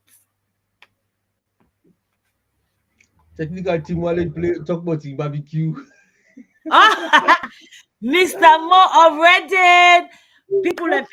Technical team will play talk about the barbecue.
Mr. Momoh of Reading. People and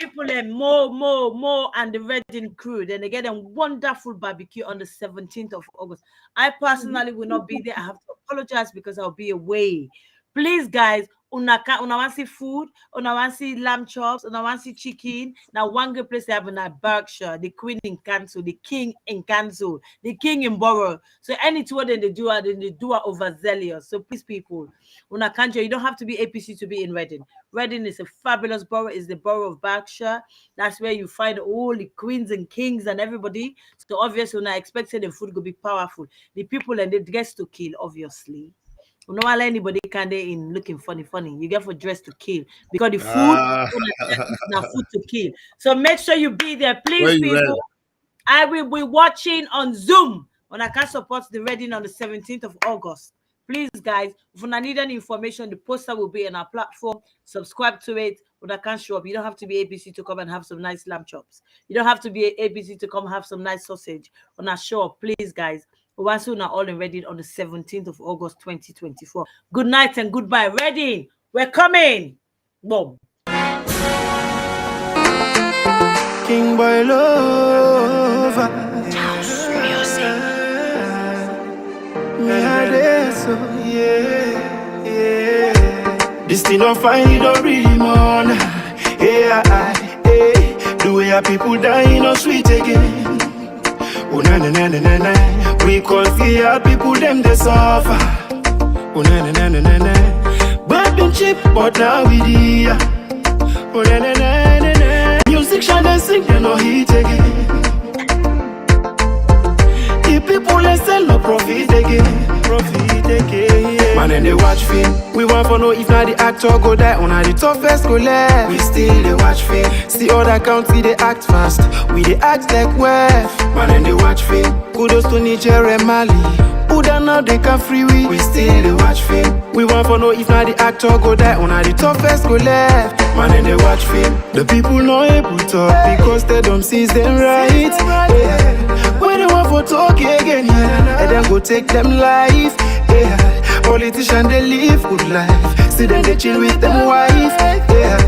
Momoh and the Reading crew. Then they get a wonderful barbecue on the 17th of August. I personally will not be there. I have to apologize because I'll be away. Please, guys, una want see food, una want see lamb chops, una want see chicken. Now one good place they have in that Berkshire, the Queen in Cancel, the King in Cancel, the King in Borough. So anything what they do are overzealous. So please, people, una can't you don't have to be APC to be in Reading. Reading is a fabulous borough. It's the borough of Berkshire. That's where you find all the queens and kings and everybody. So obviously, when I expected the food could be powerful, the people and the dress to kill, obviously. You know, all anybody can they in looking funny. You get for dress to kill because the food is not food to kill. So make sure you be there, please,
Where you
people. I will be watching on Zoom when I can support the Reading on the 17th of August. Please, guys, if you need any information, the poster will be on our platform. Subscribe to it. When I can't show up, you don't have to be APC to come and have some nice lamb chops. You don't have to be APC to come have some nice sausage. When I show up, please, guys. We're soon all in Reading on the 17th of August, 2024. Good night and goodbye. Reading, we're coming. Boom.
King boy love. This thing don't find it don't really mourn. The way our people die no sweet again. Oh na na na na na. We call fear people them they suffer. Oh na na na na na. But been cheap but now we dear. Oh na na na na na. Music shall they sing they no hit again. The people they sell no profit again. Man and they watch film. We want to know if not the actor go die on the toughest go left. We still they watch film. See other country they act fast. We they act like wef. Man and they watch film. Kudos to Niger and Mali. Who done now they can free we still they watch film. We want to know if not the actor go die on the toughest go left. Man and they watch film. The people not able to talk because they don't see them right. Yeah. When they want for talk again, yeah, and then go take them life. Yeah. Politicians they live good life. See them they chill with them wife. Yeah.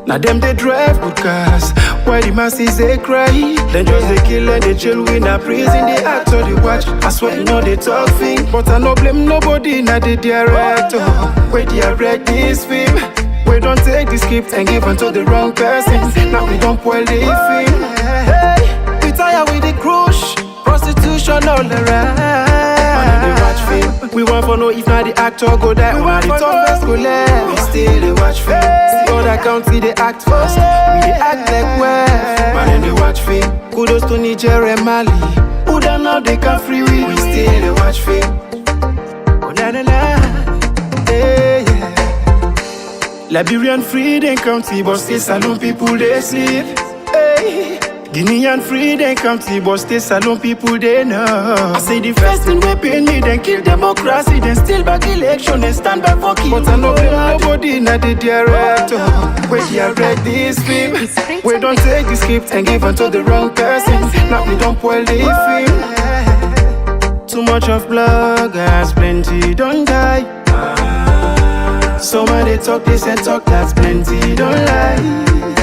Now them they drive good cars. Why the masses they cry? Then just they kill and they chill with a prison. They act or they watch. I swear you know they talk thing. But I no blame nobody. Now the director. Where direct this film. We don't take the script and give unto the wrong person. Now we don't spoil the film. Hey, we tired with the crush. Prostitution all around. Man, they watch film. We want to know if not the actor go die. We want the toughest go left. We still they watch film. See other country they act first. We they act like wef. Man, they watch film. Kudos to Niger and Mali. Who done now they can free we still they watch film. Oh na na na. Hey, yeah. Liberian free they county, but still saloon people they sleep. Hey. Guinean free they county, but still saloon people they know. I say the first thing we pay me, then kill democracy, then still back election, then stand back for kill. But I know nobody not the director. We direct this film. We don't take the script and give unto the wrong person. Now we don't spoil the film. Too much of bloggers, plenty don't die. Some of they talk this and talk that's plenty don't lie.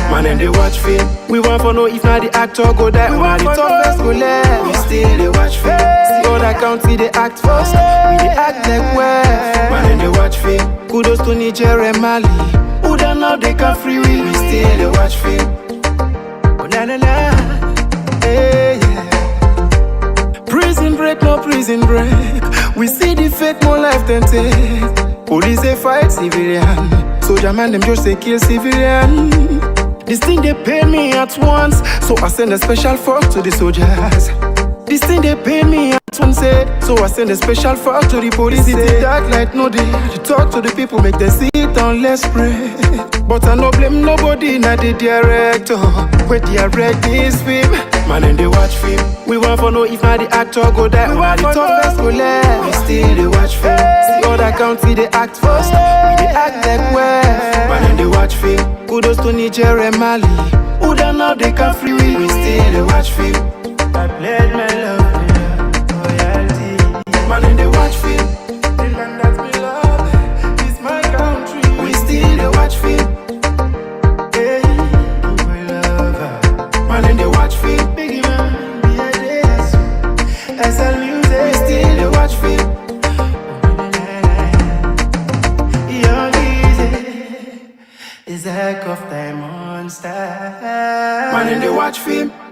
Man and they watch film. We want to know if not the actor go die. We want the toughest go left. We still they watch film. See other country they act first. We they act like wef. Man and they watch film. Kudos to Niger and Mali. Who done now they can free we still they watch film. Oh na na na. Hey yeah. Prison break no prison break. We see the fake more life than take. Police they fight civilian. Soldier man them just they kill civilian. This thing they pay me at once, so I send a special fork to the soldiers. This thing they pay me at once, so I send a special fork to the police. It's dark light no day. You talk to the people, make them see it on less pray. But I no blame nobody, not the director. We direct this film. Man and they watch film. We want to know if not the actor go die. We want the toughest go left. We still they watch film. See other country they act first. We they act like wef. Man and they watch film. Kudos to Niger and Mali. Who done now they can free we still they watch film. I pledge my love to loyalty. Man and they watch film. The land that we love is my country. We still they watch film. Hey, my lover. Man and they watch film. Biggie man, be a day. SL music. We still they watch film. Young easy. This is heck of the monster. Man, in the watch film.